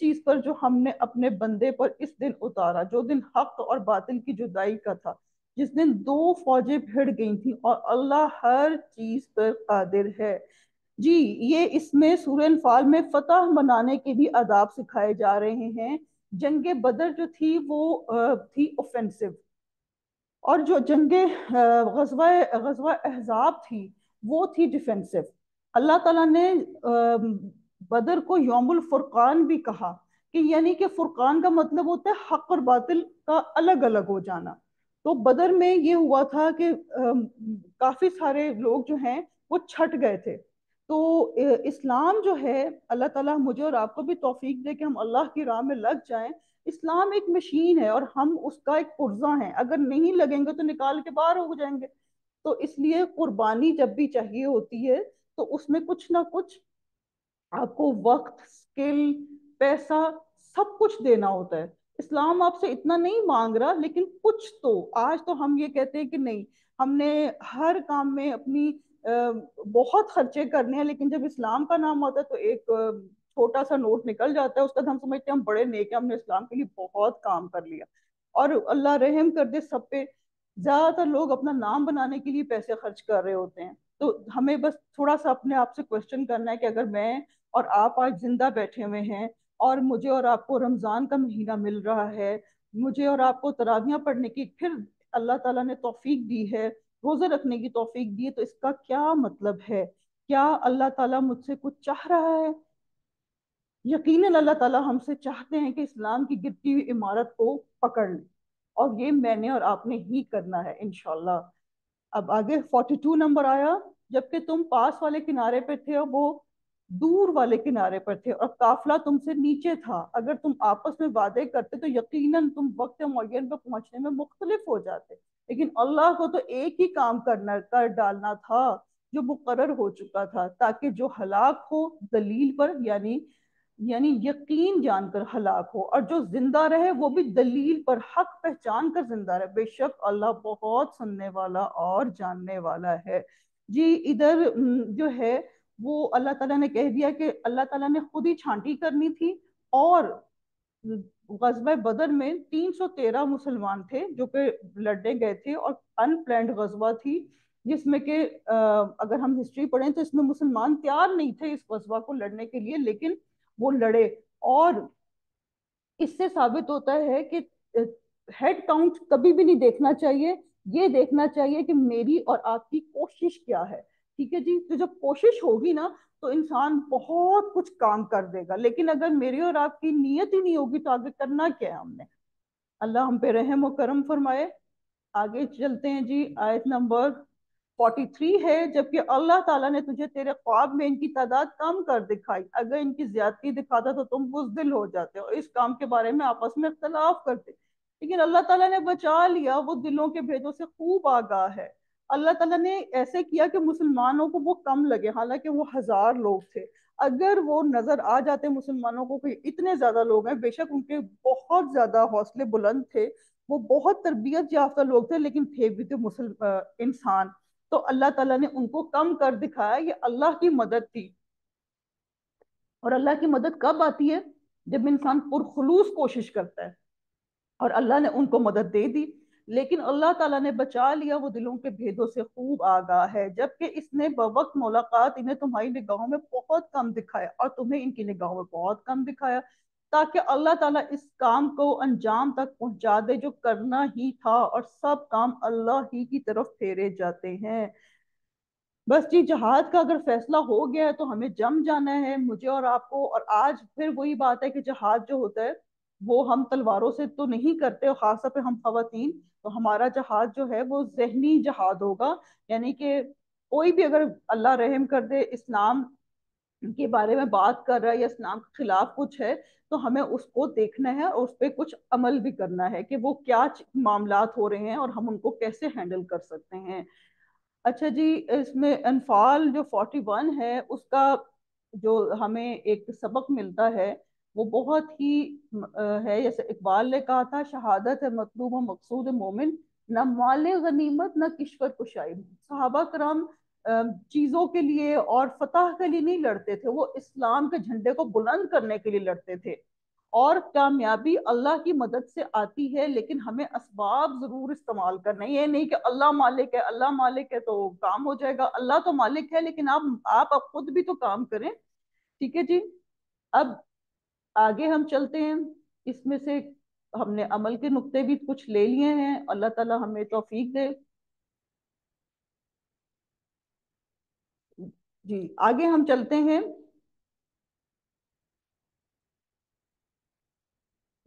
چیز پر جو ہم نے اپنے بندے پر اس دن اتارا، جو دن حق اور باطل کی جدائی کا تھا، جس دن دو فوجیں بھڑ گئی تھیں، اور اللہ ہر چیز پر قادر ہے۔ جی، یہ اس میں سورہ انفال میں فتح منانے کے بھی آداب سکھائے جا رہے ہیں۔ جنگ بدر جو تھی وہ تھی اوفینسو، اور جو جنگ غزوہ احزاب تھی وہ تھی ڈیفینسو۔ اللہ تعالیٰ نے بدر کو یوم الفرقان بھی کہا، کہ یعنی کہ فرقان کا مطلب ہوتا ہے حق اور باطل کا الگ الگ ہو جانا۔ تو بدر میں یہ ہوا تھا کہ کافی سارے لوگ جو ہیں وہ چھٹ گئے تھے۔ تو اسلام جو ہے، اللہ تعالیٰ مجھے اور آپ کو بھی توفیق دے کہ ہم اللہ کی راہ میں لگ جائیں۔ اسلام ایک مشین ہے اور ہم اس کا ایک پرزہ ہیں، اگر نہیں لگیں گے تو نکال کے باہر ہو جائیں گے۔ تو اس لیے قربانی جب بھی چاہیے ہوتی ہے تو اس میں کچھ نہ کچھ آپ کو وقت، سکل، پیسہ، سب کچھ دینا ہوتا ہے۔ اسلام آپ سے اتنا نہیں مانگ رہا، لیکن کچھ تو آج تو ہم یہ کہتے ہیں کہ نہیں، ہم نے ہر کام میں اپنی بہت خرچے کرنے ہیں، لیکن جب اسلام کا نام آتا ہے تو ایک چھوٹا سا نوٹ نکل جاتا ہے، اس کا ہم سمجھتے ہیں ہم بڑے نیک ہیں، ہم نے اسلام کے لیے بہت کام کر لیا۔ اور اللہ رحم کر دے سب پہ، زیادہ تر لوگ اپنا نام بنانے کے لیے پیسے خرچ کر رہے ہوتے ہیں۔ تو ہمیں بس تھوڑا سا اپنے آپ سے کوشچن کرنا ہے کہ اگر میں اور آپ آج زندہ بیٹھے ہوئے ہیں، اور مجھے اور آپ کو رمضان کا مہینہ مل رہا ہے، مجھے اور آپ کو تراویحاں پڑھنے کی پھر اللہ تعالیٰ نے توفیق دی ہے، روزے رکھنے کی توفیق دی ہے، تو اس کا کیا مطلب ہے؟ کیا اللہ تعالیٰ مجھ سے کچھ چاہ رہا ہے؟ یقیناً اللہ تعالیٰ ہم سے چاہتے ہیں کہ اسلام کی گرتی ہوئی عمارت کو پکڑ لیں، اور یہ میں نے اور آپ نے ہی کرنا ہے انشاءاللہ۔ اب آگے 42 نمبر آیا، جبکہ تم پاس والے کنارے پہ تھے اور وہ دور والے کنارے پر تھے، اور قافلہ تم سے نیچے تھا، اگر تم آپس میں وعدے کرتے تو یقیناً تم وقت معین پہ پہنچنے میں مختلف ہو جاتے، لیکن اللہ کو تو ایک ہی کام کر ڈالنا تھا جو مقرر ہو چکا تھا، تاکہ جو ہلاک ہو دلیل پر، یعنی یقین جان کر ہلاک ہو، اور جو زندہ رہے وہ بھی دلیل پر حق پہچان کر زندہ رہے۔ بے شک اللہ بہت سننے والا اور جاننے والا ہے۔ جی، ادھر جو ہے وہ اللہ تعالیٰ نے کہہ دیا کہ اللہ تعالیٰ نے خود ہی چھانٹی کرنی تھی، اور غزوہ بدر میں 313 مسلمان تھے جو کہ لڑنے گئے تھے، اور ان پلانڈ غزوہ تھی، جس میں کہ اگر ہم ہسٹری پڑھیں تو اس میں مسلمان تیار نہیں تھے اس غزوہ کو لڑنے کے لیے، لیکن وہ لڑے۔ اور اس سے ثابت ہوتا ہے کہ ہیڈ کاؤنٹ کبھی بھی نہیں دیکھنا چاہیے، یہ دیکھنا چاہیے کہ میری اور آپ کی کوشش کیا ہے۔ ٹھیک ہے جی، تو جب کوشش ہوگی نا تو انسان بہت کچھ کام کر دے گا، لیکن اگر میری اور آپ کی نیت ہی نہیں ہوگی تو آگے کرنا کیا ہے ہم نے؟ اللہ ہم پہ رحم و کرم فرمائے۔ آگے چلتے ہیں جی، آیت نمبر 43 ہے، جبکہ اللہ تعالیٰ نے تجھے تیرے خواب میں ان کی تعداد کم کر دکھائی، اگر ان کی زیادتی دکھاتا تو تم بزدل ہو جاتے اور اس کام کے بارے میں آپس میں اختلاف کرتے، لیکن اللہ تعالیٰ نے بچا لیا، وہ دلوں کے بھیدوں سے خوب آگاہ ہے۔ اللہ تعالیٰ نے ایسے کیا کہ مسلمانوں کو وہ کم لگے، حالانکہ وہ 1000 لوگ تھے۔ اگر وہ نظر آ جاتے مسلمانوں کو کہ اتنے زیادہ لوگ ہیں، بے شک ان کے بہت زیادہ حوصلے بلند تھے، وہ بہت تربیت یافتہ لوگ تھے، لیکن تھے بھی تو انسان، تو اللہ تعالیٰ نے ان کو کم کر دکھایا۔ یہ اللہ کی مدد تھی، اور اللہ کی مدد کب آتی ہے؟ جب انسان پرخلوص کوشش کرتا ہے، اور اللہ نے ان کو مدد دے دی، لیکن اللہ تعالیٰ نے بچا لیا، وہ دلوں کے بھیدوں سے خوب آگاہ ہے، جبکہ اس نے بوقت ملاقات انہیں تمہاری نگاہوں میں بہت کم دکھایا اور تمہیں ان کی نگاہوں میں بہت کم دکھایا، تاکہ اللہ تعالیٰ اس کام کو انجام تک پہنچا دے جو کرنا ہی تھا، اور سب کام اللہ ہی کی طرف پھیرے جاتے ہیں۔ بس جی، جہاد کا اگر فیصلہ ہو گیا ہے تو ہمیں جم جانا ہے، مجھے اور آپ کو۔ اور آج پھر وہی بات ہے کہ جہاد جو ہوتا ہے وہ ہم تلواروں سے تو نہیں کرتے، اور خاص طور پہ ہم خواتین، تو ہمارا جہاد جو ہے وہ ذہنی جہاد ہوگا، یعنی کہ کوئی بھی اگر اللہ رحم کر دے اسلام کے بارے میں بات کر رہا ہے یا اسلام کے خلاف کچھ ہے، تو ہمیں اس کو دیکھنا ہے اور اس پہ کچھ عمل بھی کرنا ہے کہ وہ کیا معاملات ہو رہے ہیں اور ہم ان کو کیسے ہینڈل کر سکتے ہیں۔ اچھا جی، اس میں انفال جو 41 ہے اس کا جو ہمیں ایک سبق ملتا ہے وہ بہت ہی ہے، جیسے اقبال نے کہا تھا، شہادت ہے مطلوب و مقصود مومن، نہ مال غنیمت نہ کشور کشائی۔ صحابہ کرام چیزوں کے لیے اور فتح کے لیے نہیں لڑتے تھے، وہ اسلام کے جھنڈے کو بلند کرنے کے لیے لڑتے تھے۔ اور کامیابی اللہ کی مدد سے آتی ہے، لیکن ہمیں اسباب ضرور استعمال کرنے ہیں۔ یہ نہیں کہ اللہ مالک ہے، اللہ مالک ہے تو کام ہو جائے گا، اللہ تو مالک ہے لیکن آپ اب خود بھی تو کام کریں۔ ٹھیک ہے جی، اب آگے ہم چلتے ہیں۔ اس میں سے ہم نے عمل کے نقطے بھی کچھ لے لیے ہیں، اللہ تعالی ہمیں توفیق دے۔ جی آگے ہم چلتے ہیں۔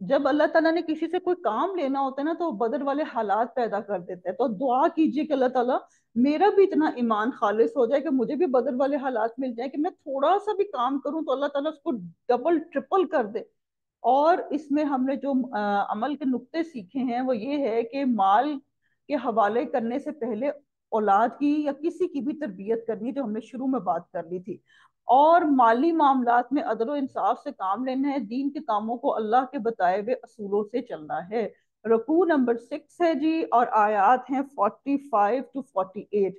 جب اللہ تعالیٰ نے کسی سے کوئی کام لینا ہوتا ہے نا تو وہ بدر والے حالات پیدا کر دیتے ہیں، تو دعا کیجئے کہ اللہ تعالیٰ میرا بھی اتنا ایمان خالص ہو جائے کہ مجھے بھی بدر والے حالات مل جائیں کہ میں تھوڑا سا بھی کام کروں تو اللہ تعالیٰ اس کو ڈبل ٹرپل کر دے۔ اور اس میں ہم نے جو عمل کے نقطے سیکھے ہیں وہ یہ ہے کہ مال کے حوالے کرنے سے پہلے اولاد کی یا کسی کی بھی تربیت کرنی، جو ہم نے شروع میں بات کر لی تھی، اور مالی معاملات میں عدل و انصاف سے کام لینا ہے، دین کے کاموں کو اللہ کے بتائے ہوئے اصولوں سے چلنا ہے۔ رکوع نمبر 6 ہے جی، اور آیات ہیں 45 to 48۔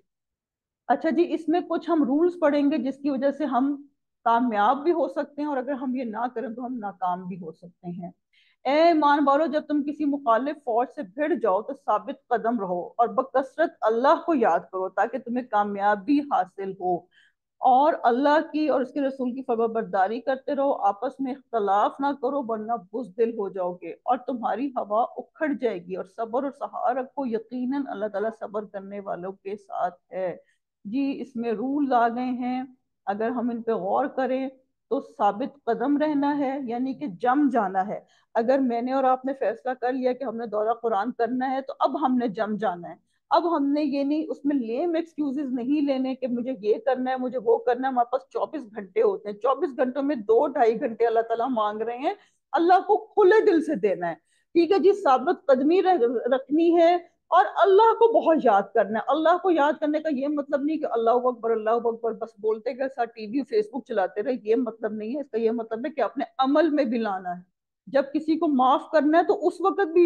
اچھا جی، اس میں کچھ ہم رولز پڑھیں گے جس کی وجہ سے ہم کامیاب بھی ہو سکتے ہیں، اور اگر ہم یہ نہ کریں تو ہم ناکام بھی ہو سکتے ہیں۔ اے ایمان والو، جب تم کسی مخالف فوج سے بھڑ جاؤ تو ثابت قدم رہو اور بکثرت اللہ کو یاد کرو تاکہ تمہیں کامیابی حاصل ہو، اور اللہ کی اور اس کے رسول کی فرما برداری کرتے رہو، آپس میں اختلاف نہ کرو ورنہ بزدل ہو جاؤ گے اور تمہاری ہوا اکھڑ جائے گی، اور صبر اور سہارا رکھو، یقیناً اللہ تعالیٰ صبر کرنے والوں کے ساتھ ہے۔ جی اس میں رولز آ گئے ہیں، اگر ہم ان پہ غور کریں تو ثابت قدم رہنا ہے، یعنی کہ جم جانا ہے۔ اگر میں نے اور آپ نے فیصلہ کر لیا کہ ہم نے دورہ قرآن کرنا ہے تو اب ہم نے جم جانا ہے۔ اب ہم نے یہ نہیں، اس میں لیم ایکسکیوزز نہیں لینے کہ مجھے یہ کرنا ہے مجھے وہ کرنا ہے۔ ہمارے پاس 24 گھنٹے ہوتے ہیں، 24 گھنٹوں میں 2 ڈھائی گھنٹے اللہ تعالیٰ مانگ رہے ہیں، اللہ کو کھلے دل سے دینا ہے۔ ٹھیک ہے جی، ثابت قدمی رکھنی ہے، اور اللہ کو بہت یاد کرنا ہے۔ اللہ کو یاد کرنے کا یہ مطلب نہیں کہ اللہ اکبر بس بولتے گئے ساتھ ٹی وی فیس بک چلاتے رہے، یہ مطلب نہیں ہے۔ اس کا یہ مطلب ہے کہ اپنے عمل میں بھی لانا ہے۔ جب کسی کو معاف کرنا ہے تو اس وقت بھی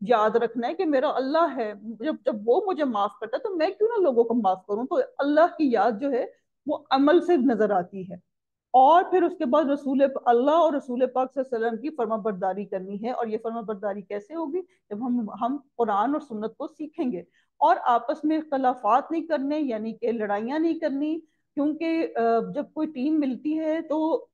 یاد رکھنا ہے کہ میرا اللہ ہے، جب وہ مجھے معاف کرتا ہے تو میں کیوں نہ لوگوں کو معاف کروں۔ تو اللہ کی یاد جو ہے وہ عمل سے نظر آتی ہے۔ اور پھر اس کے بعد اللہ اور رسول پاک صلی اللہ علیہ وسلم کی فرما برداری کرنی ہے، اور یہ فرما برداری کیسے ہوگی؟ جب ہم قرآن اور سنت کو سیکھیں گے، اور آپس میں اختلافات نہیں کرنے، یعنی کہ لڑائیاں نہیں کرنی، کیونکہ جب کوئی ٹیم ملتی ہے تو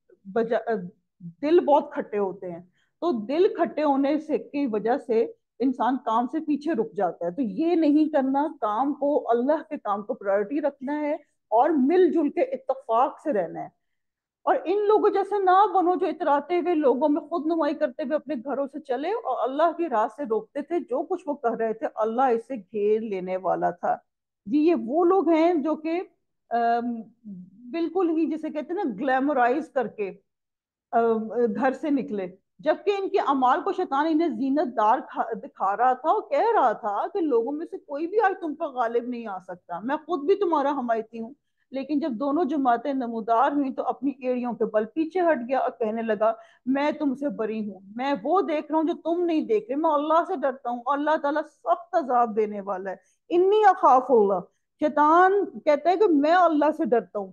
دل بہت کھٹے ہوتے ہیں، تو دل کھٹے ہونے سے کی وجہ سے انسان کام سے پیچھے رک جاتا ہے۔ تو یہ نہیں کرنا، کام کو اللہ کے کام کو پرائورٹی رکھنا ہے، اور مل جل کے اتفاق سے رہنا ہے۔ اور ان لوگوں جیسے نہ بنو جو اتراتے ہوئے لوگوں میں خود نمائی کرتے ہوئے اپنے گھروں سے چلے اور اللہ کی راہ سے روکتے تھے۔ جو کچھ وہ کر رہے تھے اللہ اسے گھیر لینے والا تھا۔ جی یہ وہ لوگ ہیں جو کہ بالکل ہی جسے کہتے ہیں نا گلیمرائز کر کے گھر سے نکلے، جبکہ ان کے اعمال کو شیطان انہیں زینت دار دکھا رہا تھا، اور کہہ رہا تھا کہ لوگوں میں سے کوئی بھی آج تم پر غالب نہیں آ سکتا، میں خود بھی تمہارا حمایتی ہوں۔ لیکن جب دونوں جماعتیں نمودار ہوئیں تو اپنی ایڑیوں کے بل پیچھے ہٹ گیا اور کہنے لگا میں تم سے بری ہوں، میں وہ دیکھ رہا ہوں جو تم نہیں دیکھ رہے، میں اللہ سے ڈرتا ہوں اور اللہ تعالیٰ سخت عذاب دینے والا ہے۔ انی اخاف اللہ، شیطان کہتا ہے کہ میں اللہ سے ڈرتا ہوں،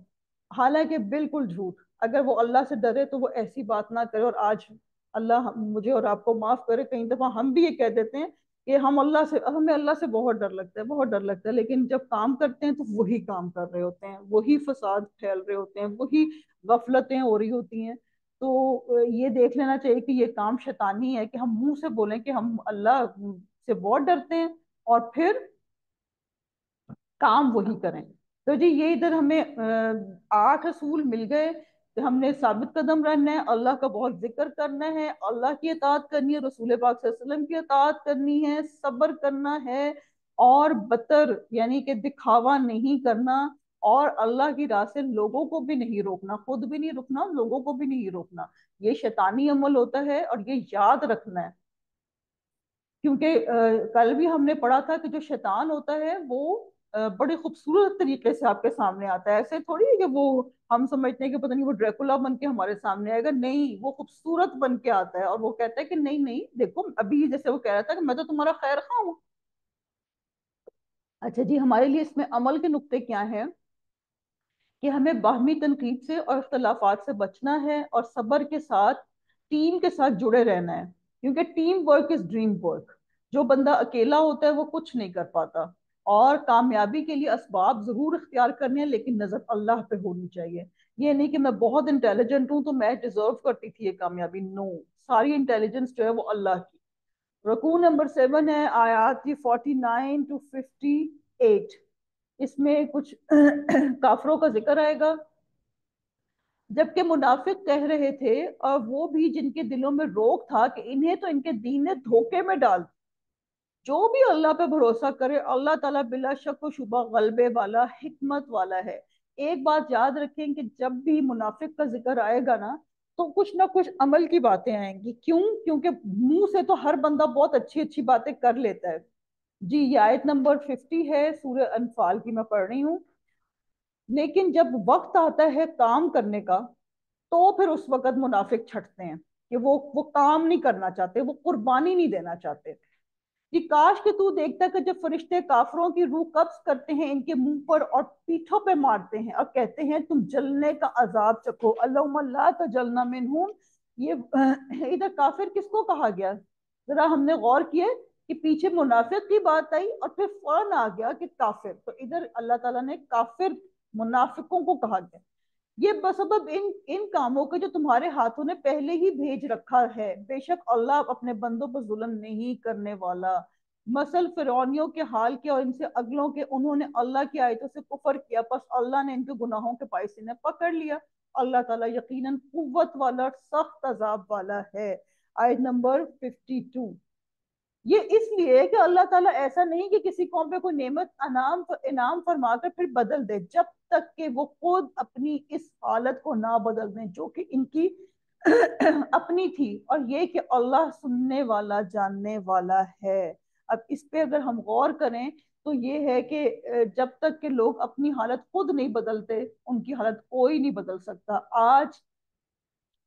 حالانکہ بالکل جھوٹ۔ اگر وہ اللہ سے ڈرے تو وہ ایسی بات نہ کرے۔ اور آج اللہ مجھے اور آپ کو معاف کرے، کئی دفعہ ہم بھی یہ کہہ دیتے ہیں کہ ہمیں اللہ سے بہت ڈر لگتا ہے، بہت ڈر لگتا ہے، لیکن جب کام کرتے ہیں تو وہی کام کر رہے ہوتے ہیں، وہی فساد پھیل رہے ہوتے ہیں، وہی غفلتیں ہو رہی ہوتی ہیں۔ تو یہ دیکھ لینا چاہیے کہ یہ کام شیطانی ہے کہ ہم منہ سے بولیں کہ ہم اللہ سے بہت ڈرتے ہیں اور پھر کام وہی کریں۔ تو جی یہ ادھر ہمیں 8 اصول مل گئے کہ ہم نے ثابت قدم رہنا ہے، اللہ کا بہت ذکر کرنا ہے، اللہ کی اطاعت کرنی ہے، رسول پاک صلی اللہ علیہ وسلم کی اطاعت کرنی ہے، صبر کرنا ہے، اور بطر یعنی کہ دکھاوا نہیں کرنا، اور اللہ کی راہ سے لوگوں کو بھی نہیں روکنا، خود بھی نہیں رکنا، لوگوں کو بھی نہیں روکنا۔ یہ شیطانی عمل ہوتا ہے اور یہ یاد رکھنا ہے، کیونکہ کل بھی ہم نے پڑھا تھا کہ جو شیطان ہوتا ہے وہ بڑے خوبصورت طریقے سے آپ کے سامنے آتا ہے، ایسے تھوڑی ہے کہ وہ ہم سمجھتے ہیں کہ پتہ نہیں وہ ڈریکولا بن کے ہمارے سامنے آئے گا، نہیں، وہ خوبصورت بن کے آتا ہے اور وہ کہتا ہے کہ نہیں نہیں دیکھو، ابھی جیسے وہ کہہ رہا تھا کہ میں تو تمہارا خیر خواہ ہوں۔ اچھا جی، ہمارے لیے اس میں عمل کے نقطے کیا ہیں؟ کہ ہمیں باہمی تنقید سے اور اختلافات سے بچنا ہے اور صبر کے ساتھ ٹیم کے ساتھ جڑے رہنا ہے، کیونکہ team work is dream work. جو بندہ اکیلا ہوتا ہے وہ کچھ نہیں کر پاتا، اور کامیابی کے لیے اسباب ضرور اختیار کرنے ہیں لیکن نظر اللہ پہ ہونی چاہیے۔ یہ نہیں کہ میں بہت انٹیلیجنٹ ہوں تو میں ڈیزرو کرتی تھی یہ کامیابی، نو، ساری انٹیلیجنس جو ہے وہ اللہ کی۔ رکوع نمبر 7 ہے، آیات کی 49 to 58۔ اس میں کچھ کافروں کا ذکر آئے گا۔ جبکہ منافق کہہ رہے تھے، اور وہ بھی جن کے دلوں میں روک تھا، کہ انہیں تو ان کے دین نے دھوکے میں ڈال دیا۔ جو بھی اللہ پہ بھروسہ کرے، اللہ تعالیٰ بلا شک و شبہ غلبے والا، حکمت والا ہے۔ ایک بات یاد رکھیں کہ جب بھی منافق کا ذکر آئے گا نا، تو کچھ نہ کچھ عمل کی باتیں آئیں گی۔ کیوں؟ کیونکہ منہ سے تو ہر بندہ بہت اچھی اچھی باتیں کر لیتا ہے۔ جی، یہ آیت نمبر 50 ہے، سورہ انفال کی میں پڑھ رہی ہوں۔ لیکن جب وقت آتا ہے کام کرنے کا، تو پھر اس وقت منافق چھٹتے ہیں کہ وہ کام نہیں کرنا چاہتے، وہ قربانی نہیں دینا چاہتے۔ کہ کاش کہ تو دیکھتا کہ جب فرشتے کافروں کی روح قبض کرتے ہیں ان کے منہ پر اور پیٹھوں پہ مارتے ہیں اور کہتے ہیں تم جلنے کا عذاب چکھو، اللہم لا تجلنا منہم۔ یہ ادھر کافر کس کو کہا گیا؟ ذرا ہم نے غور کیے کہ پیچھے منافق کی بات آئی اور پھر فوراً آ گیا کہ کافر، تو ادھر اللہ تعالیٰ نے کافر منافقوں کو کہا گیا۔ یہ بسبب ان کاموں کے جو تمہارے ہاتھوں نے پہلے ہی بھیج رکھا ہے، بے شک اللہ اپنے بندوں پر ظلم نہیں کرنے والا۔ مثل فرعونیوں کے حال کے اور ان سے اگلوں کے، انہوں نے اللہ کی آیتوں سے کفر کیا، پس اللہ نے ان کے گناہوں کے باعث انہیں پکڑ لیا۔ اللہ تعالیٰ یقیناً قوت والا اور سخت عذاب والا ہے۔ آیت نمبر 52۔ یہ اس لیے کہ اللہ تعالیٰ ایسا نہیں کہ کسی قوم پہ کوئی نعمت انعام فرما کر پھر بدل دے، جب تک کہ وہ خود اپنی اس حالت کو نہ بدل دیں جو کہ ان کی اپنی تھی، اور یہ کہ اللہ سننے والا جاننے والا ہے۔ اب اس پہ اگر ہم غور کریں تو یہ ہے کہ جب تک کہ لوگ اپنی حالت خود نہیں بدلتے، ان کی حالت کوئی نہیں بدل سکتا۔ آج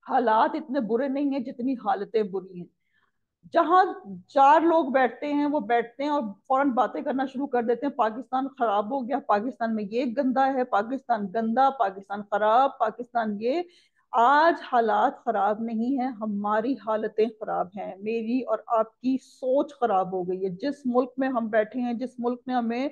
حالات اتنے برے نہیں ہیں جتنی حالتیں بری ہیں۔ جہاں چار لوگ بیٹھتے ہیں وہ بیٹھتے ہیں اور فوراً باتیں کرنا شروع کر دیتے ہیں، پاکستان خراب ہو گیا، پاکستان میں یہ گندا ہے، پاکستان گندا، پاکستان خراب، پاکستان یہ۔ آج حالات خراب نہیں ہیں، ہماری حالتیں خراب ہیں، میری اور آپ کی سوچ خراب ہو گئی ہے۔ جس ملک میں ہم بیٹھے ہیں، جس ملک نے ہمیں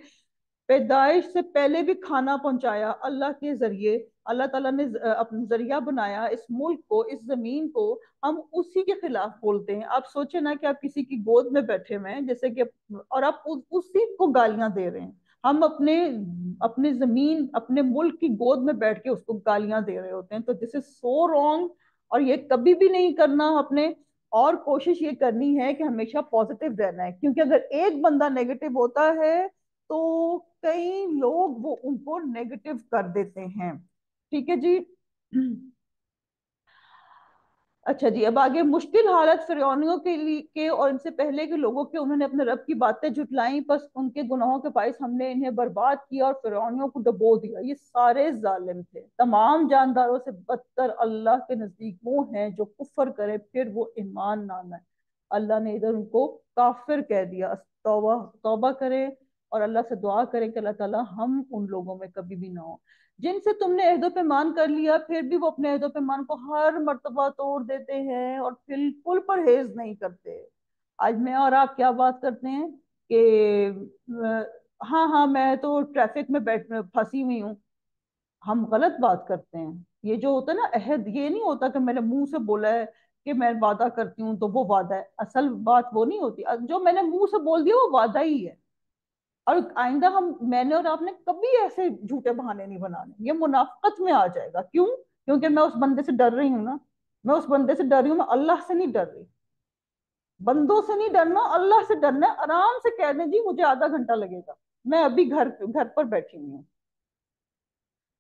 پیدائش سے پہلے بھی کھانا پہنچایا اللہ کے ذریعے، اللہ تعالیٰ نے اپنا ذریعہ بنایا اس ملک کو، اس زمین کو، ہم اسی کے خلاف بولتے ہیں۔ آپ سوچیں نا کہ آپ کسی کی گود میں بیٹھے ہوئے ہیں جیسے کہ، اور آپ اسی کو گالیاں دے رہے ہیں۔ ہم اپنے زمین، اپنے ملک کی گود میں بیٹھ کے اس کو گالیاں دے رہے ہوتے ہیں، تو دس از سو رانگ، اور یہ کبھی بھی نہیں کرنا اپنے۔ اور کوشش یہ کرنی ہے کہ ہمیشہ پازیٹیو رہنا ہے، کیونکہ اگر ایک بندہ نیگیٹو ہوتا ہے تو کئی لوگ وہ ان کو نیگیٹو کر دیتے ہیں۔ ٹھیک ہے جی۔ اچھا جی، اب آگے مشکل حالت فرعونیوں کے لیے اور ان سے پہلے کے لوگوں کے، انہوں نے اپنے رب کی باتیں جھٹلائیں، پس ان کے گناہوں کے باعث ہم نے انہیں برباد کیا اور فرعونیوں کو ڈبو دیا۔ یہ سارے ظالم تھے، تمام جانداروں سے بدتر اللہ کے نزدیک وہ ہیں جو کفر کرے پھر وہ ایمان نہ لائیں۔ اللہ نے ادھر ان کو کافر کہہ دیا۔ توبہ کرے اور اللہ سے دعا کرے کہ اللہ تعالیٰ ہم ان لوگوں میں کبھی بھی نہ ہوں جن سے تم نے عہد و پیمان کر لیا، پھر بھی وہ اپنے عہد و پیمان کو ہر مرتبہ توڑ دیتے ہیں اور بالکل پرہیز نہیں کرتے۔ آج میں اور آپ کیا بات کرتے ہیں کہ ہاں ہاں میں تو ٹریفک میں پھنسی ہوئی ہوں، ہم غلط بات کرتے ہیں۔ یہ جو ہوتا ہے نا عہد، یہ نہیں ہوتا کہ میں نے منہ سے بولا ہے کہ میں وعدہ کرتی ہوں تو وہ وعدہ ہے، اصل بات وہ نہیں ہوتی، جو میں نے منہ سے بول دیا وہ وعدہ ہی ہے۔ اور آئندہ میں نے اور آپ نے کبھی ایسے جھوٹے بہانے نہیں بنانے، یہ منافقت میں آ جائے گا۔ کیوں؟ کیونکہ میں اس بندے سے ڈر رہی ہوں نا، میں اس بندے سے ڈر رہی ہوں، میں اللہ سے نہیں ڈر رہی۔ بندوں سے نہیں ڈرنا، اللہ سے ڈرنا ہے۔ آرام سے کہہ دیں جی مجھے آدھا گھنٹہ لگے گا، میں ابھی گھر پر بیٹھی ہوئی ہوں۔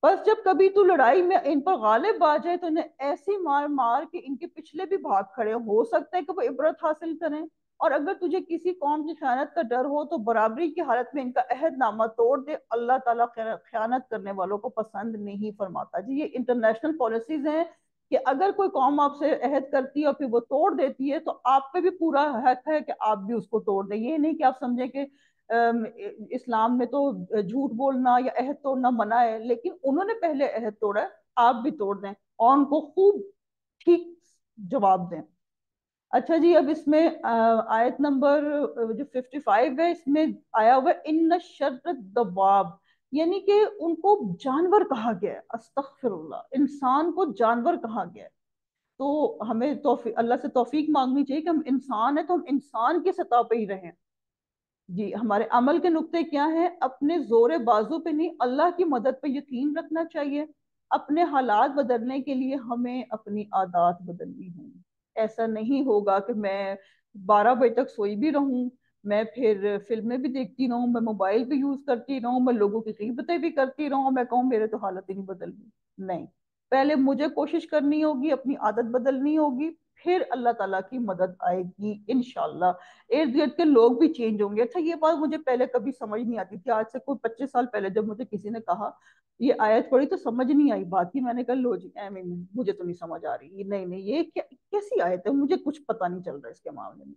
بس جب کبھی تو لڑائی میں ان پر غالب آ جائے تو انہیں ایسی مار مار کے ان کے پچھلے بھی بھاگ کھڑے ہو سکتا ہے کہ وہ عبرت حاصل کریں۔ اور اگر تجھے کسی قوم کی خیانت کا ڈر ہو تو برابری کی حالت میں ان کا عہد نامہ توڑ دے، اللہ تعالیٰ خیانت کرنے والوں کو پسند نہیں فرماتا۔ جی یہ انٹرنیشنل پالیسیز ہیں کہ اگر کوئی قوم آپ سے عہد کرتی ہے اور پھر وہ توڑ دیتی ہے تو آپ پہ بھی پورا حق ہے کہ آپ بھی اس کو توڑ دیں۔ یہ نہیں کہ آپ سمجھیں کہ اسلام میں تو جھوٹ بولنا یا عہد توڑنا منع ہے، لیکن انہوں نے پہلے عہد توڑا ہے، آپ بھی توڑ دیں اور ان کو خوب ٹھیک جواب دیں۔ اچھا جی، اب اس میں آیت نمبر جو 55 ہے، اس میں آیا ہوا ہے ان شر الدواب، یعنی کہ ان کو جانور کہا گیا ہے، استغفر اللہ، انسان کو جانور کہا گیا ہے۔ تو ہمیں اللہ سے توفیق مانگنی چاہیے کہ ہم انسان ہیں تو ہم انسان کی سطح پہ ہی رہیں۔ جی، ہمارے عمل کے نقطے کیا ہیں؟ اپنے زور بازو پہ نہیں، اللہ کی مدد پہ یقین رکھنا چاہیے۔ اپنے حالات بدلنے کے لیے ہمیں اپنی عادات بدلنی ہوں۔ ایسا نہیں ہوگا کہ میں 12 بجے تک سوئی بھی رہوں، میں پھر فلمیں بھی دیکھتی رہوں، میں موبائل بھی یوز کرتی رہوں، میں لوگوں کی غیبتیں بھی کرتی رہوں، میں کہوں میرے تو حالت ہی نہیں بدل گئی۔ نہیں، پہلے مجھے کوشش کرنی ہوگی، اپنی عادت بدلنی ہوگی، پھر اللہ تعالیٰ کی مدد آئے گی انشاءاللہ۔ ارد گرد کے لوگ بھی چینج ہوں گے۔ اچھا، یہ بات مجھے پہلے کبھی سمجھ نہیں آتی تھی، آج سے کوئی 25 سال پہلے جب مجھے کسی نے کہا یہ آیت پڑھی تو سمجھ نہیں آئی بات کی، میں نے کہا لو جی مجھے تو نہیں سمجھ آ رہی، نہیں نہیں یہ کیسی آیت ہے، مجھے کچھ پتا نہیں چل رہا اس کے معاملے میں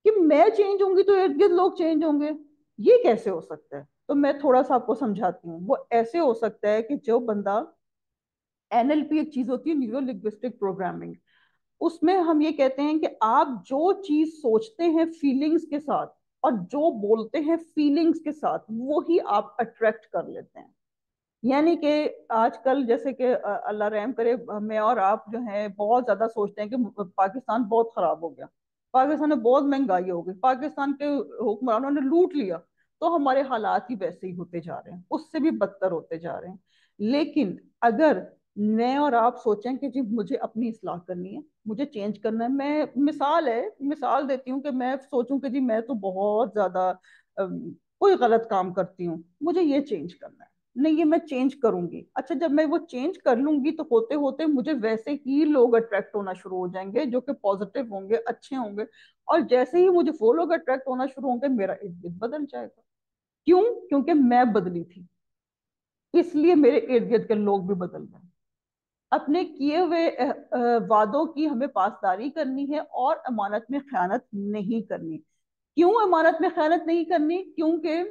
کہ میں چینج ہوں گی تو ارد گرد لوگ چینج ہوں گے، یہ کیسے ہو سکتا ہے؟ تو میں تھوڑا سا آپ کو سمجھاتی ہوں۔ وہ ایسے ہو سکتا ہے کہ جو بندہ NLP ایک چیز ہوتی ہے، نیورو لنگوسٹک پروگرامنگ، اس میں ہم یہ کہتے ہیں کہ آپ جو چیز سوچتے ہیں فیلنگز کے ساتھ اور جو بولتے ہیں فیلنگز کے ساتھ، وہی آپ اٹریکٹ کر لیتے ہیں۔ یعنی کہ آج کل جیسے کہ اللہ رحم کرے، میں اور آپ جو ہیں بہت زیادہ سوچتے ہیں کہ پاکستان بہت خراب ہو گیا، پاکستان میں بہت مہنگائی ہو گئی، پاکستان کے حکمرانوں نے لوٹ لیا، تو ہمارے حالات ہی ویسے ہی ہوتے جا رہے ہیں، اس سے بھی بدتر ہوتے جا رہے ہیں۔ لیکن اگر میں اور آپ سوچیں کہ جی مجھے اپنی اصلاح کرنی ہے، مجھے چینج کرنا ہے، میں مثال دیتی ہوں کہ میں سوچوں کہ جی میں تو بہت زیادہ کوئی غلط کام کرتی ہوں، مجھے یہ چینج کرنا ہے، نہیں یہ میں چینج کروں گی۔ اچھا، جب میں وہ چینج کر لوں گی تو ہوتے ہوتے مجھے ویسے ہی لوگ اٹریکٹ ہونا شروع ہو جائیں گے جو کہ پازیٹیو ہوں گے، اچھے ہوں گے، اور جیسے ہی مجھے وہ لوگ اٹریکٹ ہونا شروع ہوں گے میرا ارد گرد بدل جائے گا۔ کیوں؟ کیونکہ میں بدلی تھی، اس لیے میرے ارد گرد کے لوگ بھی بدل گئے۔ اپنے کیے ہوئے وعدوں کی ہمیں پاسداری کرنی ہے اور امانت میں خیانت نہیں کرنی۔ کیوں امانت میں خیانت نہیں کرنی؟ کیونکہ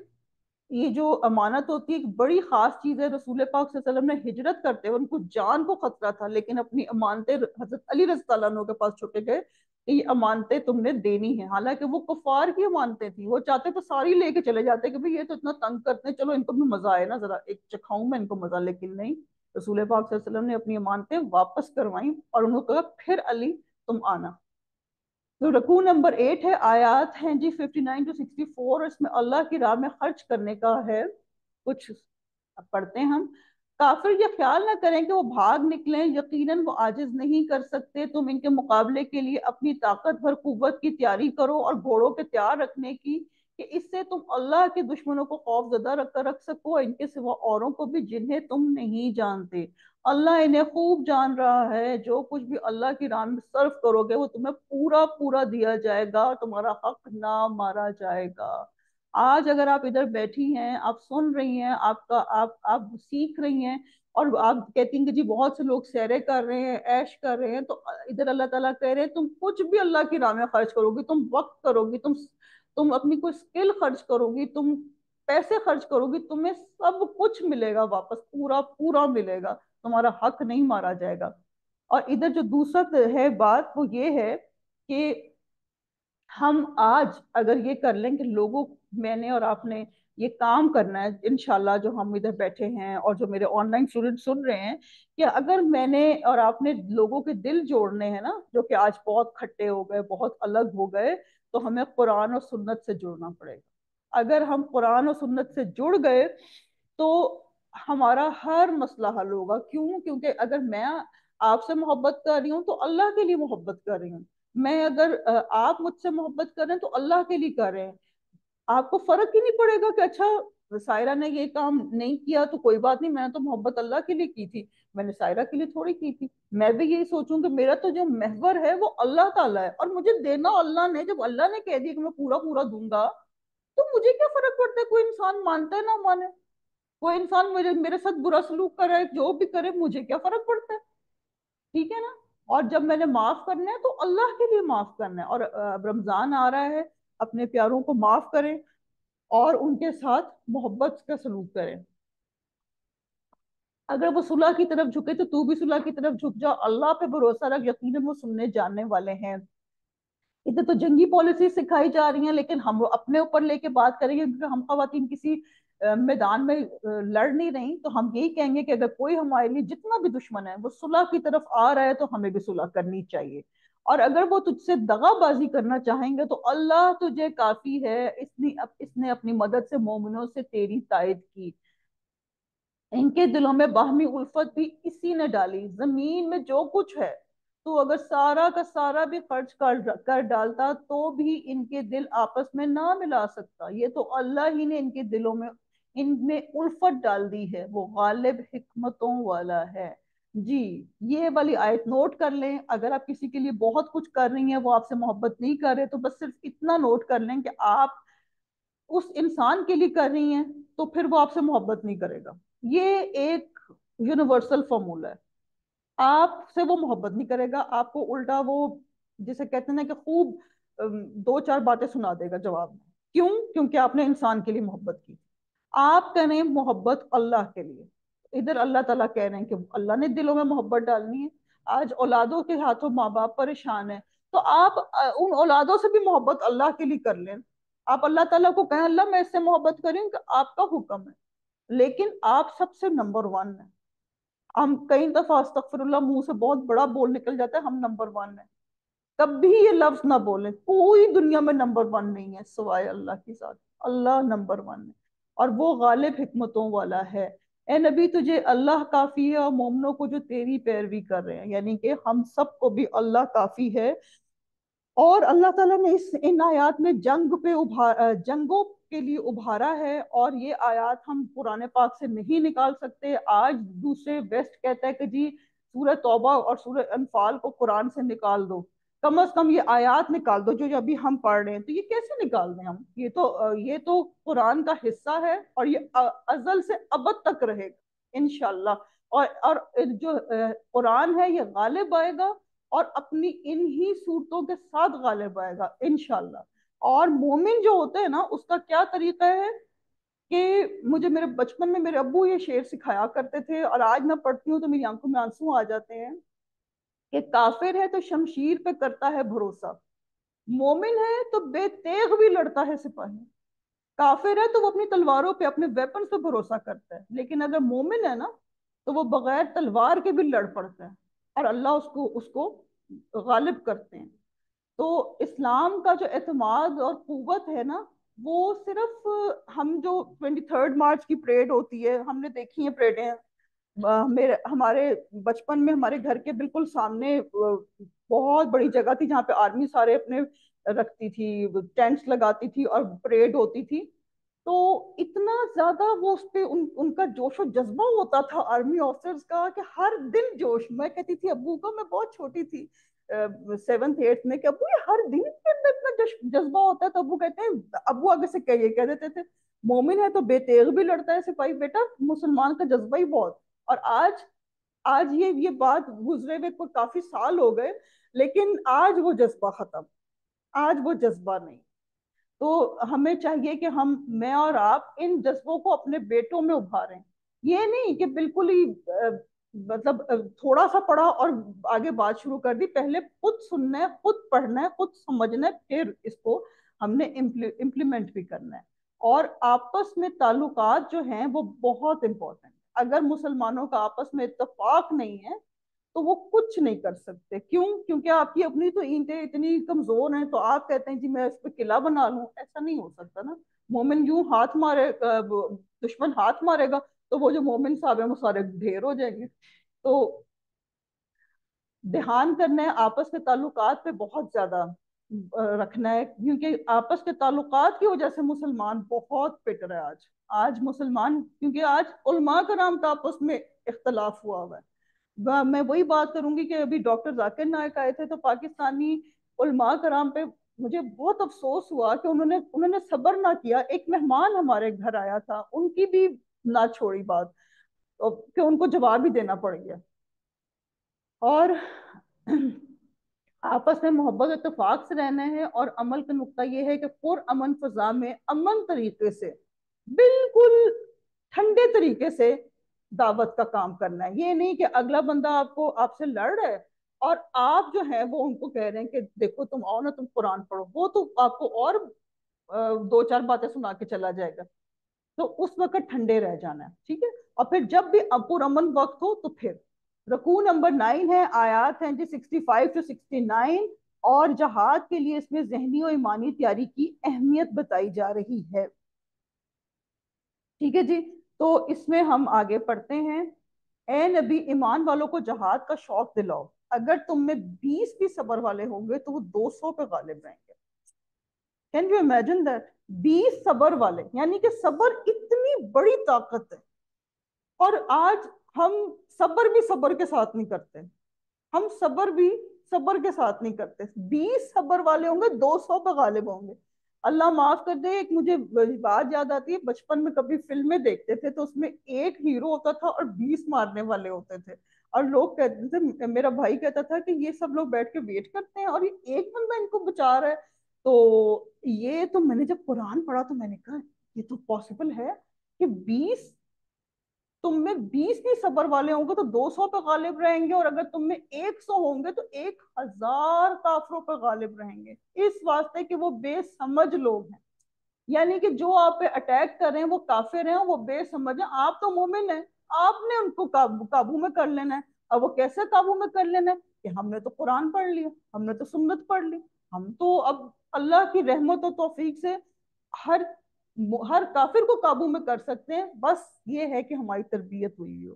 یہ جو امانت ہوتی ہے ایک بڑی خاص چیز ہے۔ رسول پاک صلی اللہ علیہ وسلم نے ہجرت کرتے ہوئے ان کو جان کو خطرہ تھا، لیکن اپنی امانتیں حضرت علی رضی اللہ عنہ کے پاس چھوٹے گئے کہ یہ امانتیں تم نے دینی ہیں، حالانکہ وہ کفار کی امانتیں تھیں، وہ چاہتے تو ساری لے کے چلے جاتے کہ بھئی یہ تو اتنا تنگ کرتے ہیں، چلو ان کو بھی مزہ آئے نا، ذرا ایک چکھاؤں میں ان کو مزہ، لیکن نہیں، رسول پاک صلی اللہ علیہ وسلم نے اپنی امانتیں واپس کروائیں اور انہوں نے کہا پھر علی تم آنا۔ تو رکوع نمبر 8 ہے، آیات ہیں جی 59 to 64، اس میں اللہ کی راہ میں خرچ کرنے کا ہے، کچھ پڑھتے ہیں ہم۔ کافر یہ خیال نہ کریں کہ وہ بھاگ نکلیں، یقیناً وہ عاجز نہیں کر سکتے، تم ان کے مقابلے کے لیے اپنی طاقت بھر قوت کی تیاری کرو اور گھوڑوں کے تیار رکھنے کی، کہ اس سے تم اللہ کے دشمنوں کو خوف زدہ رکھ سکو، ان کے سوا اوروں کو بھی جنہیں تم نہیں جانتے۔ اللہ انہیں خوب جان رہا ہے، جو کچھ بھی اللہ کی راہ میں صرف کرو گے وہ تمہیں پورا پورا دیا جائے گا، تمہارا حق نہ مارا جائے گا۔ آج اگر آپ ادھر بیٹھی ہیں، آپ سن رہی ہیں، آپ سیکھ رہی ہیں، اور آپ کہتی ہیں کہ جی بہت سے لوگ سیرے کر رہے ہیں، عیش کر رہے ہیں، تو ادھر اللہ تعالیٰ کہہ رہے ہیں تم کچھ بھی اللہ کی راہ میں خرچ کرو گی، تم وقت کرو گی، تم اپنی کوئی سکل خرچ کرو گی، تم پیسے خرچ کرو گی، تمہیں سب کچھ ملے گا واپس، پورا پورا ملے گا، تمہارا حق نہیں مارا جائے گا۔ اور ادھر جو دوسرا ہے بات وہ یہ ہے کہ ہم آج اگر یہ کر لیں کہ لوگوں، میں نے اور آپ نے یہ کام کرنا ہے انشاءاللہ، جو ہم ادھر بیٹھے ہیں اور جو میرے آن لائن اسٹوڈنٹ سن رہے ہیں، کہ اگر میں نے اور آپ نے لوگوں کے دل جوڑنے ہیں نا، جو کہ آج بہت کھٹے ہو گئے، بہت الگ ہو گئے، تو ہمیں قرآن اور سنت سے جڑنا پڑے گا۔ اگر ہم قرآن اور سنت سے جڑ گئے تو ہمارا ہر مسئلہ حل ہوگا۔ کیوں؟ کیونکہ اگر میں آپ سے محبت کر رہی ہوں تو اللہ کے لیے محبت کر رہی ہوں، میں اگر آپ مجھ سے محبت کر رہے ہیں تو اللہ کے لیے کر رہے ہیں۔ آپ کو فرق ہی نہیں پڑے گا کہ اچھا سائرہ نے یہ کام نہیں کیا تو کوئی بات نہیں، میں نے تو محبت اللہ کے لیے کی تھی، میں نے سائرہ کے لیے تھوڑی کی تھی۔ میں بھی یہی سوچوں کہ میرا تو جو محور ہے وہ اللہ تعالیٰ ہے، اور مجھے دینا اللہ نے، جب اللہ نے کہہ دیا کہ میں پورا پورا دوں گا تو مجھے کیا فرق پڑتا ہے کوئی انسان مانتا ہے نہ مانے، کوئی انسان میرے ساتھ برا سلوک کرے، جو بھی کرے، مجھے کیا فرق پڑتا ہے؟ ٹھیک ہے نا؟ اور جب میں نے معاف کرنا ہے تو اللہ کے لیے معاف کرنا ہے، اور اب رمضان آ رہا ہے، اپنے پیاروں کو معاف کریں، اور ان کے ساتھ محبت کا سلوک کریں. اگر وہ صلح کی طرف جھکے تو بھی صلح کی طرف جھک جاؤ. اللہ پہ بھروسہ رکھ, یقیناً وہ سننے جاننے والے ہیں. ادھر تو جنگی پالیسی سکھائی جا رہی ہیں, لیکن ہم اپنے اوپر لے کے بات کریں گے, کیونکہ ہم خواتین کسی میدان میں لڑ نہیں رہی, تو ہم یہی کہیں گے کہ اگر کوئی ہمارے لیے جتنا بھی دشمن ہے وہ صلح کی طرف آ رہا ہے تو ہمیں بھی صلح کرنی چاہیے. اور اگر وہ تجھ سے دغا بازی کرنا چاہیں گے تو اللہ تجھے کافی ہے, اس نے اپنی مدد سے مومنوں سے تیری تائید کی. ان کے دلوں میں باہمی الفت بھی اسی نے ڈالی. زمین میں جو کچھ ہے تو اگر سارا کا سارا بھی خرچ کر ڈالتا تو بھی ان کے دل آپس میں نہ ملا سکتا. یہ تو اللہ ہی نے ان کے دلوں میں ان میں الفت ڈال دی ہے. وہ غالب حکمتوں والا ہے. جی, یہ والی آیت نوٹ کر لیں. اگر آپ کسی کے لیے بہت کچھ کر رہی ہیں, وہ آپ سے محبت نہیں کر رہے, تو بس صرف اتنا نوٹ کر لیں کہ آپ اس انسان کے لیے کر رہی ہیں تو پھر وہ آپ سے محبت نہیں کرے گا. یہ ایک یونیورسل فارمولا ہے. آپ سے وہ محبت نہیں کرے گا, آپ کو الٹا وہ جسے کہتے ہیں کہ خوب دو چار باتیں سنا دے گا جواب میں. کیوں؟ کیونکہ آپ نے انسان کے لیے محبت کی. آپ کریں محبت اللہ کے لیے. ادھر اللہ تعالیٰ کہہ رہے ہیں کہ اللہ نے دلوں میں محبت ڈالنی ہے. آج اولادوں کے ہاتھوں ماں باپ پریشان ہیں, تو آپ ان اولادوں سے بھی محبت اللہ کے لیے کر لیں. آپ اللہ تعالیٰ کو کہیں اللہ میں اس سے محبت کروں کہ آپ کا حکم ہے, لیکن آپ سب سے نمبر ون ہیں. ہم کئی دفعہ استغفر اللہ منہ سے بہت بڑا بول نکل جاتا ہے, ہم نمبر ون ہیں. کبھی یہ لفظ نہ بولیں, کوئی دنیا میں نمبر ون نہیں ہے سوائے اللہ کی ذات. اللہ نمبر ون ہے اور وہ غالب حکمتوں والا ہے. اے نبی تجھے اللہ کافی ہے, اور مومنوں کو جو تیری پیروی کر رہے ہیں, یعنی کہ ہم سب کو بھی اللہ کافی ہے. اور اللہ تعالیٰ نے ان آیات میں جنگوں کے لیے ابھارا ہے, اور یہ آیات ہم قرآن پاک سے نہیں نکال سکتے. آج دوسرے ویسٹ کہتا ہے کہ جی سورہ توبہ اور سورہ انفال کو قرآن سے نکال دو. کم از کم یہ آیات نکال دو جو ابھی ہم پڑھ رہے ہیں. تو یہ کیسے نکال دیں ہم؟ یہ تو قرآن کا حصہ ہے, اور یہ ازل سے ابد تک رہے گا انشاءاللہ. اور جو قرآن ہے یہ غالب آئے گا, اور اپنی انہی صورتوں کے ساتھ غالب آئے گا انشاءاللہ. اور مومن جو ہوتے ہیں نا, اس کا کیا طریقہ ہے کہ مجھے میرے بچپن میں میرے ابو یہ شعر سکھایا کرتے تھے, اور آج میں پڑھتی ہوں تو میری آنکھوں میں آنسو آ جاتے ہیں, کہ کافر ہے تو شمشیر پہ کرتا ہے بھروسہ, مومن ہے تو بے تیغ بھی لڑتا ہے سپاہی. کافر ہے تو وہ اپنی تلواروں پہ اپنے ویپنز پہ بھروسہ کرتا ہے, لیکن اگر مومن ہے نا تو وہ بغیر تلوار کے بھی لڑ پڑتا ہے, اور اللہ اس کو غالب کرتے ہیں. تو اسلام کا جو اعتماد اور قوت ہے نا, وہ صرف ہم جو 23 مارچ کی پریڈ ہوتی ہے, ہم نے دیکھی ہیں پریڈیں, ہمارے بچپن میں ہمارے گھر کے بالکل سامنے بہت بڑی جگہ تھی جہاں پہ آرمی سارے اپنے رکھتی تھی, ٹینٹس لگاتی تھی اور پریڈ ہوتی تھی. تو اتنا زیادہ وہ اس پہ ان کا جوش و جذبہ ہوتا تھا آرمی آفیسرز کا, کہ ہر دن جوش. میں کہتی تھی ابو کو, میں بہت چھوٹی تھی 7th 8th میں, کہ ابو یہ ہر دن کے اندر اتنا جذبہ ہوتا ہے. تو ابو کہتے ہیں, ابو آگے سے کہہ دیتے تھے مومن ہے تو بے تیغ بھی لڑتا ہے سپاہی. بیٹا مسلمان کا جذبہ ہی بہت. اور آج یہ بات گزرے ہوئے کو کافی سال ہو گئے, لیکن آج وہ جذبہ ختم, آج وہ جذبہ نہیں. تو ہمیں چاہیے کہ میں اور آپ ان جذبوں کو اپنے بیٹوں میں ابھاریں. یہ نہیں کہ بالکل ہی مطلب تھوڑا سا پڑھا اور آگے بات شروع کر دی. پہلے خود سننا ہے, خود پڑھنا ہے, خود سمجھنا ہے, پھر اس کو ہم نے امپلیمنٹ بھی کرنا ہے. اور آپس میں تعلقات جو ہیں وہ بہت امپورٹنٹ. اگر مسلمانوں کا آپس میں اتفاق نہیں ہے تو وہ کچھ نہیں کر سکتے. کیوں؟ کیونکہ آپ کی اپنی تو اینٹیں اتنی کمزور ہیں, تو آپ کہتے ہیں جی میں اس پہ قلعہ بنا لوں. ایسا نہیں ہو سکتا نا. مومن یوں ہاتھ مارے, دشمن ہاتھ مارے گا تو وہ جو مومن صاحب ہیں وہ سارے ڈھیر ہو جائیں گے. تو دھیان کرنا ہے آپس کے تعلقات پہ بہت زیادہ رکھنا ہے, کیونکہ آپس کے تعلقات کی وجہ سے مسلمان بہت پٹ رہا ہے آج مسلمان, کیونکہ آج علماء کرام کا آپس میں اختلاف ہوا ہوا ہے. میں وہی بات کروں گی کہ ابھی ڈاکٹر ذاکر نائک آئے تھے, تو پاکستانی علماء کرام پہ مجھے بہت افسوس ہوا کہ انہوں نے صبر نہ کیا. ایک مہمان ہمارے گھر آیا تھا, ان کی بھی نہ چھوڑی بات, کہ ان کو جواب بھی دینا پڑ گیا. اور آپس میں محبت و اتفاق سے رہنا ہے، اور عمل کا نقطہ یہ ہے کہ پرامن فضا میں امن طریقے سے، بالکل ٹھنڈے طریقے سے دعوت کا کام کرنا ہے۔ یہ نہیں کہ اگلا بندہ آپ سے لڑ رہا ہے اور آپ جو ہیں وہ ان کو کہہ رہے ہیں کہ دیکھو تم آؤ نا، تم قرآن پڑھو، وہ تو آپ کو اور دو چار باتیں سنا کے چلا جائے گا۔ تو اس وقت ٹھنڈے رہ جانا ہے، ٹھیک ہے؟ اور پھر جب بھی پرامن وقت ہو تو پھر رکوع نمبر 9 ہے، آیات ہیں جی 65 to 69، اور جہاد کے لیے اس میں ذہنی و ایمانی تیاری کی اہمیت بتائی جا رہی ہے، ٹھیک ہے جی؟ تو اس میں ہم آگے پڑھتے ہیں۔ اے نبی، ایمان والوں کو جہاد کا شوق دلاؤ، اگر تم میں 20 بھی صبر والے ہوں گے تو وہ 200 پہ غالب رہیں گے۔ Can you imagine that? 20 صبر والے، یعنی کہ صبر اتنی بڑی طاقت ہے، اور آج ہم صبر بھی صبر کے ساتھ نہیں کرتے، ہم صبر بھی صبر کے ساتھ نہیں کرتے۔ 20 صبر والے ہوں گے، 200 پہ غالب ہوں گے۔ اللہ معاف کر دے، ایک مجھے بات یاد آتی ہے، بچپن میں کبھی فلمیں دیکھتے تھے تو اس میں ایک ہیرو ہوتا تھا اور 20 مارنے والے ہوتے تھے، اور لوگ کہتے تھے، میرا بھائی کہتا تھا کہ یہ سب لوگ بیٹھ کے ویٹ کرتے ہیں اور یہ ایک بندہ ان کو بچا رہا ہے۔ تو یہ تو میں نے جب قرآن پڑھا تو میں نے کہا یہ تو پاسبل ہے کہ 20 بھی صبر والے ہوں گے تو 200 پہ غالب رہیں گے، اور اگر تم میں 100 ہوں گے تو 1000 کافروں پہ غالب رہیں گے، اس واسطے کہ وہ بے سمجھ لوگ ہیں۔ یعنی کہ جو آپ پہ اٹیک کر رہے ہیں وہ کافر ہیں، وہ بے سمجھ ہیں، آپ تو مومن ہیں، آپ نے ان کو قابو میں کر لینا ہے۔ اور وہ کیسے قابو میں کر لینا ہے؟ کہ ہم نے تو قرآن پڑھ لیا، ہم نے تو سنت پڑھ لی، ہم تو اب اللہ کی رحمت و توفیق سے ہر ہر کافر کو قابو میں کر سکتے ہیں، بس یہ ہے کہ ہماری تربیت ہوئی ہو۔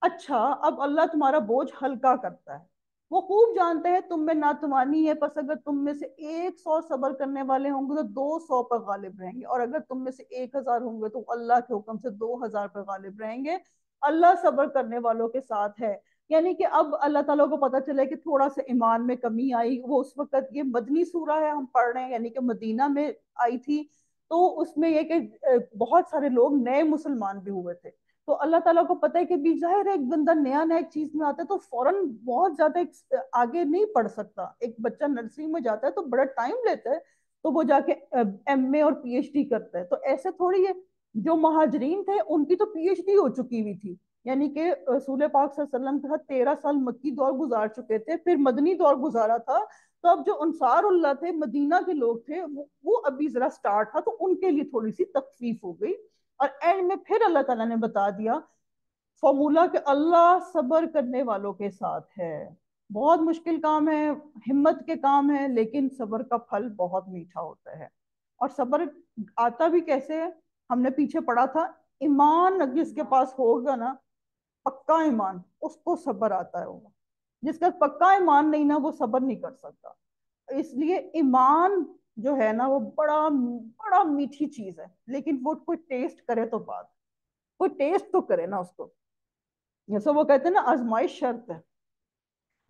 اچھا، اب اللہ تمہارا بوجھ ہلکا کرتا ہے، وہ خوب جانتے ہیں تم میں ناتوانی ہے، پس اگر تم میں سے 100 صبر کرنے والے ہوں گے تو 200 پر غالب رہیں گے، اور اگر تم میں سے 1000 ہوں گے تو اللہ کے حکم سے 2000 پر غالب رہیں گے۔ اللہ صبر کرنے والوں کے ساتھ ہے۔ یعنی کہ اب اللہ تعالیٰ کو پتا چلے کہ تھوڑا سا ایمان میں کمی آئی، وہ اس وقت یہ مدنی سورہ ہے ہم پڑھ رہے ہیں، یعنی کہ مدینہ میں آئی تھی، تو اس میں یہ کہ بہت سارے لوگ نئے مسلمان بھی ہوئے تھے، تو اللہ تعالیٰ کو پتہ ہے کہ بھی ظاہر ہے ایک بندہ نیا نیا ایک چیز میں آتا ہے تو فوراً بہت زیادہ آگے نہیں پڑھ سکتا، ایک بچہ نرسری میں جاتا ہے تو بڑا ٹائم لیتا ہے، تو وہ جا کے ایم اے اور پی ایچ ڈی کرتا ہے، تو ایسے تھوڑی ہے۔ جو مہاجرین تھے ان کی تو پی ایچ ڈی ہو چکی ہوئی تھی، یعنی کہ رسول پاک صلی اللہ علیہ وسلم کے ساتھ 13 سال مکی دور گزار چکے تھے، پھر مدنی دور گزارا تھا، تو اب جو انصار اللہ تھے، مدینہ کے لوگ تھے، وہ ابھی ذرا سٹارٹ تھا، تو ان کے لیے تھوڑی سی تخفیف ہو گئی، اور اینڈ میں پھر اللہ تعالیٰ نے بتا دیا فارمولا کہ اللہ صبر کرنے والوں کے ساتھ ہے۔ بہت مشکل کام ہے، ہمت کے کام ہے، لیکن صبر کا پھل بہت میٹھا ہوتا ہے۔ اور صبر آتا بھی کیسے ہے؟ ہم نے پیچھے پڑھا تھا، ایمان جس کے پاس ہوگا نا، پکا ایمان، اس کو صبر آتا ہے ہوگا، جس کا پکا ایمان نہیں نا وہ صبر نہیں کر سکتا۔ اس لیے ایمان جو ہے نا وہ بڑا بڑا میٹھی چیز ہے، لیکن وہ کوئی ٹیسٹ کرے تو بات، کوئی ٹیسٹ تو کرے نا اس کو، جیسے وہ کہتے ہیں نا آزمائش شرط ہے۔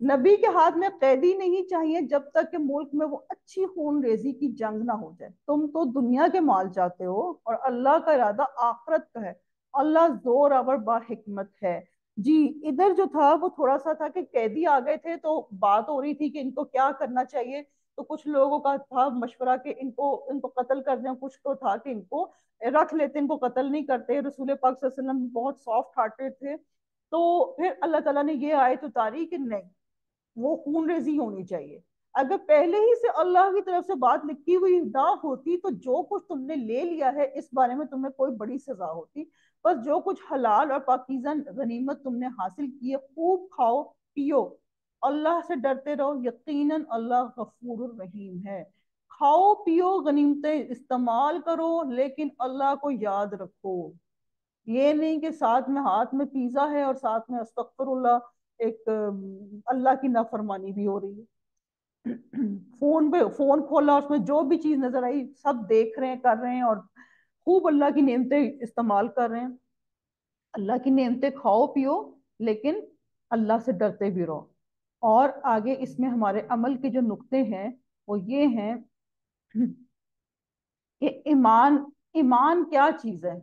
نبی کے ہاتھ میں قیدی نہیں چاہیے جب تک کہ ملک میں وہ اچھی خون ریزی کی جنگ نہ ہو جائے۔ تم تو دنیا کے مال چاہتے ہو اور اللہ کا ارادہ آخرت کا ہے، اللہ زور آور با حکمت ہے۔ جی ادھر جو تھا وہ تھوڑا سا تھا کہ قیدی آ گئے تھے تو بات ہو رہی تھی کہ ان کو کیا کرنا چاہیے، تو کچھ لوگوں کا تھا مشورہ کہ ان کو قتل کر دیں، کچھ کو تھا کہ ان کو رکھ لیتے، ان کو قتل نہیں کرتے۔ رسول پاک صلی اللہ علیہ وسلم بہت سافٹ ہارٹیڈ تھے، تو پھر اللہ تعالیٰ نے یہ آیت اتاری کہ نہیں، وہ خون ریزی ہونی چاہیے۔ اگر پہلے ہی سے اللہ کی طرف سے بات لکھی ہوئی نہ ہوتی تو جو کچھ تم نے لے لیا ہے اس بارے میں تمہیں کوئی بڑی سزا ہوتی، بس جو کچھ حلال اور پاکیزہ غنیمت تم نے حاصل کی ہے خوب کھاؤ پیو، اللہ سے ڈرتے رہو، یقیناً اللہ غفور الرحیم ہے۔ کھاؤ پیو غنیمتیں استعمال کرو، لیکن اللہ کو یاد رکھو، یہ نہیں کہ ساتھ میں ہاتھ میں پیزا ہے اور ساتھ میں استغفر اللہ ایک اللہ کی نافرمانی بھی ہو رہی ہے۔ فون پہ فون کھولا، اس میں جو بھی چیز نظر آئی سب دیکھ رہے ہیں، کر رہے ہیں، اور خوب اللہ کی نعمتیں استعمال کر رہے ہیں۔ اللہ کی نعمتیں کھاؤ پیو، لیکن اللہ سے ڈرتے بھی رہو۔ اور آگے اس میں ہمارے عمل کے جو نقطے ہیں وہ یہ ہیں کہ ایمان، ایمان کیا چیز ہے؟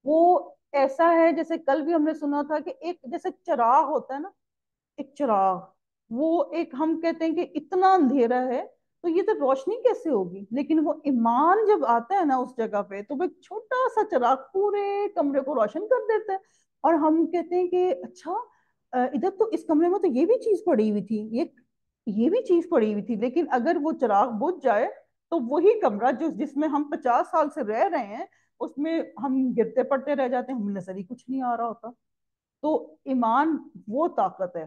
وہ ایسا ہے جیسے کل بھی ہم نے سنا تھا کہ ایک جیسے چراغ ہوتا ہے نا، ایک چراغ وہ ایک ہم کہتے ہیں کہ اتنا اندھیرا ہے تو یہ تو روشنی کیسے ہوگی، لیکن وہ ایمان جب آتا ہے نا اس جگہ پہ تو وہ ایک چھوٹا سا چراغ پورے کمرے کو روشن کر دیتا ہے، اور ہم کہتے ہیں کہ اچھا ادھر تو اس کمرے میں تو یہ بھی چیز پڑی ہوئی تھی، یہ بھی چیز پڑی ہوئی تھی، لیکن اگر وہ چراغ بجھ جائے تو وہی کمرہ جس میں ہم 50 سال سے رہ رہے ہیں اس میں ہم گرتے پڑتے رہ جاتے ہیں، ہمیں نظر ہی کچھ نہیں آ رہا ہوتا۔ تو ایمان وہ طاقت ہے،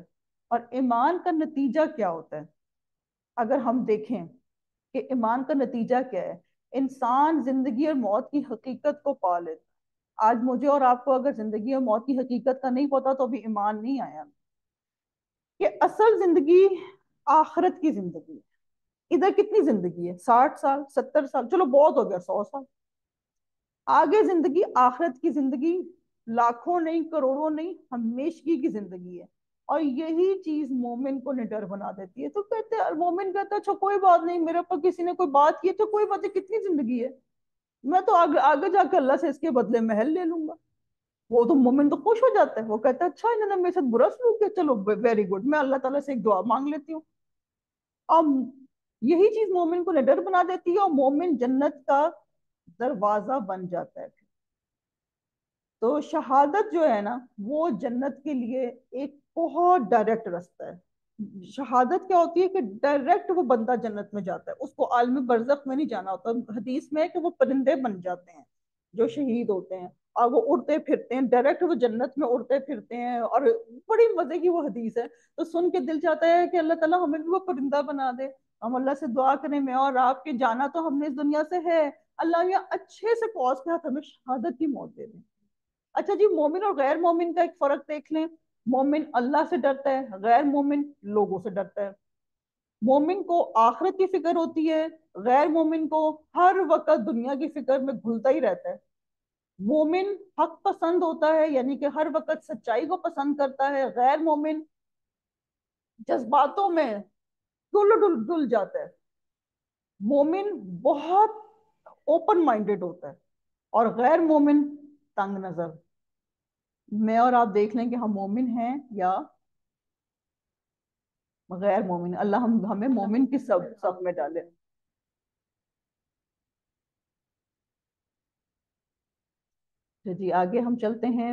اور ایمان کا نتیجہ کیا ہوتا ہے اگر ہم دیکھیں کہ ایمان کا نتیجہ کیا ہے؟ انسان زندگی اور موت کی حقیقت کو پا لیتا ہے۔ آج مجھے اور آپ کو اگر زندگی اور موت کی حقیقت کا نہیں پتا تو ابھی ایمان نہیں آیا کہ اصل زندگی آخرت کی زندگی ہے۔ ادھر کتنی زندگی ہے؟ 60 سال، 70 سال، چلو بہت ہو گیا 100 سال۔ آگے زندگی آخرت کی زندگی لاکھوں نہیں، کروڑوں نہیں، ہمیشگی کی زندگی ہے، اور یہی چیز مومن کو نڈر بنا دیتی ہے۔ تو کہتے ہیں مومن کہتا ہے اچھا کوئی بات نہیں، میرے اوپر کسی نے کوئی بات کی تو کوئی بات نہیں، کتنی زندگی ہے، میں تو آگے آگے جا کے اللہ سے اس کے بدلے محل لے لوں گا۔ وہ تو مومن تو خوش ہو جاتا ہے، وہ کہتا ہے اچھا انہوں نے میرے ساتھ برا سلوک کیا، چلو ویری گڈ، میں اللہ تعالیٰ سے ایک دعا مانگ لیتی ہوں۔ اور یہی چیز مومن کو نڈر بنا دیتی ہے، اور مومن جنت کا دروازہ بن جاتا ہے۔ تو شہادت جو ہے نا وہ جنت کے لیے ایک بہت ڈائریکٹ راستہ ہے۔ شہادت کیا ہوتی ہے کہ ڈائریکٹ وہ بندہ جنت میں جاتا ہے، اس کو عالم برزخ میں نہیں جانا ہوتا۔ حدیث میں ہے کہ وہ پرندے بن جاتے ہیں جو شہید ہوتے ہیں، اور وہ اڑتے پھرتے ہیں ڈائریکٹ، وہ جنت میں اڑتے پھرتے ہیں، اور بڑی مزے کی وہ حدیث ہے۔ تو سن کے دل چاہتا ہے کہ اللہ تعالیٰ ہمیں بھی وہ پرندہ بنا دے، ہم اللہ سے دعا کریں میں اور آپ کے جانا تو ہم نے اس دنیا سے ہے، اللہ یہ اچھے سے پوز کے ہاتھ ہمیں شہادت کی موت دے دیں۔ اچھا جی، مومن اور غیر مومن کا ایک فرق دیکھ لیں۔ مومن اللہ سے ڈرتا ہے، غیر مومن لوگوں سے ڈرتا ہے۔ مومن کو آخرت کی فکر ہوتی ہے، غیر مومن کو ہر وقت دنیا کی فکر میں گھلتا ہی رہتا ہے۔ مومن حق پسند ہوتا ہے، یعنی کہ ہر وقت سچائی کو پسند کرتا ہے، غیر مومن جذباتوں میں ڈل جاتا ہے۔ مومن بہت اوپن مائنڈڈ ہوتا ہے، اور غیر مومن تنگ نظر۔ میں اور آپ دیکھ لیں کہ ہم مومن ہیں یا غیر مومن، اللہ ہمیں مومن کی صف میں ڈالے۔ جی آگے ہم چلتے ہیں،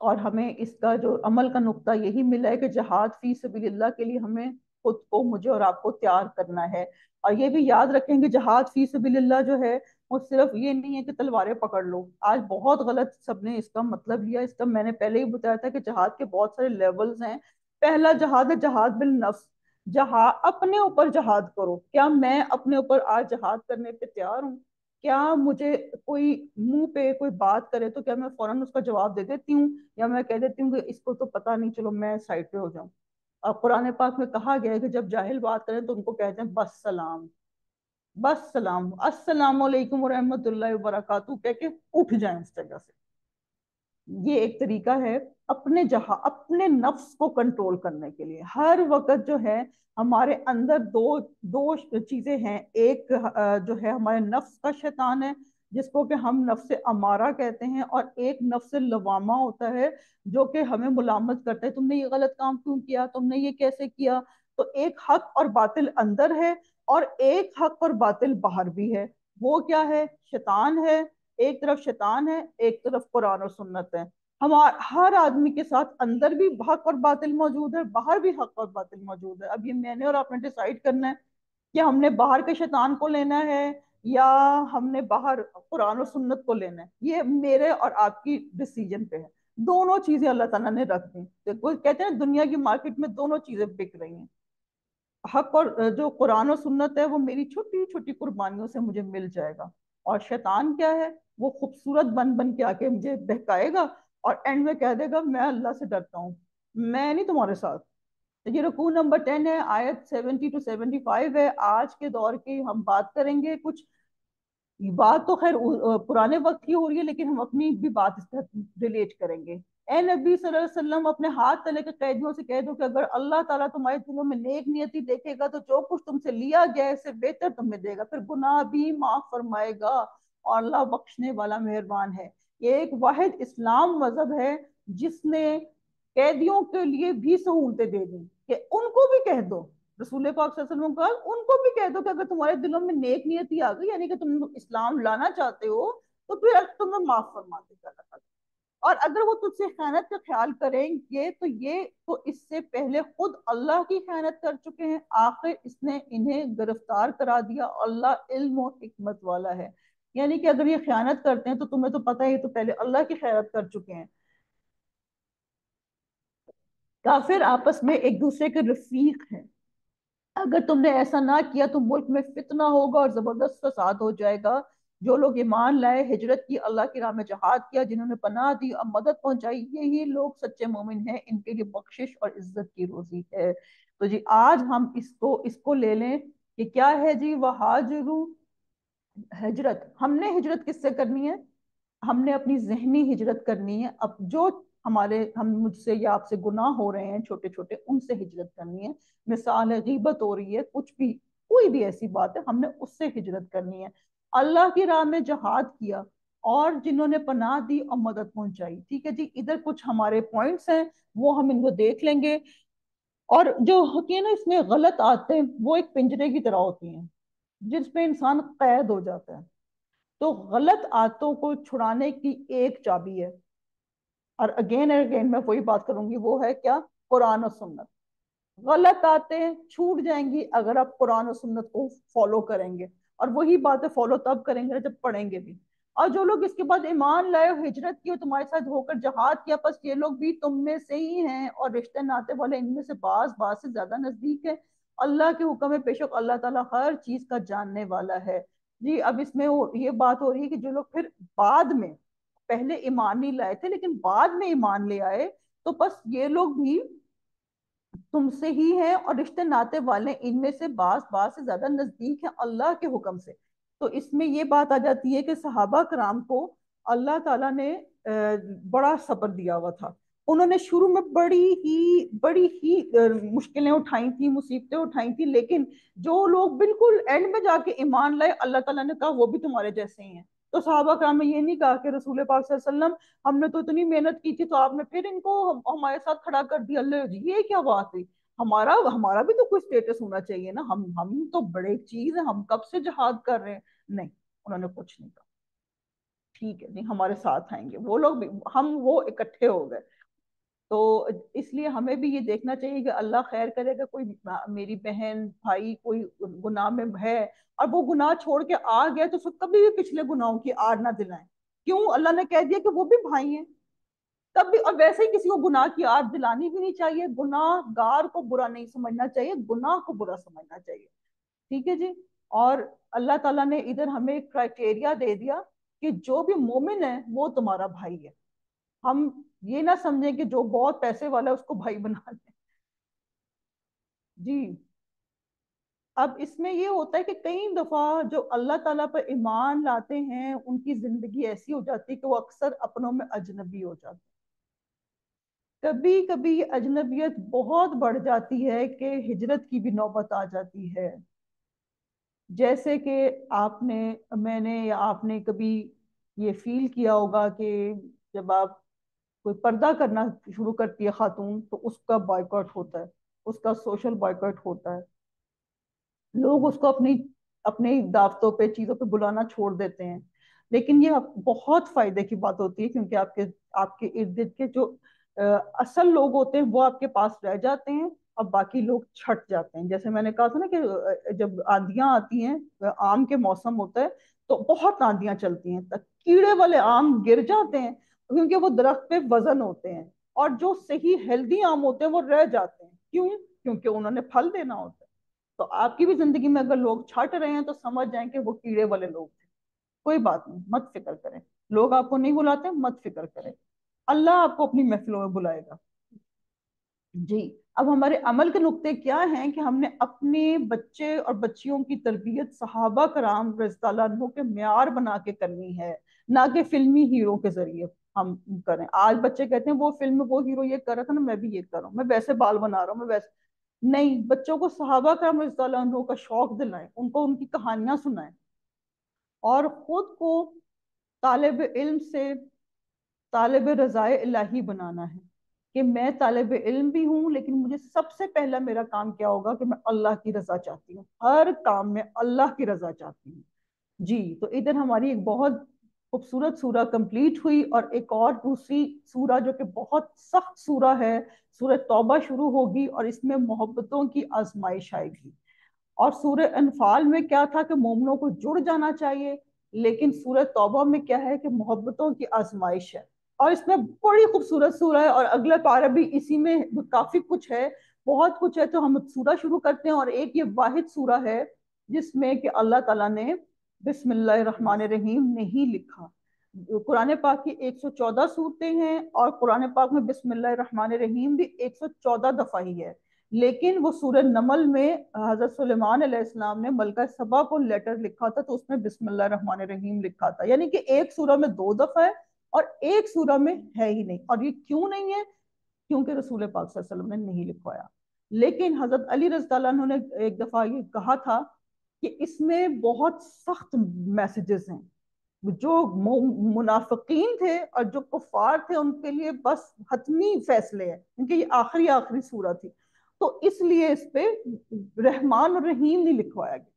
اور ہمیں اس کا جو عمل کا نقطہ یہی ملا ہے کہ جہاد فی سبیل اللہ کے لیے ہمیں خود کو، مجھے اور آپ کو تیار کرنا ہے۔ اور یہ بھی یاد رکھیں کہ جہاد فی سبیل اللہ جو ہے وہ صرف یہ نہیں ہے کہ تلواریں پکڑ لو۔ آج بہت غلط سب نے اس کا مطلب لیا، اس کا میں نے پہلے ہی بتایا تھا کہ جہاد کے بہت سارے لیولز ہیں۔ پہلا جہاد ہے جہاد بالنفس، جہاد اپنے اوپر جہاد کرو۔ کیا میں اپنے اوپر آج جہاد کرنے پہ تیار ہوں؟ کیا مجھے کوئی منہ پہ کوئی بات کرے تو کیا میں فوراً اس کا جواب دے دیتی ہوں، یا میں کہہ دیتی ہوں کہ اس کو تو پتہ نہیں، چلو میں سائڈ پہ ہو جاؤں؟ اب قرآن پاک میں کہا گیا ہے کہ جب جاہل بات کریں تو ان کو کہتے ہیں بس سلام، بس سلام، السلام علیکم ورحمۃ اللہ وبرکاتہ کہہ کے اٹھ جائیں اس جگہ سے۔ یہ ایک طریقہ ہے اپنے نفس کو کنٹرول کرنے کے لیے۔ ہر وقت جو ہے ہمارے اندر دو چیزیں ہیں، ایک جو ہے ہمارے نفس کا شیطان ہے جس کو کہ ہم نفس امارہ کہتے ہیں، اور ایک نفس لوامہ ہوتا ہے جو کہ ہمیں ملامت کرتا ہے، تم نے یہ غلط کام کیوں کیا، تم نے یہ کیسے کیا۔ تو ایک حق اور باطل اندر ہے، اور ایک حق اور باطل باہر بھی ہے۔ وہ کیا ہے؟ شیطان ہے، ایک طرف شیطان ہے، ایک طرف قرآن اور سنت ہے۔ ہر آدمی کے ساتھ اندر بھی حق اور باطل موجود ہے، باہر بھی حق اور باطل موجود ہے۔ اب یہ میں نے اور آپ نے ڈیسائیڈ کرنا ہے کہ ہم نے باہر کے شیطان کو لینا ہے یا ہم نے باہر قرآن اور سنت کو لینا ہے۔ یہ میرے اور آپ کی ڈیسیجن پہ ہے۔ دونوں چیزیں اللہ تعالیٰ نے رکھ دی، کوئی کہتے ہیں دنیا کی مارکیٹ میں دونوں چیزیں بک رہی ہیں۔ حق اور جو قرآن و سنت ہے وہ میری چھوٹی چھوٹی قربانیوں سے مجھے مل جائے گا، اور شیطان کیا ہے؟ وہ خوبصورت بن کے آ کے مجھے بہکائے گا، اور اینڈ میں کہہ دے گا میں اللہ سے ڈرتا ہوں، میں نہیں تمہارے ساتھ۔ یہ رکوع نمبر 10 ہے، آیت 70 to 75 ہے۔ آج کے دور کی ہم بات کریں گے کچھ، بات تو خیر پرانے وقت کی ہو رہی ہے لیکن ہم اپنی بھی بات اس کا ریلیٹ کریں گے۔ اے نبی صلی اللہ علیہ وسلم، اپنے ہاتھ تلے کے قیدیوں سے کہہ دو کہ اگر اللہ تعالیٰ تمہارے دلوں میں نیک نیتی دیکھے گا تو جو کچھ تم سے لیا گیا ہے اس سے بہتر تمہیں دے گا، پھر گناہ بھی معاف فرمائے گا، اور اللہ بخشنے والا مہربان ہے۔ یہ ایک واحد اسلام مذہب ہے جس نے قیدیوں کے لیے بھی سہولتیں دے دی۔ کہ ان کو بھی کہہ دو، رسول پاک صلی اللہ علیہ وسلم کا ان کو بھی کہہ دو کہ اگر تمہارے دلوں میں نیک نیتی آ گئی، یعنی کہ تم اسلام لانا چاہتے ہو، تو پھر تمہیں معاف فرما دے گا اللہ تعالیٰ۔ اور اگر وہ تجھ سے خیانت کا خیال کریں گے تو یہ تو اس سے پہلے خود اللہ کی خیانت کر چکے ہیں، آخر اس نے انہیں گرفتار کرا دیا، اللہ علم و حکمت والا ہے۔ یعنی کہ اگر یہ خیانت کرتے ہیں تو تمہیں تو پتہ ہی، تو پہلے اللہ کی خیانت کر چکے ہیں۔ کافر آپس میں ایک دوسرے کے رفیق ہیں، اگر تم نے ایسا نہ کیا تو ملک میں فتنہ ہوگا اور زبردست فساد ہو جائے گا۔ جو لوگ ایمان لائے، ہجرت کی، اللہ کی راہ میں جہاد کیا، جنہوں نے پناہ دی اور مدد پہنچائی، یہی لوگ سچے مومن ہیں، ان کے لیے بخشش اور عزت کی روزی ہے۔ تو جی آج ہم اس کو لے لیں کہ کیا ہے جی، وہاجروا، ہجرت۔ ہم نے ہجرت کس سے کرنی ہے؟ ہم نے اپنی ذہنی ہجرت کرنی ہے، اب جو مجھ سے یا آپ سے گناہ ہو رہے ہیں چھوٹے چھوٹے، ان سے ہجرت کرنی ہے۔ مثال ہے غیبت ہو رہی ہے، کچھ بھی، کوئی بھی ایسی بات ہے، ہم نے اس سے ہجرت کرنی ہے۔ اللہ کی راہ میں جہاد کیا، اور جنہوں نے پناہ دی اور مدد پہنچائی، ٹھیک ہے جی، ادھر کچھ ہمارے پوائنٹس ہیں، وہ ہم ان کو دیکھ لیں گے۔ اور جو ہوتی ہے نا اس میں غلط عادتیں، وہ ایک پنجرے کی طرح ہوتی ہیں جس پہ انسان قید ہو جاتا ہے۔ تو غلط عادتوں کو چھڑانے کی ایک چابی ہے، اور اگین اینڈ اگین میں وہی بات کروں گی، وہ ہے کیا؟ قرآن و سنت۔ غلط عادتیں چھوٹ جائیں گی اگر آپ قرآن و سنت کو فالو کریں گے، اور وہی باتیں فالو تب کریں گے جب پڑھیں گے بھی۔ اور جو لوگ اس کے بعد ایمان لائے، ہجرت کی اور تمہارے ساتھ ہو کر جہاد کیا، پس یہ لوگ بھی تم میں سے ہی ہیں، اور رشتے ناتے والے ان میں سے بعض سے زیادہ نزدیک ہے۔ اللہ کے حکم ہے، بے شک اللہ تعالیٰ ہر چیز کا جاننے والا ہے۔ جی اب اس میں یہ بات ہو رہی ہے کہ جو لوگ پھر بعد میں، پہلے ایمان نہیں لائے تھے لیکن بعد میں ایمان لے آئے، تو بس یہ لوگ بھی تم سے ہی ہیں، اور رشتے ناتے والے ان میں سے بعض سے زیادہ نزدیک ہیں اللہ کے حکم سے۔ تو اس میں یہ بات آ جاتی ہے کہ صحابہ کرام کو اللہ تعالیٰ نے بڑا صبر دیا ہوا تھا۔ انہوں نے شروع میں بڑی ہی مشکلیں اٹھائی تھیں، مصیبتیں اٹھائی تھیں، لیکن جو لوگ بالکل اینڈ میں جا کے ایمان لائے، اللہ تعالیٰ نے کہا وہ بھی تمہارے جیسے ہی ہیں۔ تو صحابہ کرام نے یہ نہیں کہا کہ رسول پاک صلی اللہ علیہ وسلم، ہم نے تو اتنی محنت کی تھی تو آپ نے پھر ان کو ہمارے ساتھ کھڑا کر دیا، اللہ جی یہ کیا بات ہے؟ ہمارا بھی تو کوئی سٹیٹس ہونا چاہیے نا، ہم تو بڑے چیز ہیں، ہم کب سے جہاد کر رہے ہیں۔ نہیں، انہوں نے کچھ نہیں کہا، ٹھیک ہے جی ہمارے ساتھ آئیں گے وہ لوگ بھی، ہم وہ اکٹھے ہو گئے۔ تو اس لیے ہمیں بھی یہ دیکھنا چاہیے کہ اللہ خیر کرے گا، کوئی میری بہن بھائی کوئی گناہ میں ہے اور وہ گناہ چھوڑ کے آ گیا، تو اس کو کبھی بھی پچھلے گناہوں کی آڑ نہ دلائیں۔ کیوں؟ اللہ نے کہہ دیا کہ وہ بھی بھائی ہیں، تب بھی۔ اور ویسے ہی کسی کو گناہ کی آڑ دلانی بھی نہیں چاہیے، گناہ گار کو برا نہیں سمجھنا چاہیے، گناہ کو برا سمجھنا چاہیے، ٹھیک ہے جی۔ اور اللہ تعالیٰ نے ادھر ہمیں ایک کرائٹیریا دے دیا کہ جو بھی مومن ہے وہ تمہارا بھائی ہے۔ ہم یہ نہ سمجھیں کہ جو بہت پیسے والا ہے اس کو بھائی بنا لیں جی۔ اب اس میں یہ ہوتا ہے کہ کئی دفعہ جو اللہ تعالیٰ پر ایمان لاتے ہیں ان کی زندگی ایسی ہو جاتی ہے کہ وہ اکثر اپنوں میں اجنبی ہو جاتے ہیں۔ کبھی کبھی یہ اجنبیت بہت بڑھ جاتی ہے کہ ہجرت کی بھی نوبت آ جاتی ہے۔ جیسے کہ میں نے یا آپ نے کبھی یہ فیل کیا ہوگا کہ جب آپ کوئی پردہ کرنا شروع کرتی ہے خاتون، تو اس کا بائیکاٹ ہوتا ہے، اس کا سوشل بائیکاٹ ہوتا ہے، لوگ اس کو اپنی دعوتوں پہ چیزوں پہ بلانا چھوڑ دیتے ہیں۔ لیکن یہ بہت فائدے کی بات ہوتی ہے، کیونکہ آپ کے ارد گرد کے جو اصل لوگ ہوتے ہیں وہ آپ کے پاس رہ جاتے ہیں، اور باقی لوگ چھٹ جاتے ہیں۔ جیسے میں نے کہا تھا نا کہ جب آندیاں آتی ہیں، آم کے موسم ہوتا ہے تو بہت آندیاں چلتی ہیں، کیڑے والے آم گر جاتے ہیں کیونکہ وہ درخت پہ وزن ہوتے ہیں، اور جو صحیح ہیلدی آم ہوتے ہیں وہ رہ جاتے ہیں، کیوں؟ کیونکہ انہوں نے پھل دینا ہوتا ہے۔ تو آپ کی بھی زندگی میں اگر لوگ چھٹ رہے ہیں تو سمجھ جائیں کہ وہ کیڑے والے لوگ تھے، کوئی بات نہیں، مت فکر کریں، لوگ آپ کو نہیں بلاتے، مت فکر کریں، اللہ آپ کو اپنی محفلوں میں بلائے گا جی۔ اب ہمارے عمل کے نقطے کیا ہیں کہ ہم نے اپنے بچے اور بچیوں کی تربیت صحابہ کرام رضی اللہ عنہ کے معیار بنا کے کرنی ہے، نہ کہ فلمی ہیرو کے ذریعے ہم کریں۔ آج بچے کہتے ہیں وہ فلم میں وہ ہیرو یہ کر رہا تھا نا، میں بھی یہ کر رہا ہوں، میں ویسے بال بنا رہا ہوں، میں ویسے نہیں۔ بچوں کو صحابہ کرام رضی اللہ عنہ کا شوق دلائیں، ان کو ان کی کہانیاں سنائیں، اور خود کو طالب علم سے طالب رضائے الہی بنانا ہے۔ کہ میں طالب علم بھی ہوں، لیکن مجھے سب سے پہلا میرا کام کیا ہوگا کہ میں اللہ کی رضا چاہتی ہوں، ہر کام میں اللہ کی رضا چاہتی ہوں۔ جی تو ادھر ہماری ایک بہت خوبصورت سورہ کمپلیٹ ہوئی، اور ایک اور دوسری سورہ جو کہ بہت سخت سورہ ہے، سورہ توبہ شروع ہوگی، اور اس میں محبتوں کی آزمائش آئے گی۔ اور سورہ انفال میں کیا تھا کہ مومنوں کو جڑ جانا چاہیے، لیکن سورہ توبہ میں کیا ہے کہ محبتوں کی آزمائش ہے، اور اس میں بڑی خوبصورت سورہ ہے، اور اگلا پارہ بھی اسی میں کافی کچھ ہے، بہت کچھ ہے۔ تو ہم سورہ شروع کرتے ہیں، اور ایک یہ واحد سورہ ہے جس میں کہ اللہ تعالیٰ نے بسم اللہ الرحمن الرحیم نہیں لکھا۔ قرآن پاک کی 114 صورتیں ہیں، اور قرآن پاک میں بسم اللہ الرحمن الرحیم بھی 114 دفعہ ہی ہے، لیکن وہ سورہ نمل میں حضرت سلیمان علیہ السلام نے ملکہ سبا کو لیٹر لکھا تھا، تو اس میں بسم اللہ الرحمن الرحیم لکھا تھا، یعنی کہ ایک سورہ میں 2 دفعہ ہے اور ایک سورہ میں ہے ہی نہیں۔ اور یہ کیوں نہیں ہے؟ کیونکہ رسول پاک صلی اللہ علیہ وسلم نے نہیں لکھوایا۔ لیکن حضرت علی رضی اللہ عنہ نے ایک دفعہ یہ کہا تھا کہ اس میں بہت سخت میسیجز ہیں، جو منافقین تھے اور جو کفار تھے ان کے لیے بس حتمی فیصلے ہیں، کیونکہ یہ آخری سورہ تھی، تو اس لیے اس پہ رحمان اور رحیم نہیں لکھوایا گیا،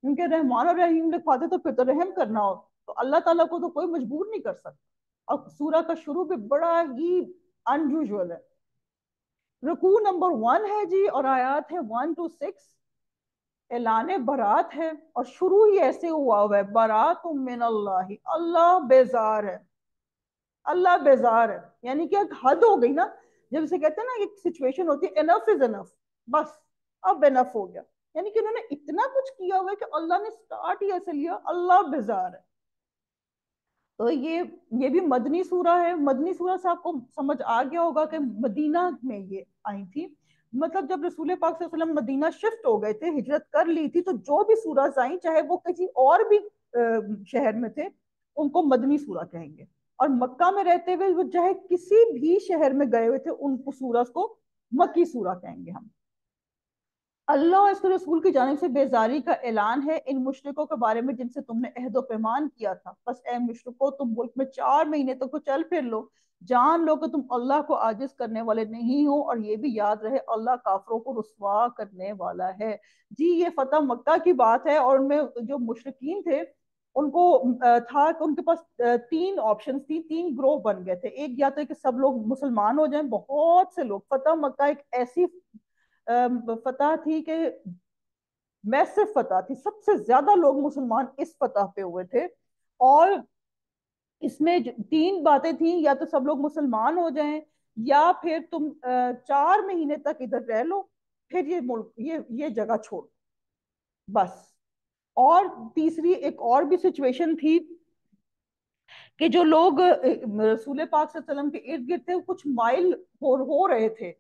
کیونکہ رحمان اور رحیم لکھواتے تو پھر تو رحم کرنا ہو، تو اللہ تعالیٰ کو تو کوئی مجبور نہیں کر سکتا۔ اور سورہ کا شروع بھی بڑا ہی انیوژل ہے۔ رکوع نمبر 1 ہے جی، اور آیات ہے 1 to 6، اعلان برات ہے، اور شروع ہی ایسے ہوا ہے برات من اللہ، اللہ بیزار ہے، اللہ بیزار ہے، یعنی کہ ایک حد ہو گئی نا، جب اسے کہتے ہیں نا ایک سچویشن ہوتی ہے انف از انف، بس اب انف ہو گیا، یعنی کہ انہوں نے اتنا کچھ کیا ہوا ہے کہ اللہ نے سٹارٹ ہی ایسے لیا اللہ بیزار ہے۔ تو یہ بھی مدنی سورہ ہے۔ مدنی سورہ سے آپ کو سمجھ آ گیا ہوگا کہ مدینہ میں یہ آئی تھی، مطلب جب رسول پاک صلی اللہ علیہ وسلم مدینہ شفٹ ہو گئے تھے، ہجرت کر لی تھی، تو جو بھی سورہ آئیں چاہے وہ کسی اور بھی شہر میں تھے، ان کو مدنی سورہ کہیں گے، اور مکہ میں رہتے ہوئے وہ چاہے کسی بھی شہر میں گئے ہوئے تھے، ان کو سورہ کو مکی سورہ کہیں گے ہم۔ اللہ اور اس کے رسول کی جانب سے بیزاری کا اعلان ہے ان مشرکوں کے بارے میں جن سے تم نے عہد و پیمان کیا تھا، بس اے مشرکو تم ملک میں 4 مہینے تک تو چل پھر لو، جان لو کہ تم اللہ کو عاجز کرنے والے نہیں ہو، اور یہ بھی یاد رہے اللہ کافروں کو رسوا کرنے والا ہے۔ جی یہ فتح مکہ کی بات ہے، اور ان میں جو مشرکین تھے ان کو تھا کہ ان کے پاس 3 آپشنز تھی، 3 گروہ بن گئے تھے۔ ایک یا تو کہ سب لوگ مسلمان ہو جائیں، بہت سے لوگ، فتح مکہ ایک ایسی فتح تھی کہ میسو فتح تھی، سب سے زیادہ لوگ مسلمان اس فتح پہ ہوئے تھے، اور اس میں 3 باتیں تھیں، یا تو سب لوگ مسلمان ہو جائیں، یا پھر تم 4 مہینے تک ادھر رہ لو، پھر یہ ملک یہ جگہ چھوڑ بس۔ اور تیسری ایک اور بھی سچویشن تھی کہ جو لوگ رسول پاک صلی اللہ علیہ وسلم کے ارد گرد تھے، کچھ مائل ہو رہے تھے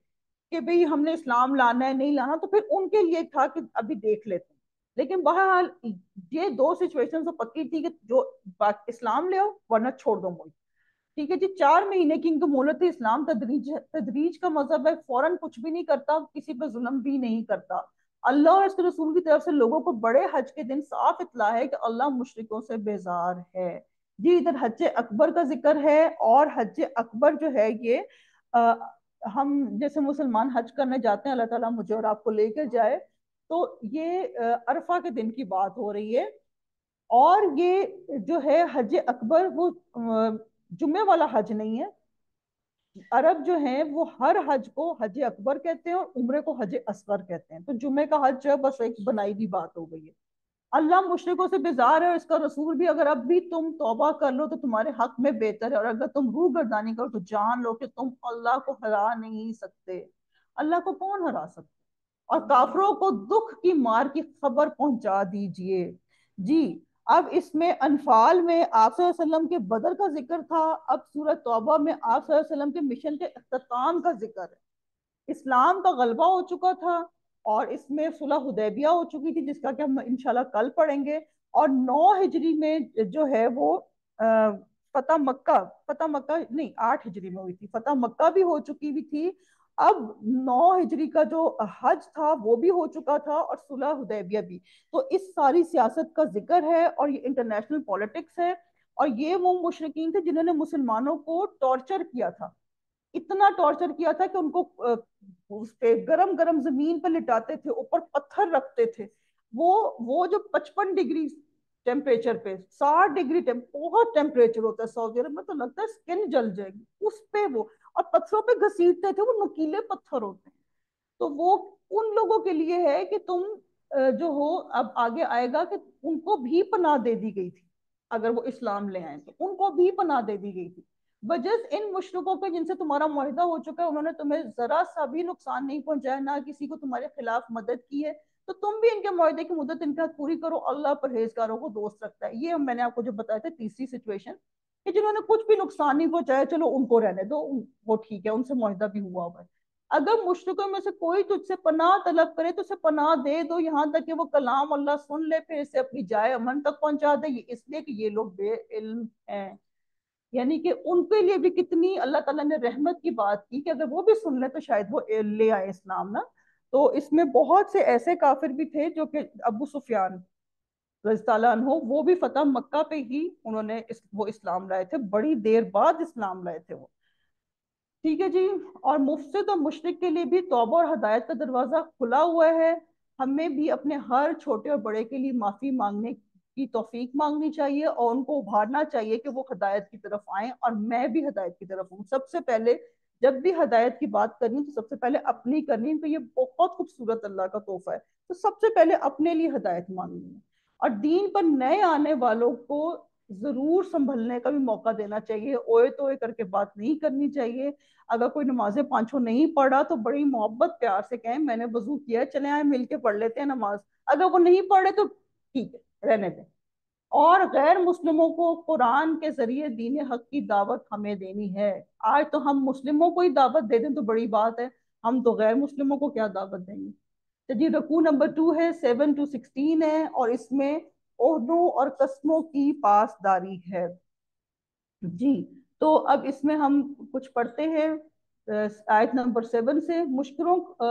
کہ بھئی ہم نے اسلام لانا ہے نہیں لانا، تو پھر ان کے لیے تھا کہ ابھی دیکھ لیتے ہیں۔ لیکن بہرحال یہ 2 سچویشن تو پکی تھی کہ جو اسلام لے آؤ ورنہ چھوڑ دو ملک۔ ٹھیک ہے جی، 4 مہینے کی ان کو مہلت ہے۔ اسلام تدریج کا مذہب ہے، فوراً کچھ بھی نہیں کرتا، کسی پہ ظلم بھی نہیں کرتا۔ اللہ اور اس کے رسول کی طرف سے لوگوں کو بڑے حج کے دن صاف اطلاع ہے کہ اللہ مشرکوں سے بیزار ہے۔ جی ادھر حج اکبر کا ذکر ہے، اور حج اکبر جو ہے یہ ہم جیسے مسلمان حج کرنے جاتے ہیں، اللہ تعالیٰ مجھے اور آپ کو لے کر جائے، تو یہ عرفہ کے دن کی بات ہو رہی ہے، اور یہ جو ہے حج اکبر وہ جمعے والا حج نہیں ہے۔ عرب جو ہیں وہ ہر حج کو حج اکبر کہتے ہیں، اور عمرے کو حج اصغر کہتے ہیں، تو جمعے کا حج بس ایک بنائی ہوئی بات ہو گئی ہے۔ اللہ مشرکوں سے بیزار ہے، اور اس کا رسول بھی اگر اب بھی تم توبہ کر لو تو تمہارے حق میں بہتر ہے، اور اگر تم روح گردانی کرو تو جان لو کہ تم اللہ کو ہرا نہیں سکتے۔ اللہ کو کون ہرا سکتے؟ اور کافروں کو دکھ کی مار کی خبر پہنچا دیجئے۔ جی اب اس میں انفال میں آپ صلی اللہ علیہ وسلم کے بدر کا ذکر تھا، اب سورہ توبہ میں آپ صلی اللہ علیہ وسلم کے مشن کے اختتام کا ذکر ہے۔ اسلام کا غلبہ ہو چکا تھا، اور اس میں صلح حدیبیہ ہو چکی تھی، جس کا کہ ہم انشاءاللہ کل پڑھیں گے، اور 9 ہجری میں جو ہے وہ فتح مکہ نہیں 8 ہجری میں ہوئی تھی، فتح مکہ بھی ہو چکی ہوئی تھی، اب 9 ہجری کا جو حج تھا وہ بھی ہو چکا تھا، اور صلح حدیبیہ بھی۔ تو اس ساری سیاست کا ذکر ہے، اور یہ انٹرنیشنل پولیٹکس ہے، اور یہ وہ مشرکین تھے جنہوں نے مسلمانوں کو ٹارچر کیا تھا، اتنا ٹارچر کیا تھا کہ ان کو اس پہ گرم گرم زمین پہ لٹاتے تھے، اوپر پتھر رکھتے تھے. وہ جو 55 ڈگری ٹیمپریچر پہ، 60 ڈگری بہت ٹیمپریچر ہوتا ہے سعودی عرب میں، تو لگتا ہے اسکن جل جائے گی اس پہ وہ. اور پتھروں پہ گھسیٹتے تھے، وہ نکیلے پتھر ہوتے ہیں. تو وہ ان لوگوں کے لیے ہے کہ تم جو ہو، اب آگے آئے گا کہ ان کو بھی پناہ دے دی گئی تھی. اگر وہ اسلام لے آئیں تو ان کو بھی پناہ دے دی گئی تھی. بجز ان مشرکوں کے جن سے تمہارا معاہدہ ہو چکا ہے، انہوں نے تمہیں ذرا سا بھی نقصان نہیں پہنچایا، نہ کسی کو تمہارے خلاف مدد کی ہے. تو تم بھی ان کے معاہدے کی مدت ان کے حد پوری کرو. اللہ پرہیزگاروں کو دوست رکھتا ہے. یہ میں نے آپ کو جو بتایا تھا تیسری سچویشن، کہ جنہوں نے کچھ بھی نقصان نہیں پہنچایا، چلو ان کو رہنے دو، وہ ٹھیک ہے، ان سے معاہدہ بھی ہوا ہوا ہے. اگر مشرکوں میں سے کوئی تجھ سے پناہ طلب کرے تو اسے پناہ دے دو، یہاں تک کہ وہ کلام اللہ سن لے، پھر اسے اپنی جائے امن تک پہنچا دے. یہ اس لیے کہ یہ لوگ بے علم ہیں. یعنی کہ ان کے لیے بھی کتنی اللہ تعالیٰ نے رحمت کی بات کی کہ اگر وہ بھی سن لے تو شاید وہ لے آئے اسلام نا. تو اس میں بہت سے ایسے کافر بھی تھے جو کہ ابو سفیان رضی اللہ عنہ، وہ بھی فتح مکہ پہ ہی انہوں نے وہ اسلام لائے تھے، بڑی دیر بعد اسلام لائے تھے وہ. ٹھیک ہے جی. اور مفسد اور مشرک کے لیے بھی توبہ اور ہدایت کا دروازہ کھلا ہوا ہے. ہمیں بھی اپنے ہر چھوٹے اور بڑے کے لیے معافی مانگنے کی توفیق مانگنی چاہیے، اور ان کو ابھارنا چاہیے کہ وہ ہدایت کی طرف آئیں. اور میں بھی ہدایت کی طرف ہوں. سب سے پہلے جب بھی ہدایت کی بات کرنی تو سب سے پہلے اپنی کرنی، تو یہ بہت خوبصورت اللہ کا تحفہ ہے. تو سب سے پہلے اپنے لیے ہدایت مانگنی ہے. اور دین پر نئے آنے والوں کو ضرور سنبھلنے کا بھی موقع دینا چاہیے. اوئے تو اوئے کر کے بات نہیں کرنی چاہیے. اگر کوئی نمازیں پانچوں نہیں پڑھا تو بڑی محبت پیار سے کہیں میں نے وضو کیا، چلے آئے مل کے پڑھ لیتے ہیں نماز. اگر وہ نہیں پڑھے تو ٹھیک ہے، رہنے دیں. اور غیر مسلموں کو قرآن کے ذریعے دین حق کی دعوت ہمیں دینی ہے. آج تو ہم مسلموں کو ہی دعوت دے دیں تو بڑی بات ہے، ہم تو غیر مسلموں کو کیا دعوت دیں گے. تو جی رکوع نمبر 2 ہے، 7 to 16 ہے، اور اس میں عہدوں اور قسموں کی پاسداری ہے. جی. تو اب اس میں ہم کچھ پڑھتے ہیں آیت نمبر 7 سے.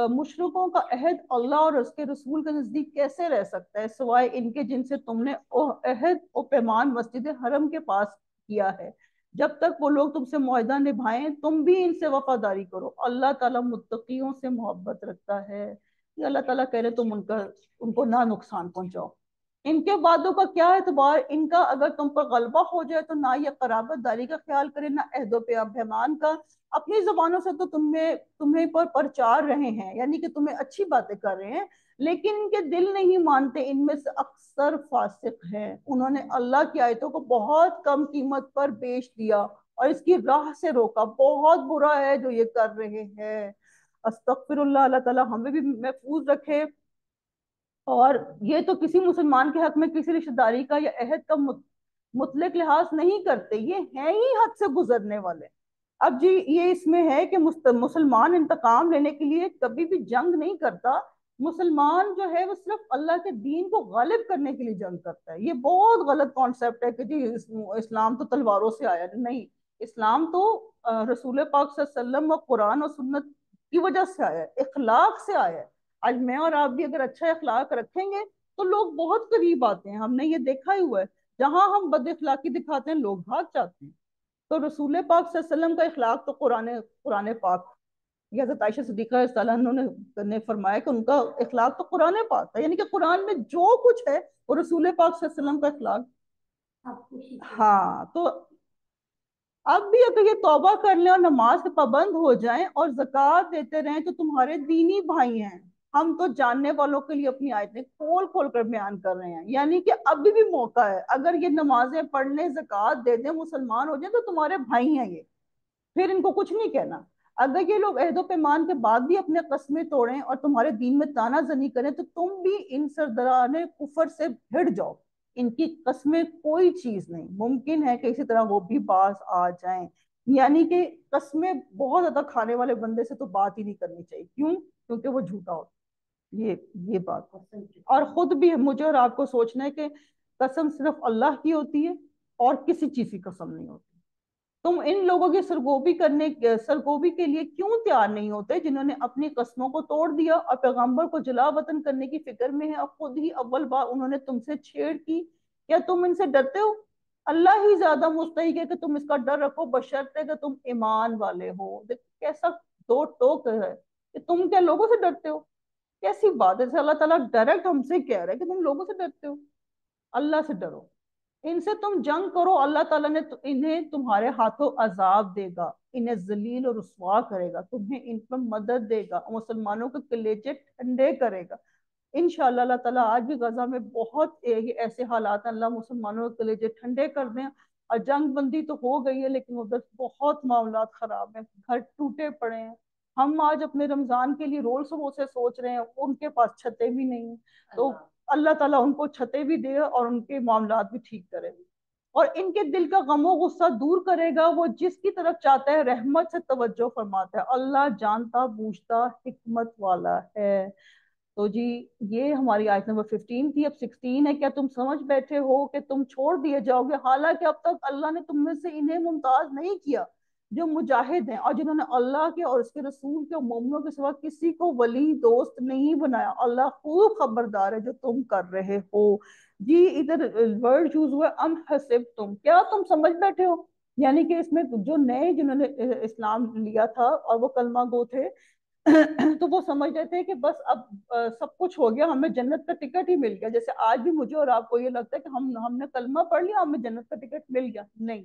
مشرکوں کا عہد اللہ اور اس کے رسول کے نزدیک کیسے رہ سکتا ہے سوائے ان کے جن سے تم نے عہد و پیمان مسجد حرم کے پاس کیا ہے. جب تک وہ لوگ تم سے معاہدہ نبھائیں تم بھی ان سے وفاداری کرو. اللہ تعالیٰ متقیوں سے محبت رکھتا ہے. کہ اللہ تعالیٰ کہہ رہے تم ان کو نہ نقصان پہنچاؤ. ان کے وعدوں کا کیا اعتبار؟ ان کا اگر تم پر غلبہ ہو جائے تو نہ یہ قرابت داری کا خیال کرے، نہ عہد و پیمان کا. اپنی زبانوں سے تو تمہیں پر پرچار رہے ہیں، یعنی کہ تمہیں اچھی باتیں کر رہے ہیں، لیکن ان کے دل نہیں مانتے. ان میں سے اکثر فاسق ہیں. انہوں نے اللہ کی آیتوں کو بہت کم قیمت پر بیچ دیا اور اس کی راہ سے روکا. بہت برا ہے جو یہ کر رہے ہیں. استغفر اللہ. اللہ تعالیٰ ہمیں بھی محفوظ رکھے. اور یہ تو کسی مسلمان کے حق میں کسی رشتہ داری کا یا عہد کا مطلق لحاظ نہیں کرتے، یہ ہیں ہی حد سے گزرنے والے. اب جی یہ اس میں ہے کہ مسلمان انتقام لینے کے لیے کبھی بھی جنگ نہیں کرتا. مسلمان جو ہے وہ صرف اللہ کے دین کو غالب کرنے کے لیے جنگ کرتا ہے. یہ بہت غلط کانسیپٹ ہے کہ جی اسلام تو تلواروں سے آیا. نہیں، اسلام تو رسول پاک صلی اللہ علیہ وسلم اور قرآن اور سنت کی وجہ سے آیا ہے، اخلاق سے آیا ہے. آج میں اور آپ بھی اگر اچھا اخلاق رکھیں گے تو لوگ بہت قریب آتے ہیں. ہم نے یہ دیکھا ہی ہوا ہے، جہاں ہم بد اخلاقی دکھاتے ہیں لوگ بھاگ جاتے ہیں. تو رسول پاک صلی اللہ علیہ وسلم کا اخلاق تو قرآن پاک. یہ حضرت عائشہ صدیقہ رضی اللہ عنہا نے فرمایا کہ ان کا اخلاق تو قرآن پاک ہے، یعنی کہ قرآن میں جو کچھ ہے وہ رسول پاک صلی اللہ علیہ وسلم کا اخلاق. ہاں. تو اب بھی اگر یہ توبہ کر لیں اور نماز کے پابند ہو جائیں اور زکوٰۃ دیتے رہیں تو تمہارے دینی بھائی ہیں. ہم تو جاننے والوں کے لیے اپنی آیتیں کھول کھول کر بیان کر رہے ہیں. یعنی کہ ابھی بھی موقع ہے. اگر یہ نمازیں پڑھ لیں، زکوٰۃ دے دیں، مسلمان ہو جائیں تو تمہارے بھائی ہیں یہ. پھر ان کو کچھ نہیں کہنا. اگر یہ لوگ عہد و پیمان کے بعد بھی اپنے قسمیں توڑیں اور تمہارے دین میں تانا زنی کریں تو تم بھی ان سرداران کفر سے بھڑ جاؤ. ان کی قسمیں کوئی چیز نہیں. ممکن ہے کہ اسی طرح وہ بھی باز آ جائیں. یعنی کہ قسمیں بہت زیادہ کھانے والے بندے سے تو بات ہی نہیں کرنی چاہیے. کیوں؟ کیونکہ وہ جھوٹا ہوتا. یہ بات. اور خود بھی مجھے اور آپ کو سوچنا ہے کہ قسم صرف اللہ کی ہوتی ہے اور کسی چیز کی قسم نہیں ہوتی. تم ان لوگوں کی سرگوبی کے لیے کیوں تیار نہیں ہوتے جنہوں نے اپنی قسموں کو توڑ دیا اور پیغمبر کو جلا وطن کرنے کی فکر میں ہے، اور خود ہی اول بار انہوں نے تم سے چھیڑ کی. کیا تم ان سے ڈرتے ہو؟ اللہ ہی زیادہ مستحق ہے کہ تم اس کا ڈر رکھو بشرطے کہ تم ایمان والے ہو. کیسا دو ٹوک ہے کہ تم کیا لوگوں سے ڈرتے ہو؟ کیسی بات ہے؟ اللہ تعالیٰ ڈائریکٹ ہم سے کہہ رہا ہے کہ تم لوگوں سے ڈرتے ہو، اللہ سے ڈرو، ان سے تم جنگ کرو، اللہ تعالیٰ نے انہیں تمہارے ہاتھوں عذاب دے گا، انہیں ذلیل اور رسوا کرے گا، تمہیں ان پر مدد دے گا، مسلمانوں کے کلیجے ٹھنڈے کرے گا انشاءاللہ۔ اللہ تعالیٰ آج بھی غزہ میں بہت ایسے حالات ہیں، اللہ مسلمانوں کے کلیجے ٹھنڈے کر دیں۔ اور جنگ بندی تو ہو گئی ہے لیکن ادھر بہت معاملات خراب ہیں، گھر ٹوٹے پڑے ہیں۔ ہم آج اپنے رمضان کے لیے رول سموسے سوچ رہے ہیں، ان کے پاس چھتیں بھی نہیں ہیں، تو اللہ تعالیٰ ان کو چھتیں بھی دے اور ان کے معاملات بھی ٹھیک کرے، اور ان کے دل کا غم و غصہ دور کرے گا۔ وہ جس کی طرف چاہتا ہے رحمت سے توجہ فرماتا ہے، اللہ جانتا بوجھتا حکمت والا ہے۔ تو جی یہ ہماری آیت نمبر 15 تھی، اب 16 ہے۔ کیا تم سمجھ بیٹھے ہو کہ تم چھوڑ دیے جاؤ گے، حالانکہ اب تک اللہ نے تم میں سے انہیں ممتاز نہیں کیا جو مجاہد ہیں اور جنہوں نے اللہ کے اور اس کے رسول کے اور مومنوں کے سوا کسی کو ولی دوست نہیں بنایا، اللہ خوب خبردار ہے جو تم کر رہے ہو۔ جی ادھر ورڈ چوز ہوا ام حسب تم، کیا تم سمجھ بیٹھے ہو، یعنی کہ اس میں جو نئے جنہوں نے اسلام لیا تھا اور وہ کلمہ گو تھے تو وہ سمجھتے تھے کہ بس اب سب کچھ ہو گیا، ہمیں جنت کا ٹکٹ ہی مل گیا، جیسے آج بھی مجھے اور آپ کو یہ لگتا ہے کہ ہم نے کلمہ پڑھ لیا ہمیں جنت کا ٹکٹ مل گیا۔ نہیں،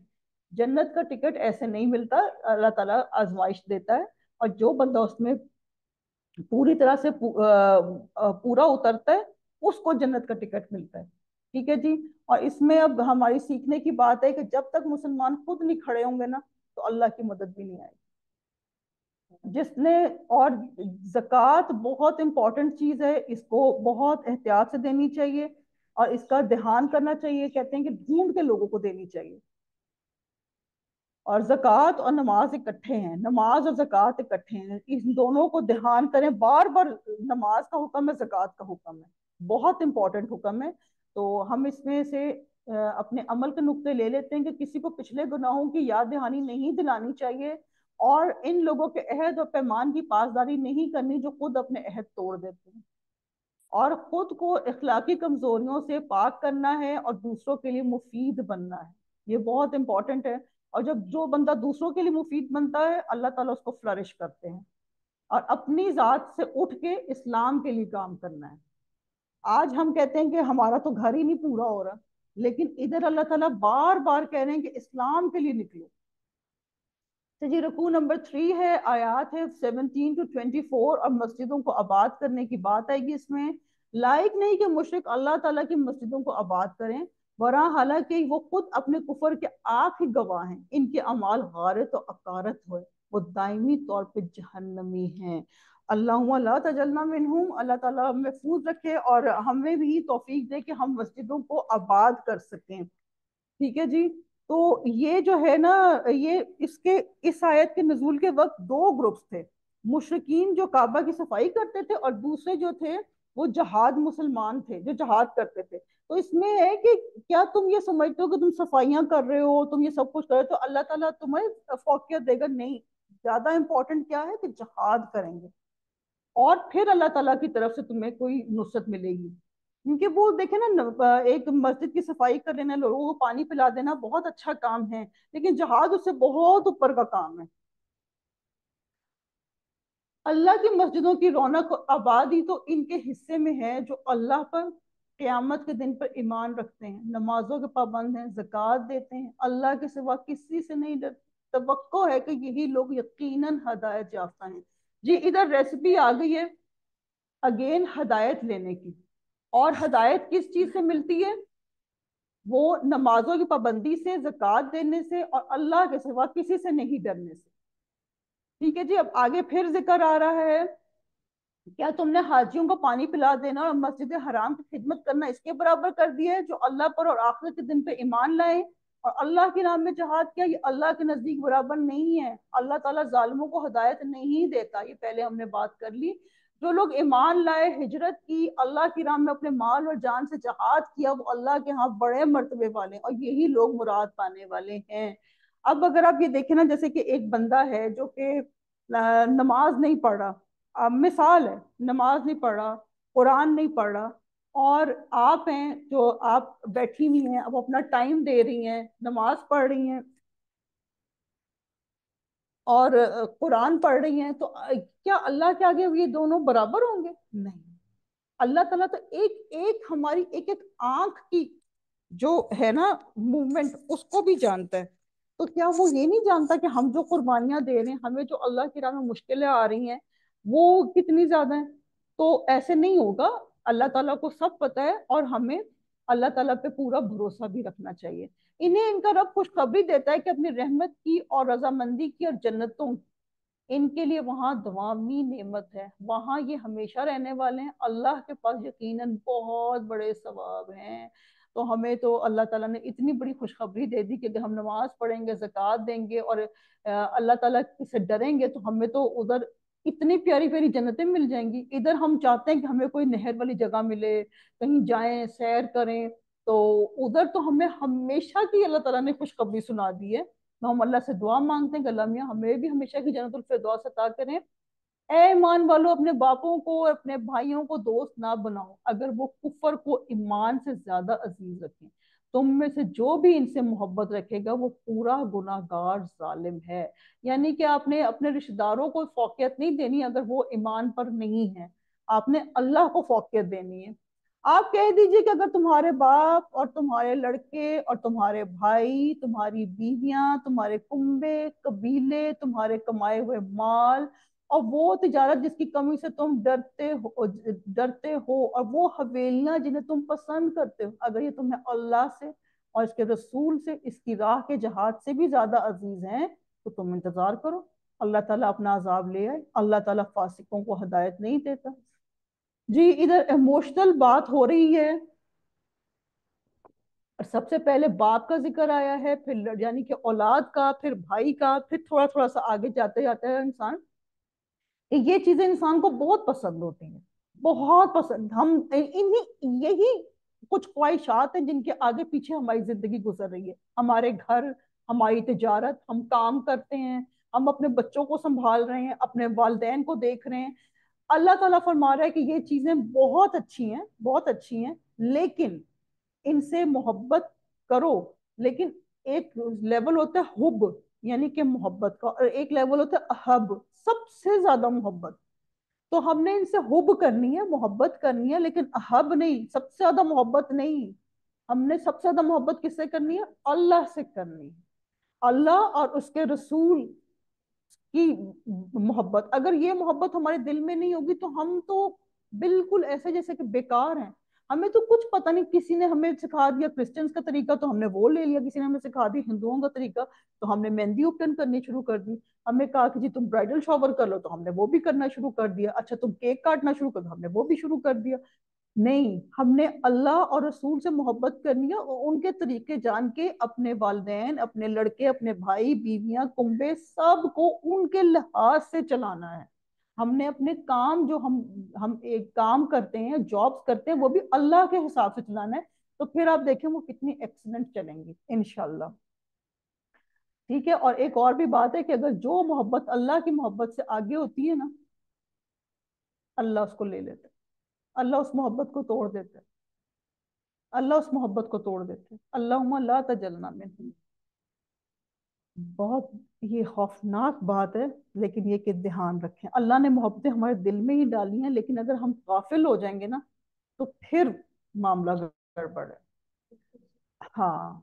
جنت کا ٹکٹ ایسے نہیں ملتا، اللہ تعالیٰ آزمائش دیتا ہے، اور جو بندہ اس میں پوری طرح سے پورا اترتا ہے اس کو جنت کا ٹکٹ ملتا ہے، ٹھیک ہے جی۔ اور اس میں اب ہماری سیکھنے کی بات ہے کہ جب تک مسلمان خود نہیں کھڑے ہوں گے نا تو اللہ کی مدد بھی نہیں آئے گی۔ جس نے، اور زکوٰۃ بہت امپورٹنٹ چیز ہے، اس کو بہت احتیاط سے دینی چاہیے اور اس کا دھیان کرنا چاہیے، کہتے ہیں کہ ڈھونڈ کے لوگوں کو دینی چاہیے۔ اور زکوٰۃ اور نماز اکٹھے ہیں، نماز اور زکوٰۃ اکٹھے ہیں، ان دونوں کو دھیان کریں بار بار۔ نماز کا حکم ہے، زکوٰۃ کا حکم ہے، بہت امپورٹنٹ حکم ہے۔ تو ہم اس میں سے اپنے عمل کے نقطے لے لیتے ہیں کہ کسی کو پچھلے گناہوں کی یاد دہانی نہیں دلانی چاہیے، اور ان لوگوں کے عہد اور پیمان کی پاسداری نہیں کرنی جو خود اپنے عہد توڑ دیتے ہیں، اور خود کو اخلاقی کمزوریوں سے پاک کرنا ہے اور دوسروں کے لیے مفید بننا ہے، یہ بہت امپورٹنٹ ہے۔ اور جب جو بندہ دوسروں کے لیے مفید بنتا ہے اللہ تعالیٰ اس کو فلرش کرتے ہیں، اور اپنی ذات سے اٹھ کے اسلام کے لیے کام کرنا ہے۔ آج ہم کہتے ہیں کہ ہمارا تو گھر ہی نہیں پورا ہو رہا، لیکن ادھر اللہ تعالیٰ بار بار کہہ رہے ہیں کہ اسلام کے لیے نکلو۔ تو جی رکوع نمبر 3 ہے، آیات ہے 17 to 24، اور مسجدوں کو آباد کرنے کی بات آئے گی اس میں۔ لائق نہیں کہ مشرک اللہ تعالیٰ کی مسجدوں کو آباد کریں، ورہاں حالانکہ وہ خود اپنے کفر کے آخری گواہ ہیں، ان کے اعمال غارت و اکارت ہوئے، وہ دائمی طور پہ جہنمی ہیں۔ اللہم لا تجلنا منہم، اللہ تعالیٰ محفوظ رکھے اور ہمیں بھی توفیق دے کہ ہم مسجدوں کو آباد کر سکیں، ٹھیک ہے جی۔ تو یہ جو ہے نا، یہ اس آیت کے نزول کے وقت دو گروپس تھے، مشرکین جو کعبہ کی صفائی کرتے تھے، اور دوسرے جو تھے وہ جہاد مسلمان تھے جو جہاد کرتے تھے۔ تو اس میں ہے کہ کیا تم یہ سمجھتے ہو کہ تم صفائیاں کر رہے ہو، تم یہ سب کچھ کر رہے ہو تو اللہ تعالیٰ تمہیں فوقیت دے گا؟ نہیں، زیادہ امپورٹنٹ کیا ہے کہ جہاد کریں گے، اور پھر اللہ تعالیٰ کی طرف سے تمہیں کوئی نصرت ملے گی۔ کیونکہ وہ دیکھیں نا، ایک مسجد کی صفائی کر لینا، لوگوں کو پانی پلا دینا بہت اچھا کام ہے، لیکن جہاد اس سے بہت اوپر کا کام ہے۔ اللہ کی مسجدوں کی رونق و آبادی تو ان کے حصے میں ہے جو اللہ پر، قیامت کے دن پر ایمان رکھتے ہیں، نمازوں کے پابند ہیں، زکوٰۃ دیتے ہیں، اللہ کے سوا کسی سے نہیں ڈرتے۔ توقع ہے کہ یہی لوگ یقیناً ہدایت یافتہ ہیں۔ جی ادھر ریسیپی آ گئی ہے اگین ہدایت لینے کی، اور ہدایت کس چیز سے ملتی ہے؟ وہ نمازوں کی پابندی سے، زکوٰۃ دینے سے، اور اللہ کے سوا کسی سے نہیں ڈرنے سے، ٹھیک ہے جی۔ اب آگے پھر ذکر آ رہا ہے، کیا تم نے حاجیوں کو پانی پلا دینا اور مسجد حرام کی خدمت کرنا اس کے برابر کر دیا ہے جو اللہ پر اور آخرت کے دن پہ ایمان لائے اور اللہ کے نام میں جہاد کیا؟ یہ اللہ کے نزدیک برابر نہیں ہے۔ اللہ تعالیٰ ظالموں کو ہدایت نہیں دیتا، یہ پہلے ہم نے بات کر لی۔ جو لوگ ایمان لائے، ہجرت کی، اللہ کی راہ میں اپنے مال اور جان سے جہاد کیا، وہ اللہ کے ہاں بڑے مرتبے والے ہیں، اور یہی لوگ مراد پانے والے ہیں۔ اب اگر آپ یہ دیکھیں نا، جیسے کہ ایک بندہ ہے جو کہ نماز نہیں پڑھ رہا، مثال ہے، نماز نہیں پڑھ رہا، قرآن نہیں پڑھ رہا، اور آپ ہیں جو آپ بیٹھی ہوئی ہیں، اب اپنا ٹائم دے رہی ہیں، نماز پڑھ رہی ہیں، اور قرآن پڑھ رہی ہیں، تو کیا اللہ کے آگے یہ دونوں برابر ہوں گے؟ نہیں۔ اللہ تعالیٰ تو ایک ایک ہماری ایک ایک آنکھ کی جو ہے نا موومنٹ اس کو بھی جانتا ہے۔ تو کیا وہ یہ نہیں جانتا کہ ہم جو قربانیاں دے رہے ہیں، ہمیں جو اللہ کی راہ میں مشکلیں آ رہی ہیں وہ کتنی زیادہ ہیں؟ تو ایسے نہیں ہوگا، اللہ تعالیٰ کو سب پتہ ہے، اور ہمیں اللہ تعالیٰ پہ پورا بھروسہ بھی رکھنا چاہیے۔ انہیں ان کا رب خوشخبری دیتا ہے کہ اپنی رحمت کی اور رضامندی کی اور جنتوں، ان کے لیے وہاں دوامی نعمت ہے، وہاں یہ ہمیشہ رہنے والے ہیں، اللہ کے پاس یقیناً بہت بڑے ثواب ہیں۔ تو ہمیں تو اللہ تعالیٰ نے اتنی بڑی خوشخبری دے دی کہ اگر ہم نماز پڑھیں گے، زکوٰۃ دیں گے، اور اللہ تعالیٰ سے ڈریں گے، تو ہمیں تو ادھر اتنی پیاری پیاری جنتیں مل جائیں گی۔ ادھر ہم چاہتے ہیں کہ ہمیں کوئی نہر والی جگہ ملے، کہیں جائیں سیر کریں، تو ادھر تو ہمیں ہمیشہ کی اللہ تعالیٰ نے خوشخبری سنا دی ہے۔ تو ہم اللہ سے دعا مانگتے ہیں کہ اللہ میاں ہمیں بھی ہمیشہ کی جنت الفردوس عطا کریں۔ اے ایمان والو، اپنے باپوں کو اور اپنے بھائیوں کو دوست نہ بناؤ اگر وہ کفر کو ایمان سے زیادہ عزیز رکھیں۔ تم میں سے جو بھی ان سے محبت رکھے گا وہ پورا گناہ گار ظالم ہے۔ یعنی کہ آپ نے اپنے رشتہ داروں کو فوقیت نہیں دینی اگر وہ ایمان پر نہیں ہے، آپ نے اللہ کو فوقیت دینی ہے۔ آپ کہہ دیجئے کہ اگر تمہارے باپ اور تمہارے لڑکے اور تمہارے بھائی، تمہاری بیویاں، تمہارے کنبے قبیلے، تمہارے کمائے ہوئے مال، اور وہ تجارت جس کی کمی سے تم ڈرتے ہو اور وہ حویلیاں جنہیں تم پسند کرتے ہو، اگر یہ تمہیں اللہ سے اور اس کے رسول سے، اس کی راہ کے جہاد سے بھی زیادہ عزیز ہیں، تو تم انتظار کرو، اللہ تعالیٰ اپنا عذاب لے آئے۔ اللہ تعالیٰ فاسقوں کو ہدایت نہیں دیتا۔ جی ادھر ایموشنل بات ہو رہی ہے، اور سب سے پہلے باپ کا ذکر آیا ہے، پھر یعنی کہ اولاد کا، پھر بھائی کا، پھر تھوڑا تھوڑا سا آگے جاتے جاتا ہے انسان، یہ چیزیں انسان کو بہت پسند ہوتی ہیں، بہت پسند۔ ہم یہی کچھ خواہشات ہیں جن کے آگے پیچھے ہماری زندگی گزر رہی ہے، ہمارے گھر، ہماری تجارت، ہم کام کرتے ہیں، ہم اپنے بچوں کو سنبھال رہے ہیں، اپنے والدین کو دیکھ رہے ہیں۔ اللہ تعالیٰ فرما رہا ہے کہ یہ چیزیں بہت اچھی ہیں، بہت اچھی ہیں، لیکن ان سے محبت کرو، لیکن ایک لیول ہوتا ہے حب، یعنی کہ محبت کا، اور ایک لیول ہوتا ہے احب، سب سے زیادہ محبت۔ تو ہم نے ان سے حب کرنی ہے، محبت کرنی ہے، لیکن احب نہیں، سب سے زیادہ محبت نہیں۔ ہم نے سب سے زیادہ محبت کس سے کرنی ہے؟ اللہ سے کرنی ہے، اللہ اور اس کے رسول کی محبت۔ اگر یہ محبت ہمارے دل میں نہیں ہوگی تو ہم تو بالکل ایسے جیسے کہ بیکار ہیں۔ ہمیں تو کچھ پتہ نہیں، کسی نے ہمیں سکھا دیا کرسچنز کا طریقہ تو ہم نے وہ لے لیا، کسی نے ہمیں سکھا دیا ہندوؤں کا طریقہ تو ہم نے مہندی اوپٹن کرنی شروع کر دی، ہمیں کہا کہ جی تم برائڈل شاور کر لو تو ہم نے وہ بھی کرنا شروع کر دیا، اچھا تم کیک کاٹنا شروع کر دو، ہم نے وہ بھی شروع کر دیا۔ نہیں، ہم نے اللہ اور رسول سے محبت کرنی ہے، اور ان کے طریقے جان کے اپنے والدین، اپنے لڑکے، اپنے بھائی بیویاں کنبے سب کو ان کے لحاظ سے چلانا ہے۔ ہم نے اپنے کام جو ہم ایک کام کرتے ہیں، جابز کرتے ہیں، وہ بھی اللہ کے حساب سے چلانا ہے، تو پھر آپ دیکھیں وہ کتنی ایکسلنٹ چلیں گی انشاءاللہ۔ ٹھیک ہے، اور ایک اور بھی بات ہے کہ اگر جو محبت اللہ کی محبت سے آگے ہوتی ہے نا، اللہ اس کو لے لیتا ہے، اللہ اس محبت کو توڑ دیتا ہے، اللہ اس محبت کو توڑ دیتے ہیں۔ اللہم لا تجلنا من، بہت یہ خوفناک بات ہے، لیکن یہ کہ دھیان رکھیں اللہ نے محبتیں ہمارے دل میں ہی ڈالی ہیں، لیکن اگر ہم غافل ہو جائیں گے نا تو پھر معاملہ گڑبڑ ہے۔ ہاں،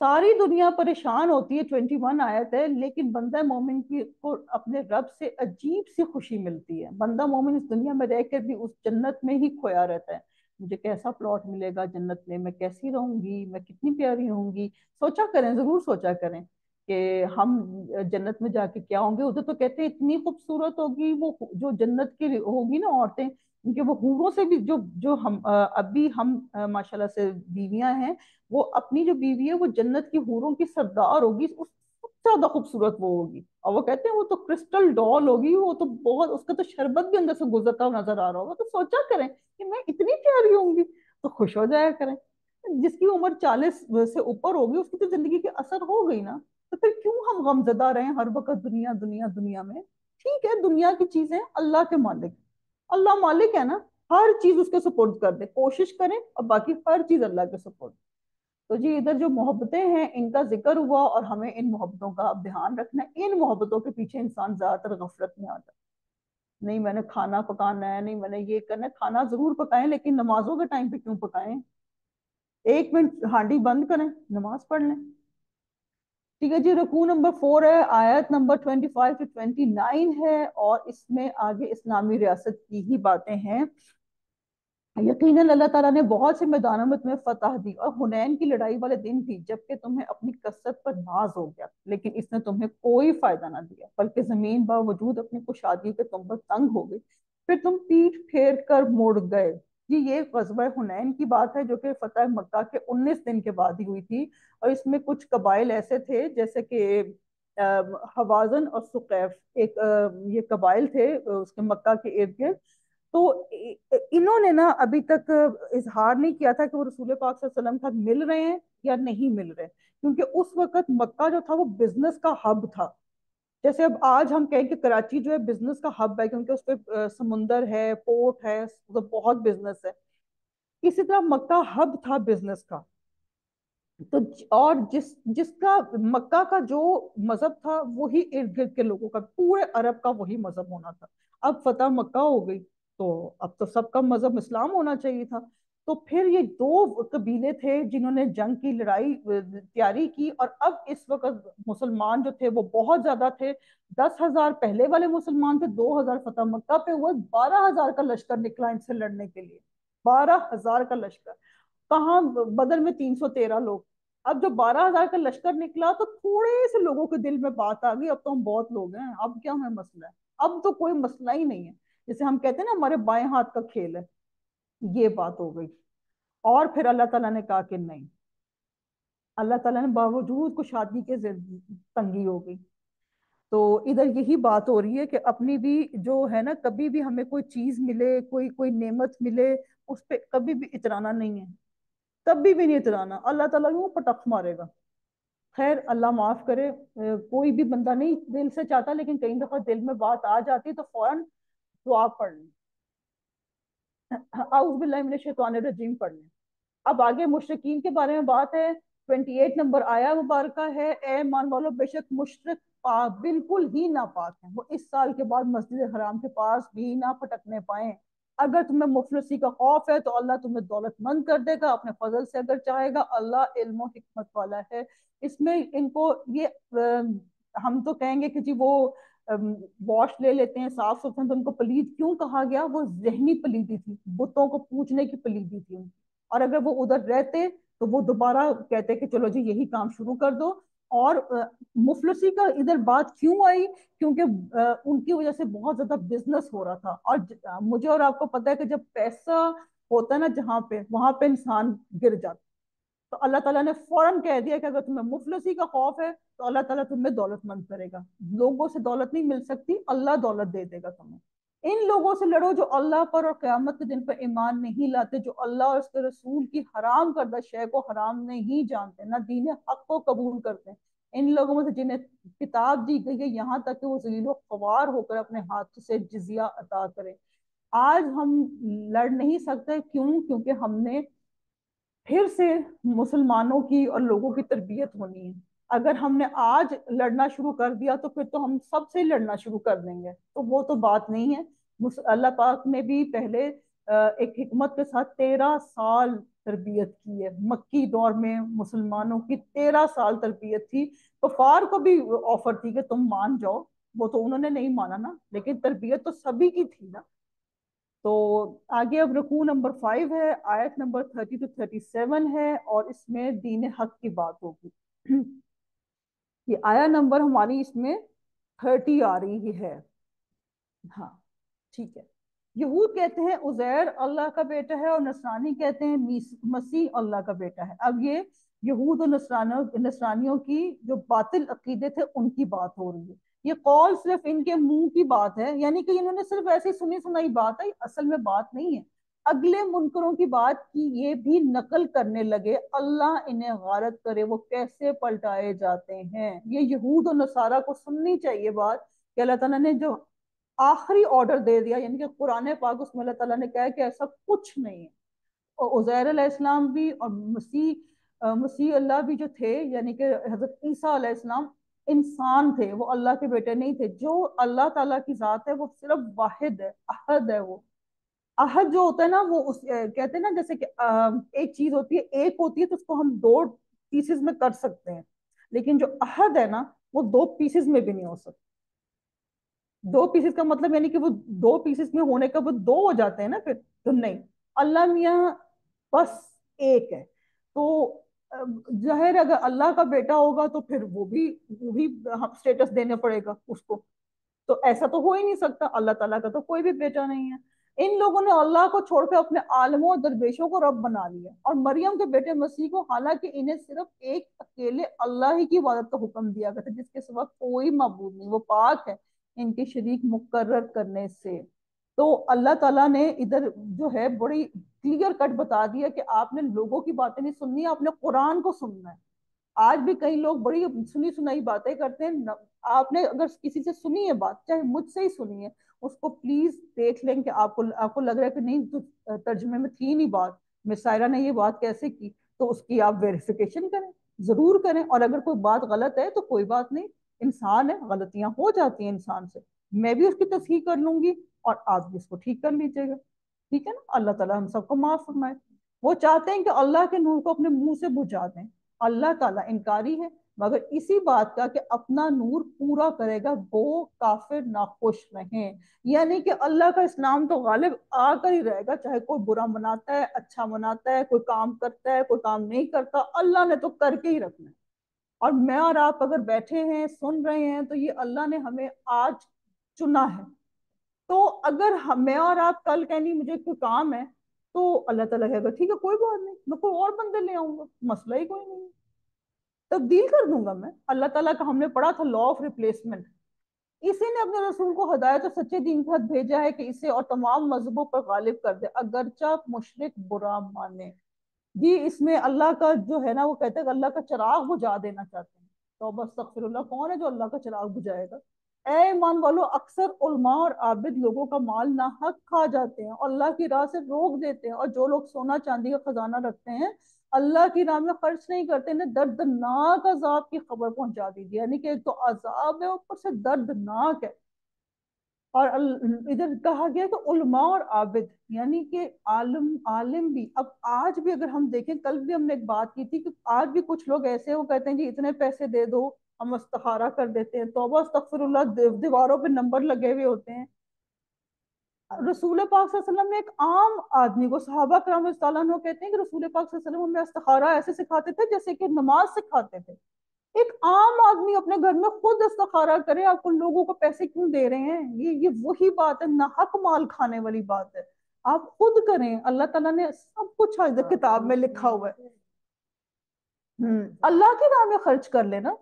ساری دنیا پریشان ہوتی ہے، 21 آیت ہے، لیکن بندہ مومن کو اپنے رب سے عجیب سی خوشی ملتی ہے۔ بندہ مومن اس دنیا میں رہ کر بھی اس جنت میں ہی کھویا رہتا ہے، مجھے کیسا پلاٹ ملے گا جنت میں کیسی رہوں گی، میں کتنی پیاری ہوں گی۔ سوچا کریں، ضرور سوچا کریں کہ ہم جنت میں جا کے کیا ہوں گے۔ ادھر تو کہتے ہیں اتنی خوبصورت ہوگی وہ جو جنت کی ہوگی نا عورتیں، کیونکہ وہ حوروں سے بھی جو ہم ابھی ہم ماشاءاللہ سے بیویاں ہیں، وہ اپنی جو بیوی ہے وہ جنت کی حوروں کی سردار ہوگی، اس سب سے زیادہ خوبصورت وہ ہوگی، اور وہ کہتے ہیں وہ تو کرسٹل ڈال ہوگی، وہ تو بہت، اس کا تو شربت بھی اندر سے گزرتا ہوا نظر آ رہا ہوگا۔ تو سوچا کریں کہ میں اتنی پیاری ہوں گی، تو خوش ہو جایا کریں۔ جس کی عمر 40 سے اوپر ہوگی اس کی تو زندگی کے اثر ہو گئی نا، تو پھر کیوں ہم غمزدہ رہیں ہر وقت دنیا دنیا دنیا میں؟ ٹھیک ہے، دنیا کی چیزیں اللہ کے مالک، اللہ مالک ہے نا، ہر چیز اس کے سپرد کر دیں، کوشش کریں، اور باقی ہر چیز اللہ کے سپرد۔ تو جی ادھر جو محبتیں ہیں ان کا ذکر ہوا، اور ہمیں ان محبتوں کا اب دھیان رکھنا ہے۔ ان محبتوں کے پیچھے انسان زیادہ تر غفلت میں آتا ہے، نہیں میں نے کھانا پکانا ہے، نہیں میں نے یہ کرنا ہے۔ کھانا ضرور پکائیں لیکن نمازوں کے ٹائم پہ کیوں پکائیں؟ 1 منٹ ہانڈی بند کریں، نماز پڑھ لیں۔ ٹھیک ہے جی، رکوع نمبر 4 ہے، آیت نمبر 25 to 29 ہے، اور اس میں آگے اسلامی ریاست کی ہی باتیں ہیں۔ یقیناً اللہ تعالیٰ نے بہت سے میدانوں میں تمہیں فتح دی، اور حنین کی لڑائی والے دن تھی جبکہ تمہیں اپنی کثرت پر ناز ہو گیا، لیکن اس نے تمہیں کوئی فائدہ نہ دیا، بلکہ زمین باوجود اپنی کشادگی کے تم پر تنگ ہو گئی، پھر تم پیٹھ پھیر کر مڑ گئے۔ جی یہ غزوہ حنین کی بات ہے جو کہ فتح مکہ کے 19 دن کے بعد ہی ہوئی تھی، اور اس میں کچھ قبائل ایسے تھے جیسے کہ حوازن اور ثقیف، ایک یہ قبائل تھے اس کے مکہ کے ارد گرد۔ تو انہوں نے نا ابھی تک اظہار نہیں کیا تھا کہ وہ رسول پاک صلی اللہ علیہ وسلم کے ساتھ مل رہے ہیں یا نہیں مل رہے، کیونکہ اس وقت مکہ جو تھا وہ بزنس کا ہب تھا۔ جیسے اب آج ہم کہیں کہ کراچی جو ہے بزنس کا ہب ہے، کیونکہ اس پہ سمندر ہے، پورٹ ہے، بہت بزنس ہے۔ اسی طرح مکہ ہب تھا بزنس کا۔ تو اور جس کا مکہ کا جو مذہب تھا وہی ارد گرد کے لوگوں کا، پورے عرب کا وہی مذہب ہونا تھا۔ اب فتح مکہ ہو گئی تو اب تو سب کا مذہب اسلام ہونا چاہیے تھا۔ تو پھر یہ 2 قبیلے تھے جنہوں نے جنگ کی لڑائی تیاری کی، اور اب اس وقت مسلمان جو تھے وہ بہت زیادہ تھے۔ 10,000 پہلے والے مسلمان تھے، 2,000 فتح مکہ پہ ہوئے، 12,000 کا لشکر نکلا ان سے لڑنے کے لیے، 12,000 کا لشکر۔ کہاں بدر میں 313 لوگ۔ اب جب 12,000 کا لشکر نکلا تو تھوڑے سے لوگوں کے دل میں بات آ گئی، اب تو ہم بہت لوگ ہیں، اب کیا ہمیں مسئلہ ہے؟ اب تو کوئی مسئلہ ہی نہیں ہے، جسے ہم کہتے ہیں نا ہمارے بائیں ہاتھ کا کھیل ہے، یہ بات ہو گئی۔ اور پھر اللہ تعالیٰ نے کہا کہ نہیں، اللہ تعالیٰ نے باوجود کشادگی کے تنگی ہو گئی۔ تو ادھر یہی بات ہو رہی ہے کہ اپنی بھی جو ہے نا، کبھی بھی ہمیں کوئی چیز ملے، کوئی نعمت ملے، اس پہ کبھی بھی اترانا نہیں ہے، کبھی بھی نہیں اترانا، اللہ تعالیٰ وہ پٹخ مارے گا۔ خیر اللہ معاف کرے، کوئی بھی بندہ نہیں دل سے چاہتا، لیکن کئی دفعہ دل میں بات آ جاتی تو فوراً دعا پڑھ لیں، اعوذ باللہ من الشیطان الرجیم پڑھ لیں۔ اب آگے مشرکین کے بارے میں بات ہے، 28 نمبر آیا مبارکہ ہے، اے مان والو بے شک مشرک بالکل ہی ناپاک ہیں، وہ اس سال کے بعد مسجد حرام کے پاس بھی نہ پھٹکنے پائیں۔ اگر تمہیں مفلسی کا خوف ہے تو اللہ تمہیں دولت مند کر دے گا اپنے فضل سے اگر چاہے گا، اللہ علم و حکمت والا ہے۔ اس میں ان کو یہ ہم تو کہیں گے کہ جی وہ واش لے لیتے ہیں، صاف ستھرا، تو ان کو پلید کیوں کہا گیا؟ وہ ذہنی پلیدی تھی، بتوں کو پوجنے کی پلیدی تھی ان کی، اور اگر وہ ادھر رہتے تو وہ دوبارہ کہتے کہ چلو جی یہی کام شروع کر دو۔ اور مفلسی کا ادھر بات کیوں آئی؟ کیونکہ ان کی وجہ سے بہت زیادہ بزنس ہو رہا تھا، اور مجھے اور آپ کو پتا ہے کہ جب پیسہ ہوتا ہے نا جہاں پہ، وہاں پہ انسان گر جاتا۔ تو اللہ تعالیٰ نے فوراً کہہ دیا کہ اگر تمہیں مفلسی کا خوف ہے تو اللہ تعالیٰ تمہیں دولت مند کرے گا۔ لوگوں سے دولت نہیں مل سکتی، اللہ دولت دے دے گا تمہیں۔ ان لوگوں سے لڑو جو اللہ پر اور قیامت کے دن پر ایمان نہیں لاتے، جو اللہ اور اس کے رسول کی حرام کردہ شے کو حرام نہیں جانتے، نہ دین حق کو قبول کرتے ہیں۔ ان لوگوں میں سے جنہیں کتاب دی گئی ہے یہاں تک کہ وہ ذلیل و خوار ہو کر اپنے ہاتھ سے جزیہ عطا کریں۔ آج ہم لڑ نہیں سکتے، کیوں؟ کیونکہ ہم نے پھر سے مسلمانوں کی اور لوگوں کی تربیت ہونی ہے۔ اگر ہم نے آج لڑنا شروع کر دیا تو پھر تو ہم سب سے لڑنا شروع کر دیں گے، تو وہ تو بات نہیں ہے۔ اللہ پاک نے بھی پہلے ایک حکمت کے ساتھ 13 سال تربیت کی ہے، مکی دور میں مسلمانوں کی 13 سال تربیت تھی۔ کفار کو بھی آفر تھی کہ تم مان جاؤ، وہ تو انہوں نے نہیں مانا نا، لیکن تربیت تو سبھی کی تھی نا۔ تو آگے اب رکوع نمبر 5 ہے، آیت نمبر 30 to 37 ہے، اور اس میں دین حق کی بات ہوگی۔ یہ آیا نمبر ہماری اس میں 30 آ رہی ہے، ہاں ٹھیک ہے۔ یہود کہتے ہیں عزیر اللہ کا بیٹا ہے، اور نصرانی کہتے ہیں مسیح اللہ کا بیٹا ہے۔ اب یہ یہود و نصرانیوں کی جو باطل عقیدے تھے ان کی بات ہو رہی ہے۔ یہ قول صرف ان کے منہ کی بات ہے، یعنی کہ انہوں نے صرف ایسی سنی سنائی بات ہے، اصل میں بات نہیں ہے۔ اگلے منکروں کی بات کی یہ بھی نقل کرنے لگے، اللہ انہیں غارت کرے وہ کیسے پلٹائے جاتے ہیں۔ یہ یہود و نصارہ کو سننی چاہیے بات کہ اللہ تعالیٰ نے جو آخری آرڈر دے دیا، یعنی کہ قرآن پاک، اس میں اللہ تعالیٰ نے کہا کہ ایسا کچھ نہیں ہے، اور عزیر علیہ السلام بھی اور مسیح مسیح اللہ بھی جو تھے یعنی کہ حضرت عیسیٰ علیہ السلام انسان تھے، وہ اللہ کے بیٹے نہیں تھے۔ جو اللہ تعالیٰ کی ذات ہے وہ صرف واحد ہے، احد ہے۔ وہ احد جو ہوتا ہے نا وہ کہتے ہیں نا جیسے کہ ایک چیز ہوتی ہے، ایک ہوتی ہے تو اس کو ہم دو پیسز میں کر سکتے ہیں، لیکن جو احد ہے نا وہ دو پیسز میں بھی نہیں ہو سکتا۔ دو پیسز کا مطلب یعنی کہ وہ دو پیسز میں ہونے کا وہ دو ہو جاتے ہیں نا پھر، تو نہیں، اللہ میاں بس ایک ہے۔ تو ظاہر اگر اللہ کا بیٹا ہوگا تو پھر وہ بھی اسٹیٹس دینا پڑے گا اس کو، تو ایسا تو ہو ہی نہیں سکتا، اللہ تعالیٰ کا تو کوئی بھی بیٹا نہیں ہے۔ ان لوگوں نے اللہ کو چھوڑ کے اپنے عالموں اور درویشوں کو رب بنا لیا، اور مریم کے بیٹے مسیح کو، حالانکہ انہیں صرف ایک اکیلے اللہ ہی کی عبادت کا حکم دیا گیا تھا جس کے سوا کوئی معبود نہیں، وہ پاک ہے ان کے شریک مقرر کرنے سے۔ تو اللہ تعالیٰ نے ادھر جو ہے بڑی کلیئر کٹ بتا دیا کہ آپ نے لوگوں کی باتیں نہیں سننی، آپ نے قرآن کو سننا ہے۔ آج بھی کئی لوگ بڑی سنی سنائی باتیں کرتے ہیں، آپ نے اگر کسی سے سنی ہے بات، چاہے مجھ سے ہی سنی ہے، اس کو پلیز دیکھ لیں کہ آپ کو لگ رہا ہے کہ نہیں تو ترجمے میں تھی نہیں بات، مس سائرہ نے یہ بات کیسے کی، تو اس کی آپ ویریفیکیشن کریں، ضرور کریں۔ اور اگر کوئی بات غلط ہے تو کوئی بات نہیں، انسان ہے، غلطیاں ہو جاتی ہیں انسان سے، میں بھی اس کی تصحیح کر لوں گی اور آپ بھی اس کو ٹھیک کر لیجیے گا، ٹھیک ہے نا؟ اللہ تعالیٰ ہم سب کو معاف فرمائے۔ وہ چاہتے ہیں کہ اللہ کے نور کو اپنے منہ سے بجھا دیں، اللہ تعالیٰ انکاری ہے، مگر اسی بات کا کہ اپنا نور پورا کرے گا گو کافر ناخوش رہیں۔ یعنی کہ اللہ کا اسلام تو غالب آ کر ہی رہے گا، چاہے کوئی برا مناتا ہے، اچھا مناتا ہے، کوئی کام کرتا ہے، کوئی کام نہیں کرتا، اللہ نے تو کر کے ہی رکھنا ہے۔ اور میں اور آپ اگر بیٹھے ہیں سن رہے ہیں تو یہ اللہ نے ہمیں آج چنا ہے، تو اگر میں اور آپ کل کہیں مجھے کوئی کام ہے تو اللہ تعالیٰ کہے گا ٹھیک ہے کوئی بات نہیں، میں کوئی اور بندے لے آؤں گا، مسئلہ ہی کوئی نہیں ہے، تبدیل کر دوں گا میں۔ اللہ تعالیٰ کا ہم نے پڑھا تھا لا آف ریپلیسمنٹ، اسی نے اپنے رسول کو ہدایت اور سچے دین کے ساتھ بھیجا ہے کہ اسے اور تمام مذہبوں پر غالب کر دے، اگرچہ مشرک برا مانے۔ جی اس میں اللہ کا جو ہے نا وہ کہتے ہیں کہ اللہ کا چراغ بجھا دینا چاہتے ہیں، توبہ استغفر اللہ، کون ہے جو اللہ کا چراغ بجھائے گا؟ اے ایمان والو، اکثر علماء اور عابد لوگوں کا مال ناحق کھا جاتے ہیں اور اللہ کی راہ سے روک دیتے ہیں، اور جو لوگ سونا چاندی کا خزانہ رکھتے ہیں اللہ کی راہ میں خرچ نہیں کرتے، انہیں دردناک عذاب کی خبر پہنچا دیجیے۔ یعنی کہ ایک تو عذاب ہے اوپر سے دردناک ہے۔ اور ادھر کہا گیا کہ علماء اور عابد یعنی کہ عالم بھی، اب آج بھی اگر ہم دیکھیں، کل بھی ہم نے ایک بات کی تھی کہ آج بھی کچھ لوگ ایسے وہ کہتے ہیں جی اتنے پیسے دے دو ہم استخارہ کر دیتے ہیں، توبہ استغفر اللہ، دیواروں پہ نمبر لگے ہوئے ہوتے ہیں۔ رسول پاک صلی اللہ علیہ وسلم نے ایک عام آدمی کو، صحابہ کرام رضی اللہ عنہ کہتے ہیں کہ رسول پاک صلی اللہ علیہ وسلم ہمیں استخارہ ایسے سکھاتے تھے جیسے کہ نماز سکھاتے تھے۔ ایک عام آدمی اپنے گھر میں خود استخارہ کرے، آپ کو لوگوں کو پیسے کیوں دے رہے ہیں؟ یہ وہی بات ہے، ناحق مال کھانے والی بات ہے، آپ خود کریں، اللہ تعالیٰ نے سب کچھ کتاب میں لکھا ہوا ہے۔ اللہ کی راہ میں خرچ کر لینا،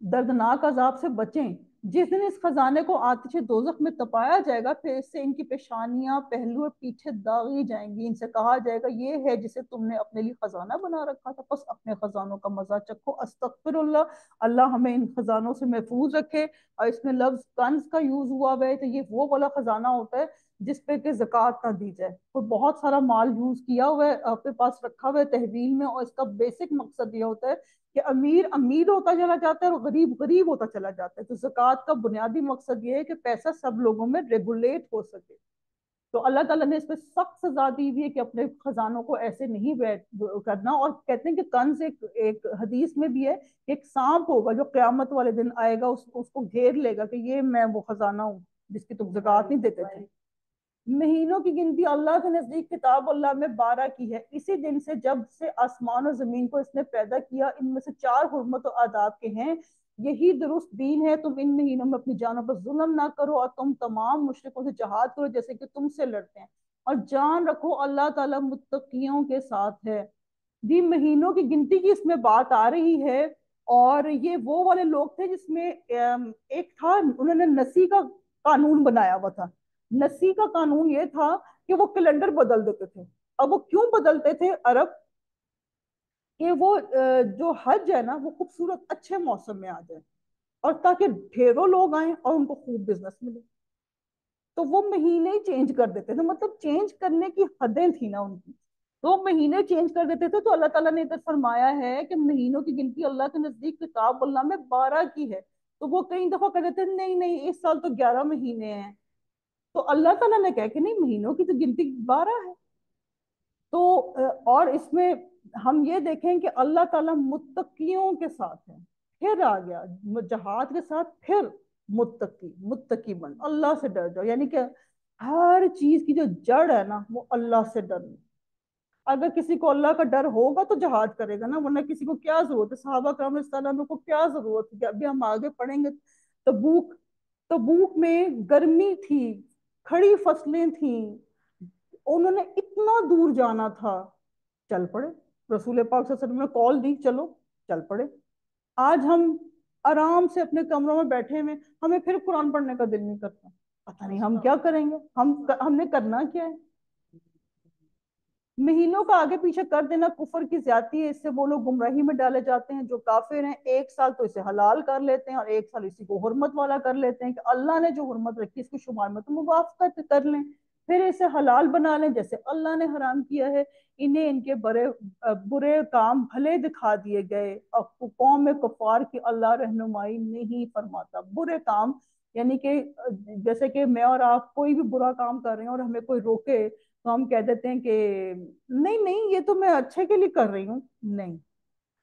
دردناک عذاب سے بچیں۔ جس دن اس خزانے کو آتش دوزخ میں تپایا جائے گا، پھر اس سے ان کی پیشانیاں، پہلو اور پیٹھیں داغی جائیں گی، ان سے کہا جائے گا یہ ہے جسے تم نے اپنے لیے خزانہ بنا رکھا تھا، بس اپنے خزانوں کا مزہ چکھو۔ استغفر اللہ، اللہ ہمیں ان خزانوں سے محفوظ رکھے۔ اور اس میں لفظ کنز کا یوز ہوا ہے تو یہ وہ والا خزانہ ہوتا ہے جس پہ کہ زکوٰۃ نہ دی جائے، اور بہت سارا مال یوز کیا ہوا ہے اپنے پاس رکھا ہوا ہے تحویل میں، اور اس کا بیسک مقصد یہ ہوتا ہے کہ امیر امیر ہوتا چلا جاتا ہے اور غریب غریب ہوتا چلا جاتا ہے، تو زکوٰۃ کا بنیادی مقصد یہ ہے کہ پیسہ سب لوگوں میں ریگولیٹ ہو سکے۔ تو اللہ تعالیٰ نے اس پہ سخت سزا دی ہوئی ہے کہ اپنے خزانوں کو ایسے نہیں کرنا، اور کہتے ہیں کہ کنز ایک حدیث میں بھی ہے کہ ایک سانپ ہوگا جو قیامت والے دن آئے گا، اس کو گھیر لے گا کہ یہ میں وہ خزانہ ہوں جس کی تم زکوٰۃ نہیں دیتے تھے۔ مہینوں کی گنتی اللہ کے نزدیک کتاب اللہ میں 12 کی ہے، اسی دن سے جب سے آسمان اور زمین کو اس نے پیدا کیا، ان میں سے 4 حرمت و آداب کے ہیں، یہی درست دین ہے، تم ان مہینوں میں اپنی جانوں پر ظلم نہ کرو، اور تم تمام مشرکوں سے جہاد کرو جیسے کہ تم سے لڑتے ہیں، اور جان رکھو اللہ تعالیٰ متقیوں کے ساتھ ہے۔ جی مہینوں کی گنتی کی اس میں بات آ رہی ہے، اور یہ وہ والے لوگ تھے جس میں ایک تھا، انہوں نے نسی کا قانون بنایا ہوا تھا۔ نسی کا قانون یہ تھا کہ وہ کیلنڈر بدل دیتے تھے۔ اب وہ کیوں بدلتے تھے عرب؟ کہ وہ جو حج ہے نا وہ خوبصورت اچھے موسم میں آ جائے، اور تاکہ ڈھیروں لوگ آئیں اور ان کو خوب بزنس ملے، تو وہ مہینے ہی چینج کر دیتے تھے، مطلب چینج کرنے کی حدیں تھی نا ان کی۔ تو مہینے چینج کر دیتے تھے. تو اللہ تعالیٰ نے ادھر فرمایا ہے کہ مہینوں کی گنتی اللہ کے نزدیک کتاب اللہ میں 12 کی ہے. تو وہ کئی دفعہ کہہ دیتے ہیں نہیں نہیں اس سال تو 11 مہینے ہیں. تو اللہ تعالیٰ نے کہا کہ نہیں مہینوں کی تو گنتی 12 ہے. تو اور اس میں ہم یہ دیکھیں کہ اللہ تعالیٰ متقیوں کے ساتھ ہے. پھر آ گیا جہاد کے ساتھ پھر متقی بن اللہ سے ڈر جاؤ. یعنی کہ ہر چیز کی جو جڑ ہے نا وہ اللہ سے ڈرنا. اگر کسی کو اللہ کا ڈر ہوگا تو جہاد کرے گا نا, ورنہ کسی کو کیا ضرورت ہے. صحابہ کرام رضی اللہ عنہم کو کیا ضرورت ہے کہ ابھی ہم آگے پڑھیں گے. تبوک میں گرمی تھی, کھڑی فصلیں تھیں, انہوں نے اتنا دور جانا تھا, چل پڑے. رسول پاک صلی اللہ علیہ وسلم نے کال دی چلو چل پڑے. آج ہم آرام سے اپنے کمروں میں بیٹھے ہوئے, ہمیں پھر قرآن پڑھنے کا دل نہیں کرتا. پتہ نہیں ہم کیا کریں گے, ہم نے کرنا کیا ہے. مہینوں کا آگے پیچھے کر دینا کفر کی زیادتی ہے. اس سے وہ لوگ گمراہی میں ڈالے جاتے ہیں جو کافر ہیں. ایک سال تو اسے حلال کر لیتے ہیں اور ایک سال اسی کو حرمت والا کر لیتے ہیں کہ اللہ نے جو حرمت رکھی اس کے شمار میں تو موافقت کر لیں, پھر اسے حلال بنا لیں جیسے اللہ نے حرام کیا ہے. انہیں ان کے برے کام بھلے دکھا دیے گئے. قوم کفار کی اللہ رہنمائی نہیں فرماتا. برے کام یعنی کہ جیسے کہ میں اور آپ کوئی بھی برا کام کر رہے ہیں اور ہمیں کوئی روکے تو ہم کہہ دیتے ہیں کہ نہیں نہیں یہ تو میں اچھے کے لیے کر رہی ہوں. نہیں,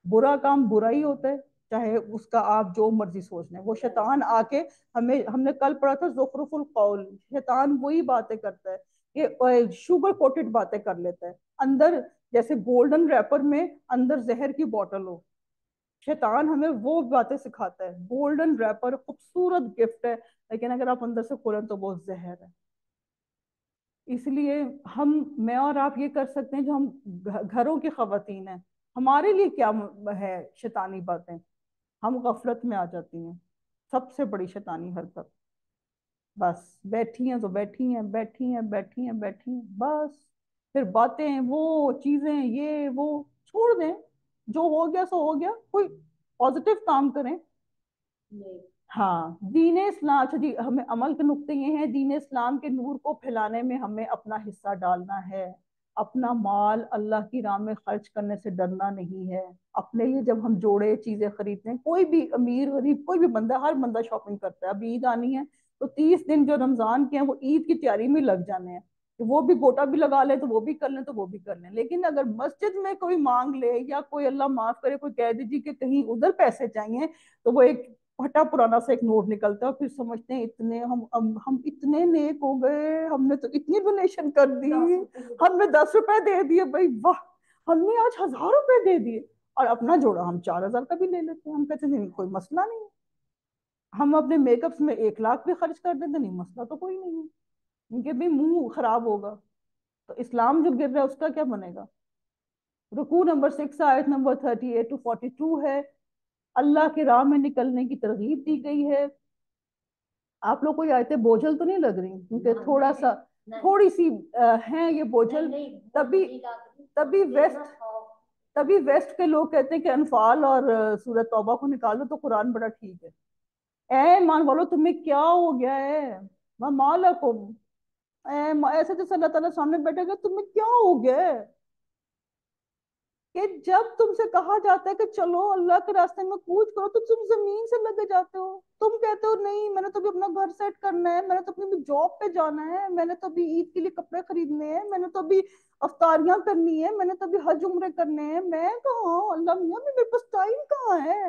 برا کام برا ہی ہوتا ہے, چاہے اس کا آپ جو مرضی سوچ لیں. وہ شیطان آ کے ہم نے کل پڑھا تھا زخرف القول, شیطان وہی باتیں کرتا ہے کہ شوگر کوٹڈ باتیں کر لیتا ہے. اندر جیسے گولڈن ریپر میں اندر زہر کی بوٹل ہو, شیطان ہمیں وہ باتیں سکھاتا ہے. گولڈن ریپر خوبصورت گفٹ ہے لیکن اگر آپ اندر سے کھولیں تو وہ زہر ہے. اس لیے میں اور آپ یہ کر سکتے ہیں جو ہم گھروں کی خواتین ہیں, ہمارے لیے کیا ہے شیطانی باتیں, ہم غفلت میں آ جاتی ہیں. سب سے بڑی شیطانی حرکت, بس بیٹھی ہیں تو بیٹھی ہیں بیٹھی ہیں بیٹھی ہیں بیٹھی ہیں بس. پھر باتیں وہ چیزیں یہ وہ چھوڑ دیں, جو ہو گیا سو ہو گیا. کوئی پازیٹیو کام کریں. ہاں دین اسلام, اچھا جی ہمیں عمل کے نقطے یہ ہیں دین اسلام کے نور کو پھیلانے میں ہمیں اپنا حصہ ڈالنا ہے. اپنا مال اللہ کی راہ میں خرچ کرنے سے ڈرنا نہیں ہے. اپنے لیے جب ہم جوڑے چیزیں خریدتے ہیں, کوئی بھی امیر غریب کوئی بھی بندہ, ہر بندہ شاپنگ کرتا ہے. اب عید آنی ہے تو 30 دن جو رمضان کے ہیں وہ عید کی تیاری میں لگ جانے ہیں. وہ بھی گوٹا بھی لگا لے تو وہ بھی کر لیں تو وہ بھی کر لیں. لیکن اگر مسجد میں کوئی مانگ لے یا کوئی اللہ معاف کرے کوئی کہہ دیجیے کہ کہیں ادھر پیسے چاہیے, تو وہ ایک پھٹا پرانا سا ایک نوٹ نکلتا ہے. پھر سمجھتے ہیں اتنے ہم اتنے نیک ہو گئے, ہم نے تو اتنی ڈونیشن کر دی, ہم نے 10 روپے دے دیے. بھائی واہ, ہم نے آج 1000 روپے دے دیے. اور اپنا جوڑا ہم 4000 کا بھی لے لیتے ہیں. ہم کہتے ہیں کوئی مسئلہ نہیں. ہم اپنے میک اپس میں 1 لاکھ بھی خرچ کر دیتے, نہیں مسئلہ تو کوئی نہیں ہے. کیونکہ بھی منہ خراب ہوگا تو اسلام جو گر رہا ہے اس کا کیا بنے گا. رکوع نمبر 6 آیت نمبر 38 to 42 ہے. اللہ کی راہ میں نکلنے کی ترغیب دی گئی ہے. آپ لوگ کو یہ آیتیں بوجھل تو نہیں لگ رہی, کیونکہ تھوڑا سا تھوڑی سی ہیں یہ بوجھل. تبھی ویسٹ کے لوگ کہتے ہیں کہ انفال اور سورۃ توبہ کو نکالو تو قرآن بڑا ٹھیک ہے. اے ایمان والو تمہیں کیا ہو گیا ہے, مالکم, ایسے جیسے اللہ تعالیٰ سامنے بیٹھے گا تمہیں کیا ہو گیا ہے. کہ جب تم سے کہا جاتا ہے کہ چلو اللہ کے راستے میں کوچ کرو تو تم زمین سے لگے جاتے ہو. تم کہتے ہو نہیں میں نے تو بھی اپنا گھر سیٹ کرنا ہے, میں نے تو اپنی جاب پہ جانا ہے, میں نے تو بھی عید کے لیے کپڑے خریدنے ہیں, میں نے تو بھی افطاریاں کرنی ہے, میں نے تو بھی حج عمرے کرنے ہیں. میں کہاں اللہ میاں, میرے پاس ٹائم کہاں ہے,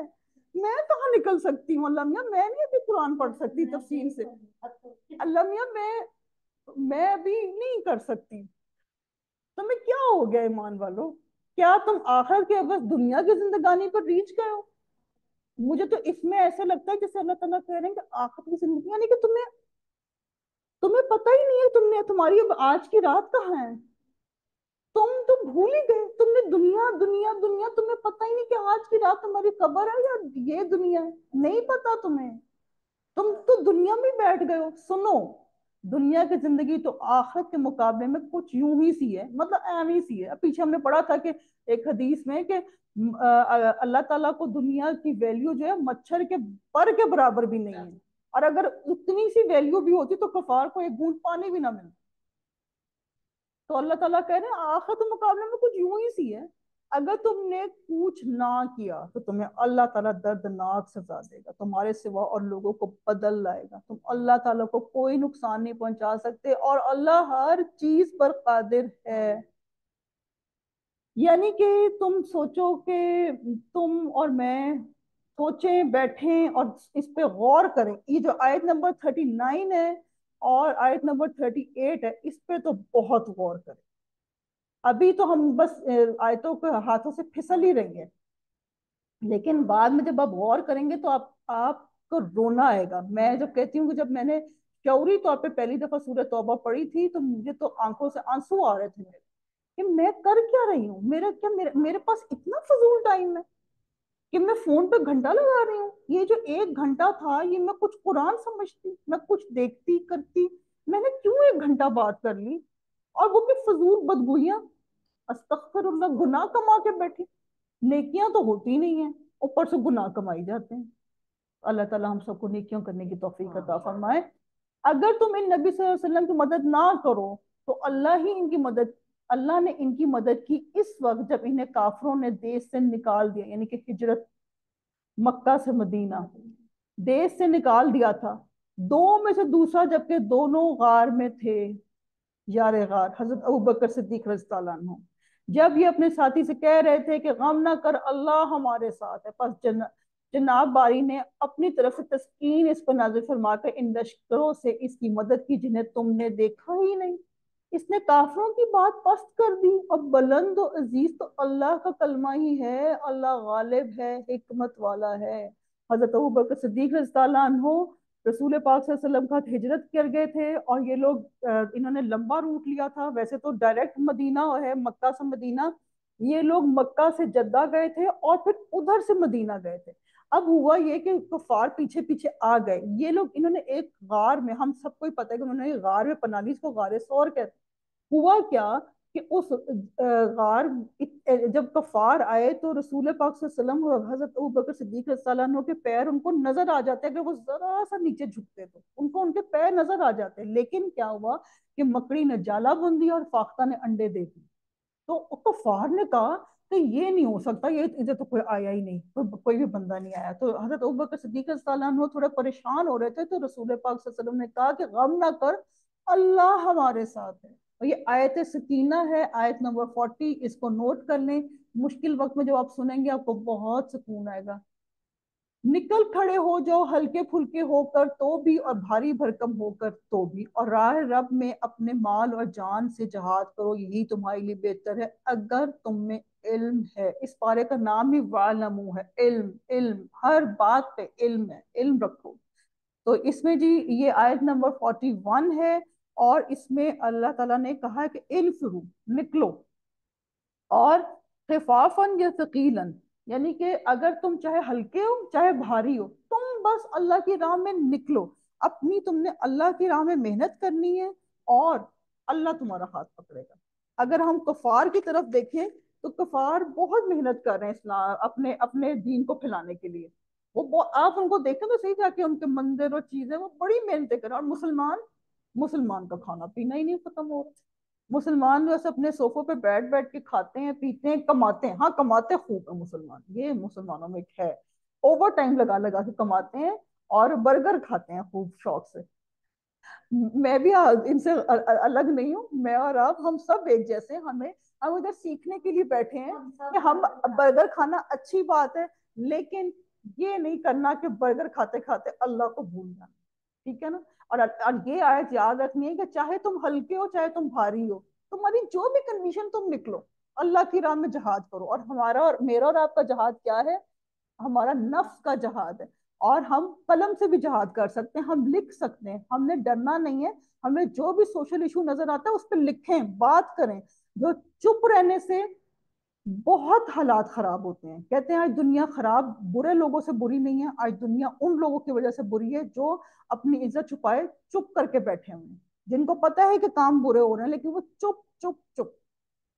میں کہاں نکل سکتی ہوں اللہ میاں, میں نہیں ابھی قرآن پڑھ سکتی تفصیل سے, اللہ میاں میں ابھی نہیں کر سکتی. تمہیں کیا ہو گیا ایمان والو, کیا تم آخر کے بس دنیا کی زندگانی پر ریچ گئے ہو. مجھے تو اس میں ایسا لگتا ہے جیسے اللہ تعالیٰ کہہ رہے ہیں کہ آخر کی زندگی, یعنی کہ تمہیں پتہ ہی نہیں ہے تمہاری اب آج کی رات کہاں ہے. تم بھول ہی گئے, تم نے دنیا دنیا دنیا, تمہیں پتہ ہی نہیں کہ آج کی رات تمہاری قبر ہے یا یہ دنیا ہے, نہیں پتا تمہیں. تم تو دنیا میں بیٹھ گئے ہو. سنو, دنیا کی زندگی تو آخرت کے مقابلے میں کچھ یوں ہی سی ہے, مطلب ایویں سی ہے. پیچھے ہم نے پڑھا تھا کہ ایک حدیث میں کہ اللہ تعالیٰ کو دنیا کی ویلیو جو ہے مچھر کے پر کے برابر بھی نہیں ہے, اور اگر اتنی سی ویلیو بھی ہوتی تو کفار کو ایک بوند پانی بھی نہ ملتا. تو اللہ تعالیٰ کہہ رہے ہیں آخرت مقابلے میں کچھ یوں ہی سی ہے، اگر تم نے کچھ نہ کیا تو تمہیں اللہ تعالیٰ دردناک سزا دے گا، تمہارے سوا اور لوگوں کو بدل لائے گا، تم اللہ تعالیٰ کو کوئی نقصان نہیں پہنچا سکتے، اور اللہ ہر چیز پر قادر ہے۔ یعنی کہ تم سوچو کہ تم اور میں سوچیں بیٹھیں اور اس پہ غور کریں، یہ جو آیت نمبر 39 ہے اور آیت نمبر 38 ہے، اس پہ تو بہت غور کریں۔ ابھی تو ہم بس آیتوں کے ہاتھوں سے پھسل ہی رہی ہیں، لیکن بعد میں جب آپ غور کریں گے تو آپ کو رونا آئے گا۔ میں جب کہتی ہوں کہ جب میں نے شعوری طور پہ پہلی دفعہ سورہ توبہ پڑھی تھی تو مجھے تو آنکھوں سے آنسو آ رہے تھے میرے، کہ میں کر کیا رہی ہوں، میرے پاس اتنا فضول ٹائم ہے کہ میں فون پہ گھنٹہ لگا رہی ہوں۔ یہ جو 1 گھنٹہ تھا یہ میں کچھ قرآن سمجھتی، میں کچھ دیکھتی کرتی، میں نے کیوں 1 گھنٹہ بات کر لی، اور وہ بھی فضول بدگوئیاں، استغفر اللہ، گناہ کما کے بیٹھی، نیکیاں تو ہوتی نہیں ہیں، اوپر سے گناہ کمائی جاتے ہیں۔ اللہ تعالیٰ ہم سب کو نیکیوں کرنے کی توفیق عطا فرمائے۔ اگر تم ان نبی صلی اللہ علیہ وسلم کی مدد نہ کرو تو اللہ نے ان کی مدد کی اس وقت جب انہیں کافروں نے دیش سے نکال دیا، یعنی کہ ہجرت مکہ سے مدینہ، دیش سے نکال دیا تھا، دو میں سے دوسرا جبکہ دونوں غار میں تھے، یار غار حضرت ابوبکر صدیق رضی اللہ عنہ، جب یہ اپنے ساتھی سے کہہ رہے تھے کہ غم نہ کر اللہ ہمارے ساتھ ہے، پس جناب باری نے اپنی طرف سے تسکین اس پر نازل فرما کر ان لشکروں سے اس کی مدد کی جنہیں تم نے دیکھا ہی نہیں۔ اس نے کافروں کی بات پست کر دی، اور بلند و عزیز تو اللہ کا کلمہ ہی ہے، اللہ غالب ہے، حکمت والا ہے۔ حضرت ابوبکر صدیق رضی اللہ عنہ رسول پاک صلی اللہ علیہ وسلم کا ہجرت کر گئے تھے، اور یہ لوگ انہوں نے لمبا روٹ لیا تھا، ویسے تو ڈائریکٹ مدینہ ہے، مکہ سے مدینہ، یہ لوگ مکہ سے جدہ گئے تھے اور پھر ادھر سے مدینہ گئے تھے۔ اب ہوا یہ کہ کفار پیچھے پیچھے آ گئے، یہ لوگ انہوں نے ایک غار میں، ہم سب کو ہی پتہ ہے کہ انہوں نے غار میں پناہ لی، اس کو غار ثور کہتے ہیں۔ ہوا کیا کہ اس غار، جب کفار آئے تو رسول پاک صلی اللہ علیہ وسلم اور حضرت ابوبکر صدیق رضی اللہ عنہ کے پیر ان کو نظر آ جاتے ہیں، کہ وہ ذرا سا نیچے جھکتے تو ان کے پیر نظر آ جاتے ہیں، لیکن کیا ہوا کہ مکڑی نے جالا بن دیا اور فاختہ نے انڈے دے دی۔ تو کفار نے کہا کہ یہ نہیں ہو سکتا، یہ ادھر تو کوئی آیا ہی نہیں، کوئی بھی بندہ نہیں آیا۔ تو حضرت ابوبکر صدیق رضی اللہ عنہ تھوڑے پریشان ہو رہے تھے، تو رسول پاک صلی اللہ علیہ وسلم نے کہا کہ غم نہ کر، اللہ ہمارے ساتھ ہے۔ اور یہ آیت سکینہ ہے، آیت نمبر 40، اس کو نوٹ کر لیں، مشکل وقت میں جب آپ سنیں گے آپ کو بہت سکون آئے گا۔ نکل کھڑے ہو جاؤ ہلکے پھلکے ہو کر تو بھی، اور بھاری بھرکم ہو کر تو بھی، اور راہ رب میں اپنے مال اور جان سے جہاد کرو، یہی تمہارے لیے بہتر ہے اگر تم میں علم ہے۔ اس پارے کا نام ہی وَاعْلَمُوا ہے، علم، علم، ہر بات پہ علم ہے، علم رکھو۔ تو اس میں جی یہ آیت نمبر 41 ہے، اور اس میں اللہ تعالیٰ نے کہا کہ انفرو، نکلو، اور خفافاً یا ثقیلاً، یعنی کہ اگر تم چاہے ہلکے ہو چاہے بھاری ہو، تم بس اللہ کی راہ میں نکلو، اپنی تم نے اللہ کی راہ میں محنت کرنی ہے، اور اللہ تمہارا ہاتھ پکڑے گا۔ اگر ہم کفار کی طرف دیکھیں تو کفار بہت محنت کر رہے ہیں اسلام اپنے اپنے دین کو پھیلانے کے لیے، آپ ان کو دیکھیں تو صحیح، جا کے ان کے مندر اور چیزیں، وہ بڑی محنتیں کر رہے ہیں، اور مسلمان کا کھانا پینا ہی نہیں ختم ہو رہا۔ مسلمان جو ہے اپنے صوفوں پہ بیٹھ بیٹھ کے کھاتے ہیں پیتے ہیں کماتے ہیں، ہاں کماتے خوب ہیں مسلمان، یہ مسلمانوں میں ایک ہے، اوور ٹائم لگا لگا کے کماتے ہیں، اور برگر کھاتے ہیں خوب شوق سے۔ میں بھی ان سے الگ نہیں ہوں، میں اور آپ ہم سب ایک جیسے، ہم ادھر سیکھنے کے لیے بیٹھے ہیں کہ ہم برگر کھانا اچھی بات ہے، لیکن یہ نہیں کرنا کہ برگر کھاتے کھاتے اللہ کو بھول جانا، ٹھیک ہے نا؟ اور یہ آیت یاد رکھنی ہے کہ چاہے تم ہلکے ہو چاہے تم بھاری ہو، تمہاری جو بھی کنڈیشن، تم نکلو اللہ کی راہ میں جہاد کرو۔ اور ہمارا اور میرا اور آپ کا جہاد کیا ہے؟ ہمارا نفس کا جہاد ہے، اور ہم قلم سے بھی جہاد کر سکتے ہیں، ہم لکھ سکتے ہیں، ہم نے ڈرنا نہیں ہے، ہمیں جو بھی سوشل ایشو نظر آتا ہے اس پہ لکھیں، بات کریں۔ جو چپ رہنے سے بہت حالات خراب ہوتے ہیں، کہتے ہیں آج دنیا خراب برے لوگوں سے بری نہیں ہے، آج دنیا ان لوگوں کی وجہ سے بری ہے جو اپنی عزت چھپائے چپ کر کے بیٹھے ہوئے ہیں، جن کو پتہ ہے کہ کام برے ہو رہے ہیں لیکن وہ چپ چپ چپ۔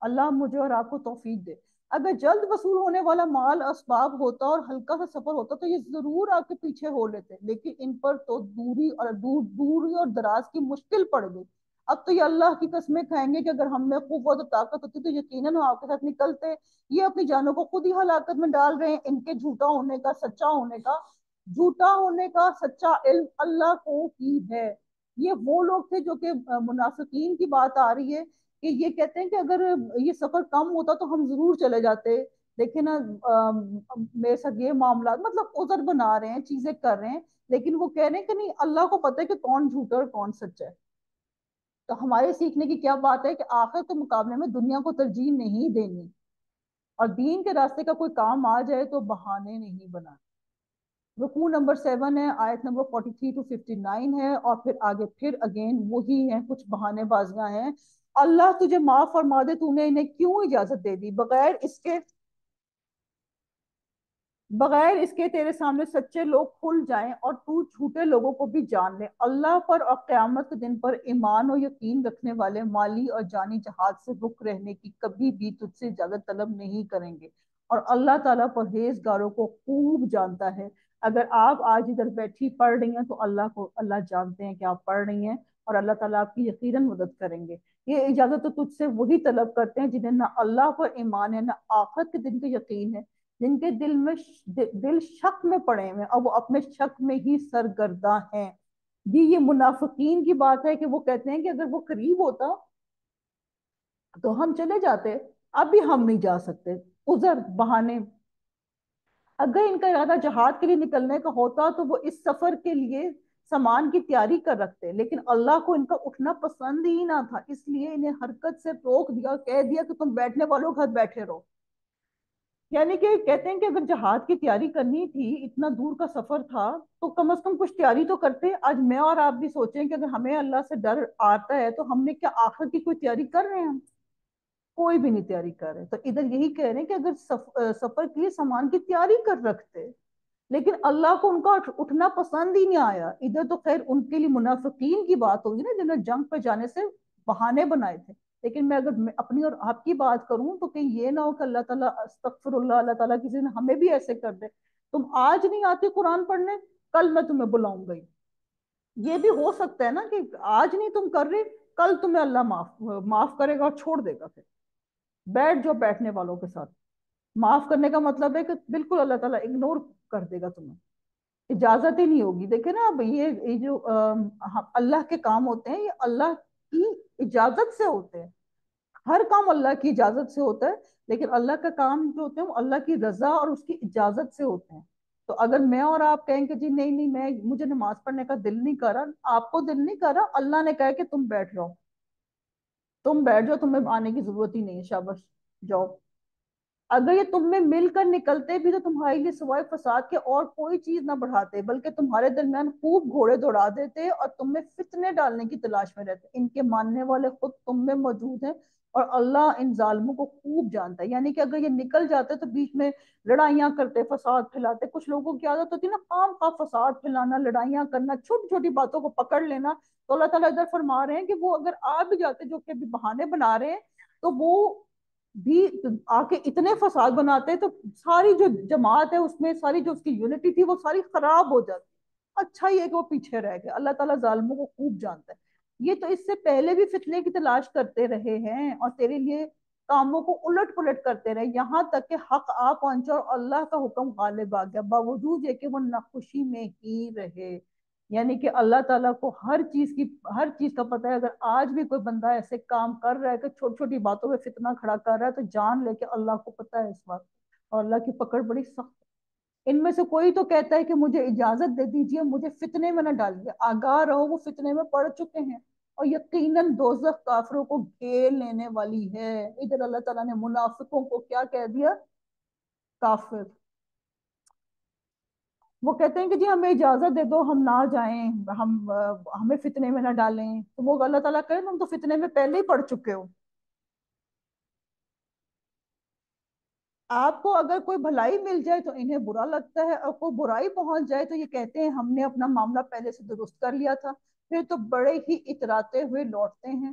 اللہ مجھے اور آپ کو توفیق دے۔ اگر جلد وصول ہونے والا مال اسباب ہوتا اور ہلکا سا سفر ہوتا تو یہ ضرور آپ کے پیچھے ہو لیتے، لیکن ان پر تو دوری اور دور دوری اور دراز کی مشکل پڑ گئی۔ اب تو یہ اللہ کی قسمیں کھائیں گے کہ اگر ہم میں قوت و طاقت ہوتی تو یقیناً ہم آپ کے ساتھ نکلتے. یہ اپنی جانوں کو خود ہی ہلاکت میں ڈال رہے ہیں. ان کے جھوٹا ہونے کا سچا ہونے کا، جھوٹا ہونے کا سچا علم اللہ کو ہی ہے. یہ وہ لوگ تھے جو کہ منافقین کی بات آ رہی ہے کہ یہ کہتے ہیں کہ اگر یہ سفر کم ہوتا تو ہم ضرور چلے جاتے. دیکھیں نا میرے ساتھ یہ معاملات، مطلب عذر بنا رہے ہیں، چیزیں کر رہے ہیں، لیکن وہ کہہ رہے ہیں کہ نہیں، اللہ کو پتہ ہے کہ کون جھوٹا اور کون سچا ہے. تو ہمارے سیکھنے کی کیا بات ہے کہ آخرت کے مقابلے میں دنیا کو ترجیح نہیں دینی، اور دین کے راستے کا کوئی کام آ جائے تو بہانے نہیں بنانے. رکوع نمبر 7 ہے، آیت نمبر 43 to 59 ہے، اور پھر آگے پھر اگین وہی ہیں، کچھ بہانے بازیاں ہیں. اللہ تجھے معاف فرما دے، تو نے انہیں کیوں اجازت دے دی؟ بغیر اس کے تیرے سامنے سچے لوگ کھل جائیں اور تو جھوٹے لوگوں کو بھی جان لے. اللہ پر اور قیامت کے دن پر ایمان و یقین رکھنے والے مالی اور جانی جہاد سے رک رہنے کی کبھی بھی تجھ سے اجازت طلب نہیں کریں گے، اور اللہ تعالیٰ پرہیزگاروں کو خوب جانتا ہے. اگر آپ آج ادھر بیٹھی پڑھ رہی ہیں تو اللہ جانتے ہیں کہ آپ پڑھ رہی ہیں، اور اللہ تعالیٰ آپ کی یقیناً مدد کریں گے. یہ اجازت تو تجھ سے وہی طلب کرتے ہیں جنہیں نہ اللہ پر ایمان ہے، نہ آخرت کے دن کا یقین ہے، جن کے دل شک میں پڑے ہوئے اور وہ اپنے شک میں ہی سرگرداں ہیں. جی یہ منافقین کی بات ہے کہ وہ کہتے ہیں کہ اگر وہ قریب ہوتا تو ہم چلے جاتے، اب بھی ہم نہیں جا سکتے. عذر بہانے. اگر ان کا ارادہ جہاد کے لیے نکلنے کا ہوتا تو وہ اس سفر کے لیے سامان کی تیاری کر رکھتے، لیکن اللہ کو ان کا اٹھنا پسند ہی نہ تھا، اس لیے انہیں حرکت سے روک دیا اور کہہ دیا کہ تم بیٹھنے والوں گھر بیٹھے رہو. یعنی کہ کہتے ہیں کہ اگر جہاد کی تیاری کرنی تھی، اتنا دور کا سفر تھا، تو کم از کم کچھ تیاری تو کرتے. آج میں اور آپ بھی سوچیں کہ اگر ہمیں اللہ سے ڈر آتا ہے تو ہم نے کیا آخر کی کوئی تیاری کر رہے ہیں؟ ہم کوئی بھی نہیں تیاری کر رہے. تو ادھر یہی کہہ رہے ہیں کہ اگر سفر کے لیے سامان کی تیاری کر رکھتے، لیکن اللہ کو ان کا اٹھنا پسند ہی نہیں آیا. ادھر تو خیر ان کے لیے منافقین کی بات ہوگی نا، جنہوں نے جنگ پہ جانے سے بہانے بنائے تھے. لیکن میں اگر اپنی اور آپ کی بات کروں تو کہیں یہ نہ ہو کہ اللہ تعالیٰ استغفر اللہ، اللہ تعالیٰ کسی نے ہمیں بھی ایسے کر دے، تم آج نہیں آتی قرآن پڑھنے، کل میں تمہیں بلاؤں گی. یہ بھی ہو سکتا ہے نا کہ آج نہیں تم کر رہے، کل تمہیں اللہ معاف کرے گا اور چھوڑ دے گا. پھر بیٹھ جو بیٹھنے والوں کے ساتھ. معاف کرنے کا مطلب ہے کہ بالکل اللہ تعالیٰ اگنور کر دے گا تمہیں، اجازت ہی نہیں ہوگی. دیکھیں نا اب یہ جو اللہ کے کام ہوتے ہیں یہ اللہ کی اجازت سے ہوتے ہیں. ہر کام اللہ کی اجازت سے ہوتا ہے، لیکن اللہ کا کام جو ہوتے ہیں وہ اللہ کی رضا اور اس کی اجازت سے ہوتے ہیں. تو اگر میں اور آپ کہیں کہ جی نہیں نہیں مجھے نماز پڑھنے کا دل نہیں کر رہا، آپ کو دل نہیں کر رہا، اللہ نے کہا کہ تم بیٹھ جاؤ، تم بیٹھ جاؤ، تمہیں آنے کی ضرورت ہی نہیں ہے، شاباش جاؤ. اگر یہ تم میں مل کر نکلتے بھی تو تمہارے لیے سوائے فساد کے اور کوئی چیز نہ بڑھاتے، بلکہ تمہارے درمیان خوب گھوڑے دوڑا دیتے اور تم میں فتنے ڈالنے کی تلاش میں رہتے. ان کے ماننے والے خود تم میں موجود ہیں، اور اللہ ان ظالموں کو خوب جانتا ہے. یعنی کہ اگر یہ نکل جاتے تو بیچ میں لڑائیاں کرتے، فساد پھیلاتے. کچھ لوگوں کی عادت ہوتی ہے نا خام خواہ فساد پھیلانا، لڑائیاں کرنا، چھوٹی چھوٹی باتوں کو پکڑ لینا. تو اللہ تعالیٰ ادھر فرما رہے ہیں کہ وہ اگر آ بھی جاتے جو کہ ابھی بہانے بنا رہے ہیں، تو وہ بھی آ کے اتنے فساد بناتے تو ساری جو جماعت ہے اس میں ساری جو اس کی یونٹی تھی وہ ساری خراب ہو جاتی. اچھا یہ کہ وہ پیچھے رہ گئے. اللہ تعالیٰ ظالموں کو خوب جانتا ہے. یہ تو اس سے پہلے بھی فتنے کی تلاش کرتے رہے ہیں اور تیرے لیے کاموں کو الٹ پلٹ کرتے رہے، یہاں تک کہ حق آ پہنچا اور اللہ کا حکم غالب آ گیا، باوجود یہ کہ وہ ناخوشی میں ہی رہے. یعنی کہ اللہ تعالیٰ کو ہر چیز کا پتہ ہے. اگر آج بھی کوئی بندہ ایسے کام کر رہا ہے کہ چھوٹی چھوٹی باتوں پہ فتنہ کھڑا کر رہا ہے، تو جان لے کہ اللہ کو پتہ ہے اس بات، اور اللہ کی پکڑ بڑی سخت ہے. ان میں سے کوئی تو کہتا ہے کہ مجھے اجازت دے دیجئے، مجھے فتنے میں نہ ڈالیے. آگاہ رہو وہ فتنے میں پڑ چکے ہیں، اور یقیناً دوزخ کافروں کو گھیر لینے والی ہے. ادھر اللہ تعالیٰ نے منافقوں کو کیا کہہ دیا؟ کافر. وہ کہتے ہیں کہ جی ہمیں اجازت دے دو، ہم نہ جائیں، ہمیں فتنے میں نہ ڈالیں. تو وہ اللہ تعالیٰ کہے تم تو فتنے میں پہلے ہی پڑ چکے ہو. آپ کو اگر کوئی بھلائی مل جائے تو انہیں برا لگتا ہے، اور کوئی برائی پہنچ جائے تو یہ کہتے ہیں ہم نے اپنا معاملہ پہلے سے درست کر لیا تھا. پھر تو بڑے ہی اتراتے ہوئے لوٹتے ہیں.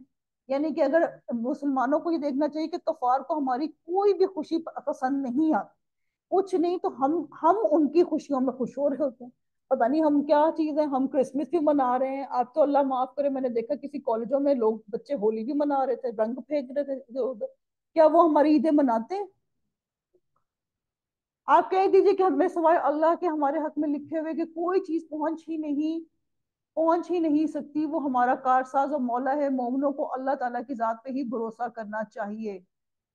یعنی کہ اگر مسلمانوں کو یہ دیکھنا چاہیے کہ کفار کو ہماری کوئی بھی خوشی پسند نہیں آتی، کچھ نہیں تو ہم ان کی خوشیوں میں خوش ہو رہے ہوتے ہیں. پتہ نہیں ہم کیا چیز ہے، ہم کرسمس بھی منا رہے ہیں، آپ تو اللہ معاف کرے، میں نے دیکھا کسی کالجوں میں لوگ بچے ہولی بھی منا رہے تھے، رنگ پھینک رہے تھے ادھر ادھر۔ کیا وہ ہماری عیدیں مناتے ہیں؟ آپ کہہ دیجئے کہ ہمیں سوائے اللہ کے ہمارے حق میں لکھے ہوئے کہ کوئی چیز پہنچ ہی نہیں سکتی، وہ ہمارا کارساز اور مولا ہے، مومنوں کو اللہ تعالیٰ کی ذات پہ ہی بھروسہ کرنا چاہیے۔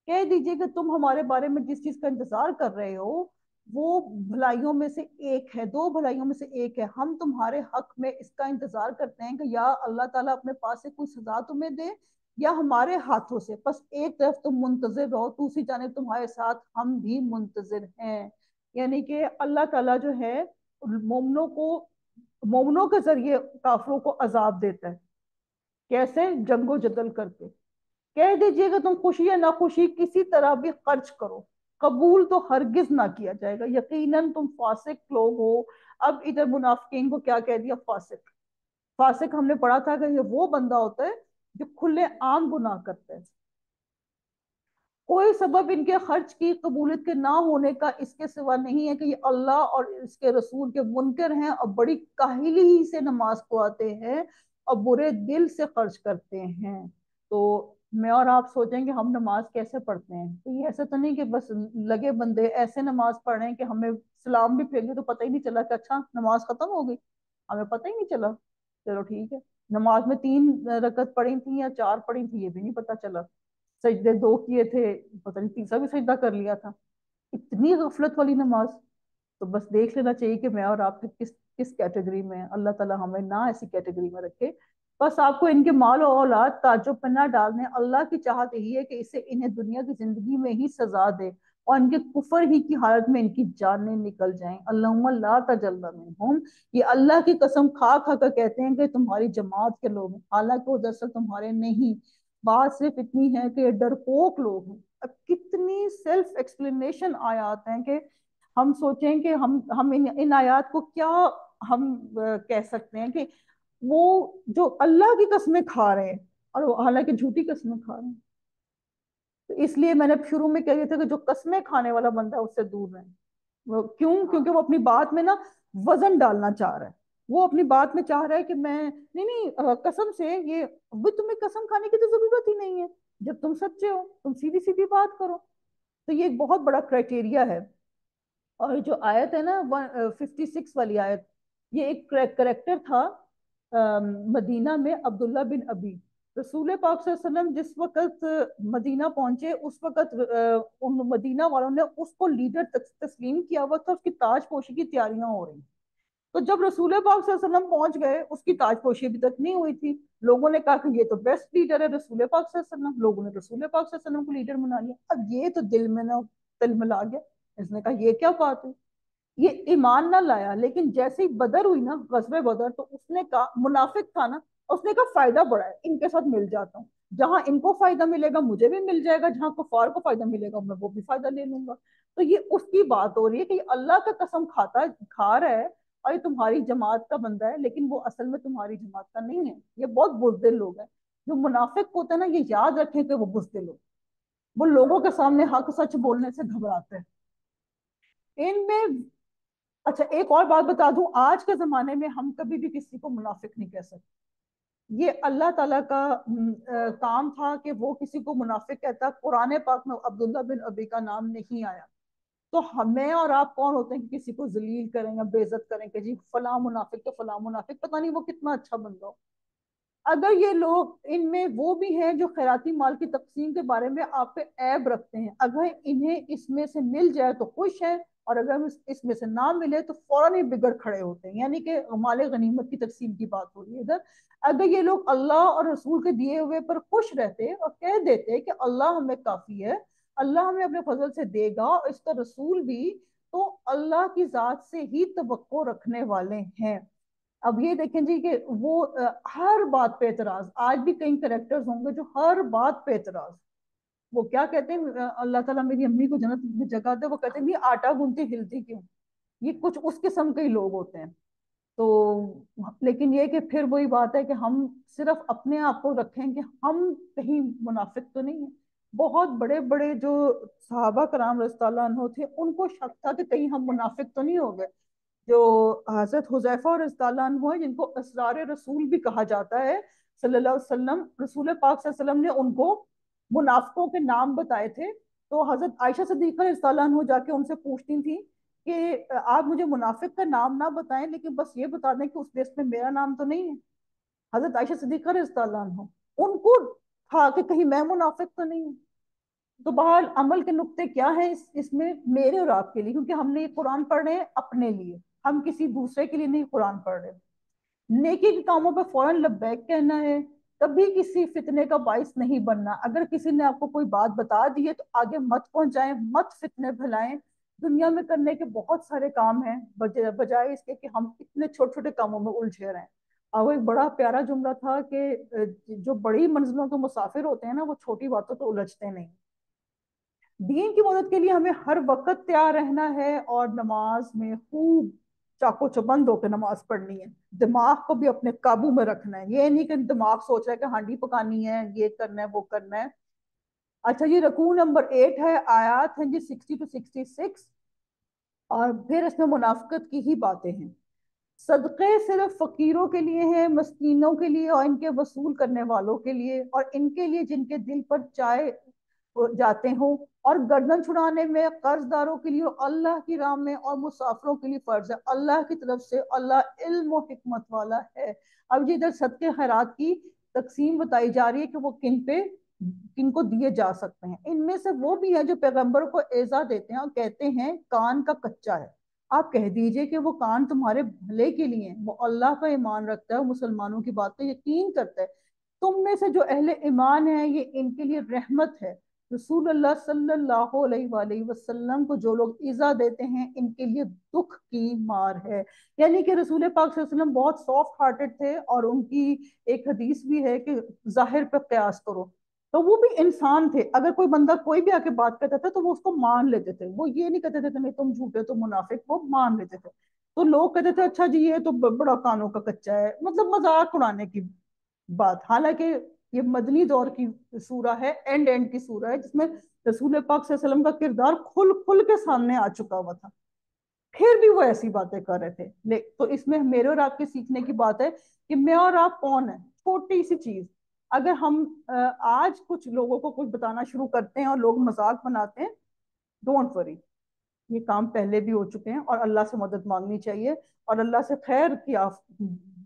کہہ دیجئے کہ تم ہمارے بارے میں جس چیز کا انتظار کر رہے ہو وہ بھلائیوں میں سے ایک ہے، دو بھلائیوں میں سے ایک ہے، ہم تمہارے حق میں اس کا انتظار کرتے ہیں کہ یا اللہ تعالیٰ اپنے پاس سے کوئی سزا تمہیں دے یا ہمارے ہاتھوں سے، بس ایک طرف تم منتظر رہو، دوسری جانب تمہارے ساتھ ہم بھی منتظر ہیں۔ یعنی کہ اللہ تعالیٰ جو ہے مومنوں کے ذریعے کافروں کو عذاب دیتا ہے۔ کیسے؟ جنگ و جدل کر کے۔ کہہ دیجئے کہ تم خوشی یا ناخوشی کسی طرح بھی خرچ کرو، قبول تو ہرگز نہ کیا جائے گا، یقیناً تم فاسق لوگ ہو۔ اب ادھر منافقین کو کیا کہہ دیا؟ فاسق۔ فاسق ہم نے پڑھا تھا کہ یہ وہ بندہ ہوتا ہے جو کھلے عام گناہ کرتا ہے، کوئی سبب ان کے خرچ کی قبولیت کے نہ ہونے کا اس کے سوا نہیں ہے کہ یہ اللہ اور اس کے رسول کے منکر ہیں اور بڑی کاہلی سے نماز کو آتے ہیں اور برے دل سے خرچ کرتے ہیں۔ تو میں اور آپ سوچیں کہ ہم نماز کیسے پڑھتے ہیں، تو یہ ایسا تو نہیں کہ بس لگے بندے ایسے نماز پڑھ رہے ہیں کہ ہمیں سلام بھی پھیری تو پتہ ہی نہیں چلا کہ اچھا نماز ختم ہو گئی، ہمیں پتہ ہی نہیں چلا، چلو ٹھیک ہے۔ نماز میں 3 رکعت پڑھی تھی یا 4 پڑھی تھی یہ بھی نہیں پتا چلا، سجدے 2 کیے تھے، پتہ نہیں تیسرا بھی سجدہ کر لیا تھا، اتنی غفلت والی نماز۔ تو بس دیکھ لینا چاہیے کہ میں اور آپ کس کس کیٹیگری میں ہیں، اللہ تعالیٰ ہمیں نہ ایسی کیٹیگری میں رکھے۔ بس آپ کو ان کے مال و اولاد تعجب میں نہ ڈالنے، اللہ کی چاہت یہی ہے کہ اسے انہیں دنیا کی زندگی میں ہی سزا دے اور ان کے کفر ہی کی حالت میں ان کی جانیں نکل جائیں۔ اللہم لا تجلنا منہم، یہ اللہ کی قسم کھا کھا کر کہتے ہیں کہ تمہاری جماعت کے لوگ ہیں، حالانکہ وہ دراصل تمہارے نہیں، بات صرف اتنی ہے کہ یہ ڈرپوک لوگ ہیں۔ اب کتنی سیلف ایکسپلینیشن آیات ہیں کہ ہم سوچیں کہ ہم ان آیات کو کیا ہم کہہ سکتے ہیں کہ وہ جو اللہ کی قسمیں کھا رہے ہیں اور وہ حالانکہ جھوٹی قسمیں کھا رہے ہیں۔ تو اس لیے میں نے شروع میں کہہ دیا تھا کہ جو قسمیں کھانے والا بندہ ہے اس سے دور رہیں۔ وہ کیوں؟ کیونکہ وہ اپنی بات میں نا وزن ڈالنا چاہ رہا ہے، وہ اپنی بات میں چاہ رہا ہے کہ میں نہیں قسم سے یہ بھی، تمہیں قسم کھانے کی تو ضرورت ہی نہیں ہے، جب تم سچے ہو تم سیدھی سیدھی بات کرو۔ تو یہ ایک بہت بڑا کرائٹیریا ہے۔ اور جو آیت ہے نا 56 والی آیت، یہ ایک کریکٹر تھا مدینہ میں، عبداللہ بن ابی۔ رسول پاک صلی اللہ علیہ وسلم جس وقت مدینہ پہنچے اس وقت ان مدینہ والوں نے اس کو لیڈر تسلیم کیا ہوا تھا، اس کی تاج پوشی کی تیاریاں ہو رہی۔ تو جب رسول پاک صلی اللہ علیہ وسلم پہنچ گئے اس کی تاج پوشی ابھی تک نہیں ہوئی تھی، لوگوں نے کہا کہ یہ تو بیسٹ لیڈر ہے رسول پاک صلی اللہ علیہ وسلم، لوگوں نے رسول پاک صلی اللہ علیہ وسلم کو لیڈر بنا لیا۔ اب یہ تو دل میں نہ تل ملا گیا، اس نے کہا یہ کیا بات ہے، یہ ایمان نہ لایا، لیکن جیسے ہی بدر ہوئی نا، غزوہ بدر، تو اس نے کہا، منافق تھا نا، اس نے کہا فائدہ بڑا ہے ان کے ساتھ مل جاتا ہوں، جہاں ان کو فائدہ ملے گا مجھے بھی مل جائے گا، جہاں کفار کو فائدہ ملے گا میں وہ بھی فائدہ لے لوں گا۔ تو یہ اس کی بات ہو رہی ہے کہ یہ اللہ کا قسم کھا رہا ہے اور یہ تمہاری جماعت کا بندہ ہے، لیکن وہ اصل میں تمہاری جماعت کا نہیں ہے۔ یہ بہت بزدل لوگ ہیں جو منافق ہوتے ہیں نا، یہ یاد رکھیں کہ وہ بزدل لوگ، وہ لوگوں کے سامنے حق سچ بولنے سے گھبراتے ہیں ان میں۔ اچھا ایک اور بات بتا دوں، آج کے زمانے میں ہم کبھی بھی کسی کو منافق نہیں کہہ سکتے، یہ اللہ تعالیٰ کا کام تھا کہ وہ کسی کو منافق کہتا، قرآن پاک میں عبداللہ بن ابی کا نام نہیں آیا۔ تو ہمیں اور آپ کون ہوتے ہیں کہ کسی کو ذلیل کریں یا بے عزت کریں کہ جی فلاں منافق تو فلاں منافق، پتہ نہیں وہ کتنا اچھا بندہ ہو۔ اگر یہ لوگ ان میں وہ بھی ہیں جو خیراتی مال کی تقسیم کے بارے میں آپ پہ عیب رکھتے ہیں، اگر انہیں اس میں سے مل جائے تو خوش ہیں، اور اگر اس میں سے نہ ملے تو فوراً ہی بگڑ کھڑے ہوتے ہیں، یعنی کہ مال غنیمت کی تقسیم کی بات ہو رہی ہے ادھر۔ اگر یہ لوگ اللہ اور رسول کے دیے ہوئے پر خوش رہتے اور کہہ دیتے کہ اللہ ہمیں کافی ہے، اللہ ہمیں اپنے فضل سے دے گا اور اس کا رسول بھی، تو اللہ کی ذات سے ہی توقع رکھنے والے ہیں۔ اب یہ دیکھیں جی کہ وہ ہر بات پہ اعتراض، آج بھی کئی کریکٹرز ہوں گے جو ہر بات پہ اعتراض، وہ کیا کہتے ہیں، اللہ تعالیٰ میری امی کو جنت میں جگہ دے، وہ کہتے ہیں نہیں آٹا گنتی ہلتی کیوں، یہ کچھ اس قسم کے ہی لوگ ہوتے ہیں۔ تو لیکن یہ کہ پھر وہی بات ہے کہ ہم صرف اپنے آپ کو رکھیں کہ ہم کہیں منافق تو نہیں ہیں۔ بہت بڑے بڑے جو صحابہ کرام رضی اللہ عنہ تھے ان کو شک تھا کہ کہیں ہم منافق تو نہیں ہو گئے، جو حضرت حذیفہ اور رضی اللہ عنہ ہیں، جن کو اسرار رسول بھی کہا جاتا ہے صلی اللہ علیہ وسلم، رسول پاک صلی اللہ علیہ وسلم نے ان کو منافقوں کے نام بتائے تھے. تو حضرت عائشہ صدیقہ رضی اللہ عنہ جا کے ان سے پوچھتی تھی کہ آپ مجھے منافق کا نام نہ بتائیں، لیکن بس یہ بتا دیں کہ اس لسٹ میں میرا نام تو نہیں ہے. حضرت عائشہ صدیقہ رضی اللہ عنہ، ان کو تھا کہ کہیں میں منافق تو نہیں ہوں. تو بہرحال عمل کے نقطے کیا ہیں اس میں میرے اور آپ کے لیے، کیونکہ ہم نے یہ قرآن پڑھ رہے ہیں اپنے لیے، ہم کسی دوسرے کے لیے نہیں قرآن پڑھ رہے. نیکی کے کاموں پہ فوراً لبیک کہنا ہے، کبھی کسی فتنے کا باعث نہیں بننا. اگر کسی نے آپ کو کوئی بات بتا دی ہے تو آگے مت پہنچائیں، مت فتنے پھیلائیں. دنیا میں کرنے کے بہت سارے کام ہیں، بجائے اس کے کہ ہم اتنے چھوٹے چھوٹے کاموں میں الجھے رہیں. اور وہ ایک بڑا پیارا جملہ تھا کہ جو بڑی منزلوں کے مسافر ہوتے ہیں نا، وہ چھوٹی باتوں تو الجھتے نہیں. دین کی مدد کے لیے ہمیں ہر وقت تیار رہنا ہے، اور نماز میں خوب چاقو چبند ہو کے نماز پڑھنی ہے. دماغ کو بھی اپنے قابو میں رکھنا ہے، یہ نہیں کہ دماغ سوچ رہا ہے کہ ہانڈی پکانی ہے، یہ کرنا ہے وہ کرنا ہے. اچھا جی، رکوع نمبر 8 ہے، آیات ہیں جی 60 to 66. اور پھر اس میں منافقت کی ہی باتیں ہیں. صدقے صرف فقیروں کے لیے ہیں، مسکینوں کے لیے اور ان کے وصول کرنے والوں کے لیے، اور ان کے لیے جن کے دل پر چائے جاتے ہوں. اور گردن چھڑانے میں قرض داروں کے لیے اور اللہ کی راہ میں اور مسافروں کے لیے فرض ہے. اللہ کی طرف سے اللہ علم و حکمت والا ہے. اب جی ادھر صدقے خیرات کی تقسیم بتائی جا رہی ہے کہ وہ کن کو دیے جا سکتے ہیں. ان میں سے وہ بھی ہیں جو پیغمبر کو ایذا دیتے ہیں اور کہتے ہیں کان کا کچا ہے. آپ کہہ دیجئے کہ وہ کان تمہارے بھلے کے لیے ہیں، وہ اللہ کا ایمان رکھتا ہے، وہ مسلمانوں کی بات پہ یقین کرتا ہے. تم میں سے جو اہل ایمان ہیں یہ ان کے لیے رحمت ہے. رسول اللہ صلی اللہ علیہ وآلہ وسلم کو جو لوگ ایذا دیتے ہیں ان کے لیے دکھ کی مار ہے. یعنی کہ رسول پاک صلی اللہ علیہ وسلم بہت سافٹ ہارٹڈ تھے، اور ان کی ایک حدیث بھی ہے کہ ظاہر پہ قیاس کرو. تو وہ بھی انسان تھے، اگر کوئی بندہ کوئی بھی آ کے بات کرتا تھا تو وہ اس کو مان لیتے تھے. وہ یہ نہیں کہتے تھے کہ نہیں تم جھوٹے تم منافق، وہ مان لیتے تھے. تو لوگ کہتے تھے اچھا جی یہ تو بڑا کانوں کا کچا ہے، مطلب مذاق اڑانے کی بات. حالانکہ یہ مدنی دور کی سورہ ہے، اینڈ کی سورہ ہے، جس میں رسول پاک صلی اللہ علیہ وسلم کا کردار کھل کھل کے سامنے آ چکا ہوا تھا، پھر بھی وہ ایسی باتیں کر رہے تھے. تو اس میں میرے اور آپ کے سیکھنے کی بات ہے کہ میں اور آپ کون ہیں. چھوٹی سی چیز اگر ہم آج کچھ لوگوں کو کچھ بتانا شروع کرتے ہیں اور لوگ مذاق بناتے ہیں، ڈونٹ وری، یہ کام پہلے بھی ہو چکے ہیں، اور اللہ سے مدد مانگنی چاہیے اور اللہ سے خیر کی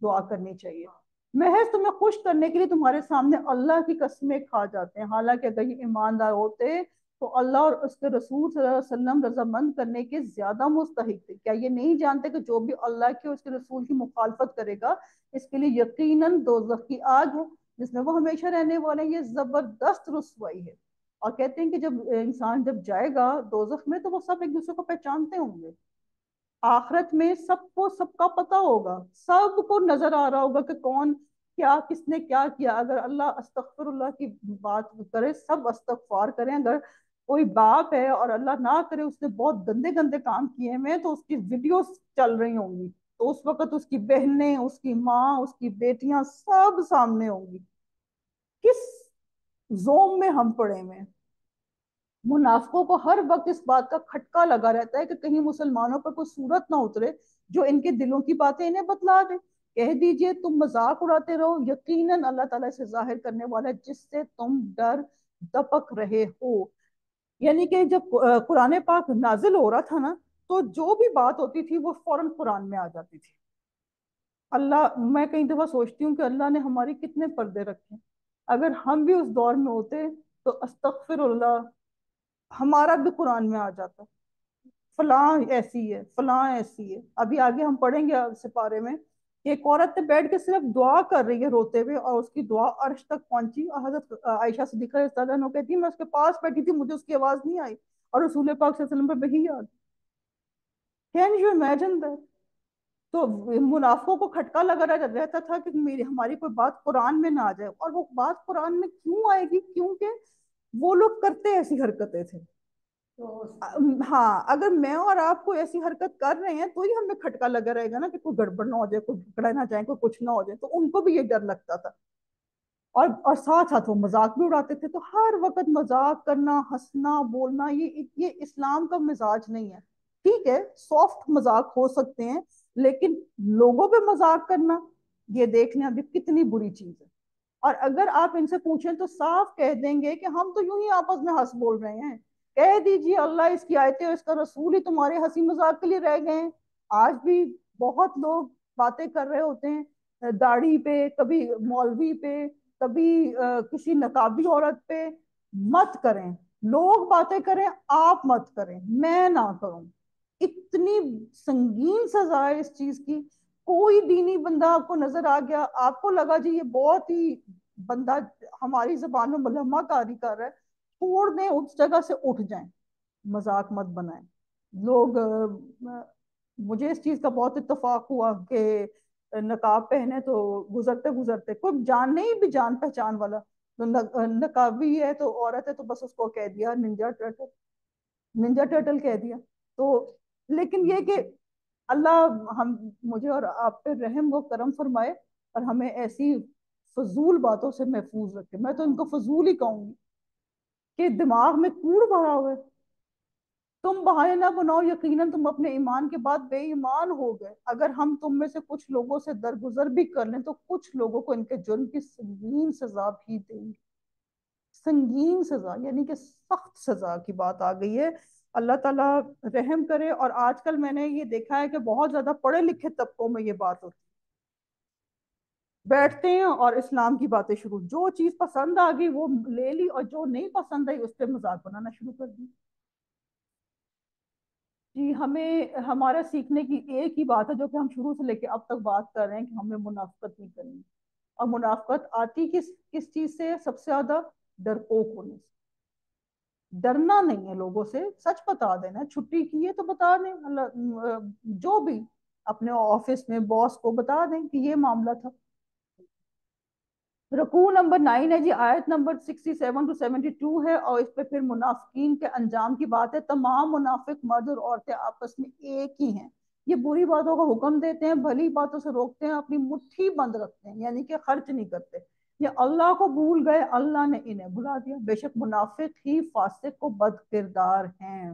دعا کرنی چاہیے. محض تمہیں خوش کرنے کے لیے تمہارے سامنے اللہ کی قسمیں کھا جاتے ہیں، حالانکہ اگر یہ ایماندار ہوتے تو اللہ اور اس کے رسول صلی اللہ علیہ وسلم رضامند کرنے کے زیادہ مستحق تھے. کیا یہ نہیں جانتے کہ جو بھی اللہ کے اور اس کے رسول کی مخالفت کرے گا اس کے لیے یقیناً دوزخ کی آگ ہے جس میں وہ ہمیشہ رہنے والے ہیں. یہ زبردست رسوائی ہے. اور کہتے ہیں کہ جب انسان جب جائے گا دوزخ میں تو وہ سب ایک دوسرے کو پہچانتے ہوں گے. آخرت میں سب کو سب کا پتہ ہوگا، سب کو نظر آ رہا ہوگا کہ کون کیا کس نے کیا کیا. اگر اللہ استغفر اللہ کی بات کرے، سب استغفار کریں. اگر کوئی باپ ہے اور اللہ نہ کرے اس نے بہت گندے گندے کام کیے ہیں تو اس کی ویڈیوز چل رہی ہوں گی، تو اس وقت اس کی بہنیں، اس کی ماں، اس کی بیٹیاں سب سامنے ہوں گی. کس زوم میں ہم پڑے ہوئے ہیں. منافقوں کو ہر وقت اس بات کا کھٹکا لگا رہتا ہے کہ کہیں مسلمانوں پر کوئی صورت نہ اترے جو ان کے دلوں کی باتیں انہیں بتلا دے. کہہ دیجئے تم مذاق اڑاتے رہو، یقیناً اللہ تعالیٰ سے ظاہر کرنے والا ہے جس سے تم ڈر دپک رہے ہو. یعنی کہ جب قرآن پاک نازل ہو رہا تھا نا، تو جو بھی بات ہوتی تھی وہ فوراً قرآن میں آ جاتی تھی. اللہ، میں کئی دفعہ سوچتی ہوں کہ اللہ نے ہماری کتنے پردے رکھے. اگر ہم بھی اس دور میں ہوتے تو استغفر اللہ، ہمارا بھی قرآن میں آ جاتا فلاں ایسی ہے فلاں ایسی ہے. ابھی آگے ہم پڑھیں گے سپارے میں کہ ایک عورت نے بیٹھ کے صرف دعا کر رہی ہے روتے ہوئے، اور اس کی دعا عرش تک پہنچی. اور حضرت عائشہ صدیقہ رضی اللہ عنہ کہتی میں اس کے پاس بیٹھی تھی، مجھے اس کی آواز نہیں آئی، اور رسول پاک صلی اللہ علیہ وسلم پہ وحی آ گئی. Can you imagine that? تو منافقوں کو کھٹکا لگا رہتا تھا کہ ہماری کوئی بات قرآن میں نہ آ جائے. اور وہ بات قرآن میں کیوں آئے گی؟ کیونکہ وہ لوگ کرتے ایسی حرکتیں تھے. ہاں، اگر میں اور آپ کو ایسی حرکت کر رہے ہیں تو ہی ہمیں کھٹکا لگا رہے گا نا کہ کوئی گڑبڑ نہ ہو جائے، کوئی پکڑا نہ جائے، کوئی کچھ نہ ہو جائے. تو ان کو بھی یہ ڈر لگتا تھا. اور ساتھ ساتھ وہ مذاق بھی اڑاتے تھے. تو ہر وقت مذاق کرنا، ہنسنا، بولنا، یہ اسلام کا مزاج نہیں ہے. ٹھیک ہے سافٹ مذاق ہو سکتے ہیں، لیکن لوگوں پہ مذاق کرنا، یہ دیکھ لیں ابھی کتنی بری چیز ہے۔ اور اگر آپ ان سے پوچھیں تو صاف کہہ دیں گے کہ ہم تو یوں ہی آپس میں ہنس بول رہے ہیں۔ کہہ دیجئے اللہ، اس کی آیتیں اور اس کا رسول ہی تمہارے ہنسی مذاق کے لیے رہ گئے ہیں۔ آج بھی بہت لوگ باتیں کر رہے ہوتے ہیں داڑھی پہ، کبھی مولوی پہ، کبھی کسی نقابی عورت پہ۔ مت کریں، لوگ باتیں کریں، آپ مت کریں، میں نہ کروں۔ اتنی سنگین سزا ہے اس چیز کی۔ کوئی دینی بندہ آپ کو نظر آ گیا، آپ کو لگا جی یہ بہت ہی بندہ ہماری زبان میں ملحمہ کاری کر رہا ہے، چھوڑ دیں، اس جگہ سے اٹھ جائیں، مذاق مت بنائیں۔ لوگ مجھے اس چیز کا بہت اتفاق ہوا کہ نقاب پہنے تو گزرتے گزرتے کوئی جان نہیں بھی جان پہچان والا تو نقابی ہے تو عورت ہے تو بس اس کو کہہ دیا ننجا ٹرٹل، ننجا ٹرٹل کہہ دیا۔ تو لیکن یہ کہ اللہ ہم مجھے اور آپ پہ رحم و کرم فرمائے اور ہمیں ایسی فضول باتوں سے محفوظ رکھے۔ میں تو ان کو فضول ہی کہوں گی کہ دماغ میں کوڑ بھرا ہوا ہے۔ تم بہانے نہ بناؤ، یقیناً تم اپنے ایمان کے بعد بے ایمان ہو گئے۔ اگر ہم تم میں سے کچھ لوگوں سے درگزر بھی کر لیں تو کچھ لوگوں کو ان کے جرم کی سنگین سزا بھی دیں گے۔ سنگین سزا یعنی کہ سخت سزا کی بات آ گئی ہے۔ اللہ تعالیٰ رحم کرے۔ اور آج کل میں نے یہ دیکھا ہے کہ بہت زیادہ پڑھے لکھے طبقوں میں یہ بات ہوتی ہے، بیٹھتے ہیں اور اسلام کی باتیں شروع، جو چیز پسند آ گئی وہ لے لی اور جو نہیں پسند آئی اس پہ مذاق بنانا شروع کر دی۔ جی ہمیں ہمارا سیکھنے کی ایک ہی بات ہے جو کہ ہم شروع سے لے کے اب تک بات کر رہے ہیں کہ ہمیں منافقت نہیں کرنی۔ اور منافقت آتی کس چیز سے؟ سب سے زیادہ ڈرپوک ہونے سے۔ ڈرنا نہیں ہے لوگوں سے، سچ بتا دینا، چھٹی کی ہے تو بتا دیں، جو بھی اپنے آفس میں باس کو بتا دیں کہ یہ معاملہ تھا۔ رکوع نمبر 9 ہے جی، آیت نمبر 67 to 72 ہے، اور اس پہ پھر منافقین کے انجام کی بات ہے۔ تمام منافق مرد اور عورتیں آپس میں ایک ہی ہیں، یہ بری باتوں کا حکم دیتے ہیں، بھلی باتوں سے روکتے ہیں، اپنی مٹھی بند رکھتے ہیں یعنی کہ خرچ نہیں کرتے، یہ اللہ کو بھول گئے، اللہ نے انہیں بھلا دیا، بے شک منافق ہی فاسق و بد کردار ہیں۔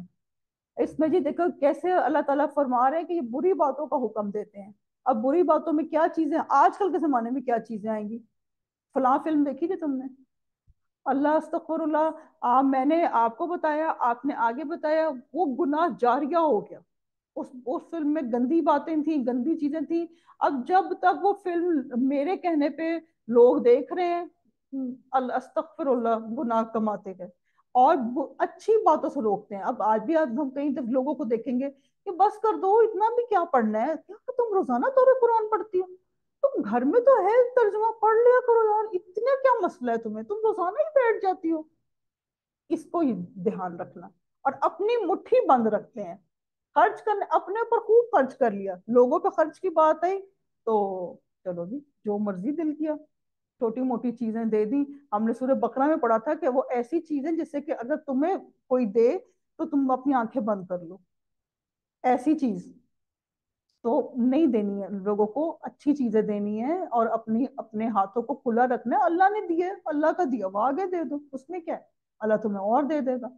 اس میں جی دیکھو کیسے اللہ تعالیٰ فرما رہے ہیں کہ یہ بری باتوں کا حکم دیتے ہیں۔ اب بری باتوں میں کیا چیزیں آج کل کے زمانے میں کیا چیزیں آئیں گی؟ فلاں فلم دیکھی تھی تم نے؟ اللہ استغفر اللہ، میں نے آپ کو بتایا، آپ نے آگے بتایا، وہ گناہ جاریہ ہو گیا۔ اس فلم میں گندی باتیں تھیں، گندی چیزیں تھیں۔ اب جب تک وہ فلم میرے کہنے پہ لوگ دیکھ رہے ہیں، اللہ استغفر اللہ، گناہ کماتے گئے اور اچھی باتوں سے روکتے ہیں۔ اب آج بھی ہم کہیں لوگوں کو دیکھیں گے کہ بس کر دو، اتنا بھی کیا پڑھنا ہے، کیا تم روزانہ دورہ قرآن پڑھتی ہو، تم گھر میں تو ہے ترجمہ پڑھ لیا کرو یار، اتنا کیا مسئلہ ہے تمہیں، تم روزانہ ہی بیٹھ جاتی ہو۔ اس کو ہی دھیان رکھنا، اور اپنی مٹھی بند رکھتے ہیں، خرچ کرنے اپنے اوپر خوب خرچ کر لیا، لوگوں پہ خرچ کی بات آئی تو چلو جی جو مرضی دل کیا، چھوٹی موٹی چیزیں دے دی۔ ہم نے سورہ بقرہ میں پڑھا تھا کہ وہ ایسی چیزیں جس سے کہ اگر تمہیں کوئی دے تو تم اپنی آنکھیں بند کر لو، ایسی چیز تو نہیں دینی ہے لوگوں کو، اچھی چیزیں دینی ہے اور اپنے ہاتھوں کو کھلا رکھنا ہے۔ اللہ نے دیے، اللہ کا دیا وہ آگے دے دو، اس میں کیا ہے، اللہ تمہیں اور دے دے گا۔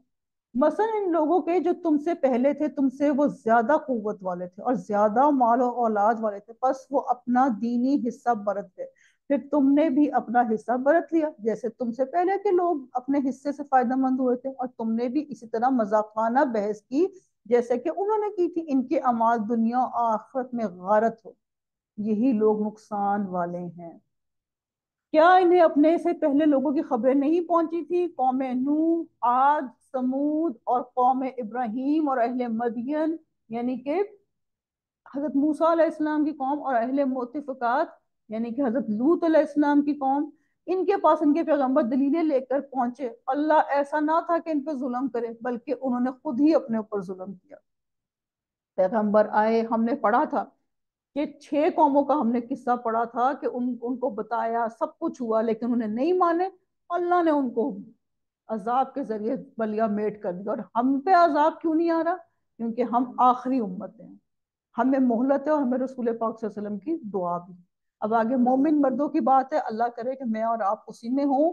مثلا ان لوگوں کے جو تم سے پہلے تھے، تم سے وہ زیادہ قوت والے تھے اور زیادہ مال و اولاد والے تھے، بس وہ اپنا دینی حصہ برت گئے، پھر تم نے بھی اپنا حصہ برت لیا، جیسے تم سے پہلے کے لوگ اپنے حصے سے فائدہ مند ہوئے تھے، اور تم نے بھی اسی طرح مذاقانہ بحث کی جیسے کہ انہوں نے کی تھی۔ ان کے اعمال دنیا اور آخرت میں غارت ہو، یہی لوگ نقصان والے ہیں۔ کیا انہیں اپنے سے پہلے لوگوں کی خبریں نہیں پہنچی تھی؟ قوم نوح، عاد، سمود اور قوم ابراہیم اور اہل مدین یعنی کہ حضرت موسیٰ علیہ السلام کی قوم، اور اہل مؤتفقات یعنی کہ حضرت لوط علیہ السلام کی قوم، ان کے پاس ان کے پیغمبر دلیلیں لے کر پہنچے، اللہ ایسا نہ تھا کہ ان پہ ظلم کرے بلکہ انہوں نے خود ہی اپنے اوپر ظلم کیا۔ پیغمبر آئے، ہم نے پڑھا تھا کہ 6 قوموں کا ہم نے قصہ پڑھا تھا کہ ان کو بتایا، سب کچھ ہوا لیکن انہیں نہیں مانے، اللہ نے ان کو عذاب کے ذریعے بلیا میٹ کر دیا۔ اور ہم پہ عذاب کیوں نہیں آ رہا؟ کیونکہ ہم آخری امت ہیں، ہمیں مہلت ہے اور ہمیں رسول پاک صلی اللہ علیہ وسلم کی دعا بھی۔ اب آگے مومن مردوں کی بات ہے، اللہ کرے کہ میں اور آپ اسی میں ہوں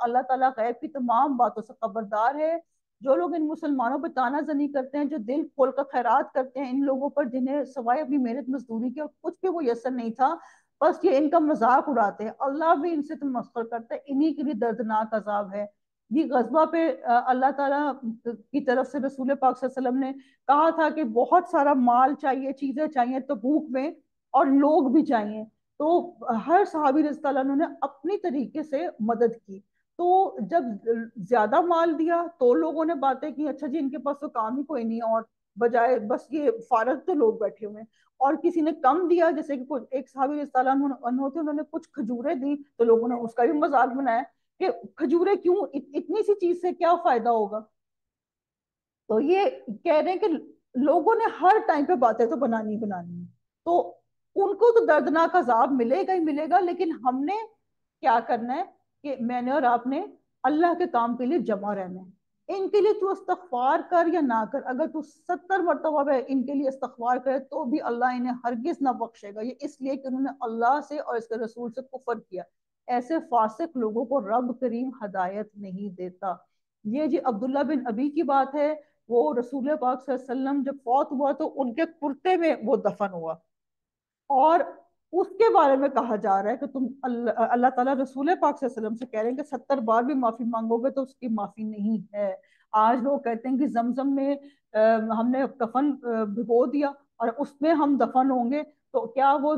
اللہ تعالیٰ غیب کی تمام باتوں سے خبردار ہے۔ جو لوگ ان مسلمانوں پہ تانا زنی کرتے ہیں، جو دل کھول کر خیرات کرتے ہیں ان لوگوں پر جنہیں سوائے اپنی محنت مزدوری کے اور کچھ بھی وہ یسر نہیں تھا، بس یہ ان کا مذاق اڑاتے ہیں، اللہ بھی ان سے تمسخر کرتا ہے، انہی کے لیے دردناک عذاب ہے۔ یہ غزوہ پہ اللہ تعالیٰ کی طرف سے رسول پاک صلی اللہ علیہ وسلم نے کہا تھا کہ بہت سارا مال چاہیے، چیزیں چاہیے تبوک میں، اور لوگ بھی چاہیے۔ تو ہر صحابی رضی اللہ عنہ نے اپنی طریقے سے مدد کی۔ تو جب زیادہ مال دیا تو لوگوں نے باتیں کی، اچھا جی ان کے پاس تو کام ہی کوئی نہیں ہے، اور بجائے بس یہ فارغ تو لوگ بیٹھے ہوئے ہیں۔ اور کسی نے کم دیا، جیسے کہ ایک صحابی رضی اللہ عنہ تھے، انہوں نے کچھ کھجوریں دی تو لوگوں نے اس کا بھی مذاق بنایا کہ کھجوریں کیوں، اتنی سی چیز سے کیا فائدہ ہوگا؟ تو یہ کہہ رہے ہیں کہ لوگوں نے ہر ٹائم پہ باتیں تو بنانی بنانی ہے، تو ان کو تو دردناک عذاب ملے گا ہی ملے گا، لیکن ہم نے کیا کرنا ہے کہ میں نے اور آپ نے اللہ کے کام کے لیے جمع رہنا ہے۔ ان کے لیے تو استغفار کر یا نہ کر، اگر تو 70 مرتبہ ان کے لیے استغفار کرے تو بھی اللہ انہیں ہرگز نہ بخشے گا، یہ اس لیے کہ انہوں نے اللہ سے اور اس کے رسول سے کفر کیا۔ ایسے فاسق لوگوں کو رب کریم ہدایت نہیں دیتا۔ یہ جی عبداللہ بن ابی کی بات ہے، وہ رسول پاک صلی اللہ علیہ وسلم جب فوت ہوا تو ان کے کرتے میں وہ دفن ہوا، اور اس کے بارے میں کہا جا رہا ہے کہ تم اللہ تعالیٰ رسول پاک صلی اللہ علیہ وسلم سے کہہ رہے ہیں کہ 70 بار بھی معافی مانگو گے تو اس کی معافی نہیں ہے۔ آج لوگ کہتے ہیں کہ زمزم میں ہم نے کفن بھگو دیا اور اس میں ہم دفن ہوں گے، تو کیا وہ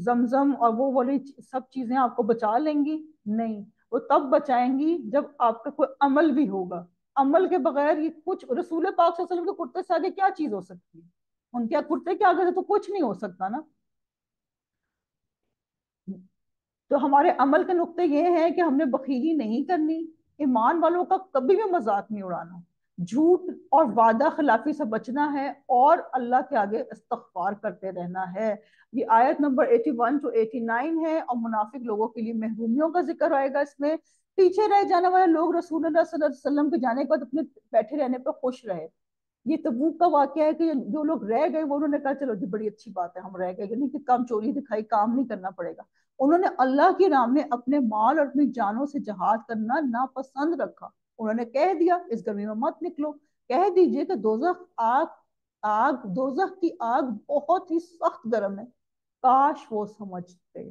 زمزم اور وہ والی سب چیزیں آپ کو بچا لیں گی؟ نہیں، وہ تب بچائیں گی جب آپ کا کوئی عمل بھی ہوگا۔ عمل کے بغیر یہ کچھ، رسول پاک صلی اللہ علیہ وسلم کے کرتے سے آگے کیا چیز ہو سکتی ہے؟ ان کے کرتے کے آگے سے تو کچھ نہیں ہو سکتا نا۔ تو ہمارے عمل کے نقطے یہ ہیں کہ ہم نے بخیلی نہیں کرنی، ایمان والوں کا کبھی بھی مذاق نہیں اڑانا، جھوٹ اور وعدہ خلافی سے بچنا ہے، اور اللہ کے آگے استغفار کرتے رہنا ہے۔ یہ آیت نمبر 81 to 89 ہے، اور منافق لوگوں کے لیے محرومیوں کا ذکر آئے گا اس میں۔ پیچھے رہ جانے والے لوگ رسول اللہ صلی اللہ علیہ وسلم کے جانے کے بعد اپنے بیٹھے رہنے پہ خوش رہے۔ یہ تبوک کا واقعہ ہے کہ جو لوگ رہ گئے وہ انہوں نے کہا چلو جی بڑی اچھی بات ہے ہم رہ گئے، نہیں کہ کام چوری دکھائی، کام نہیں کرنا پڑے گا۔ انہوں نے اللہ کی راہ میں اپنے مال اور اپنی جانوں سے جہاد کرنا ناپسند رکھا۔ انہوں نے کہہ دیا اس گرمی میں مت نکلو، کہہ دیجئے کہ دوزخ کی آگ بہت ہی سخت گرم ہے۔ کاش وہ سمجھتے۔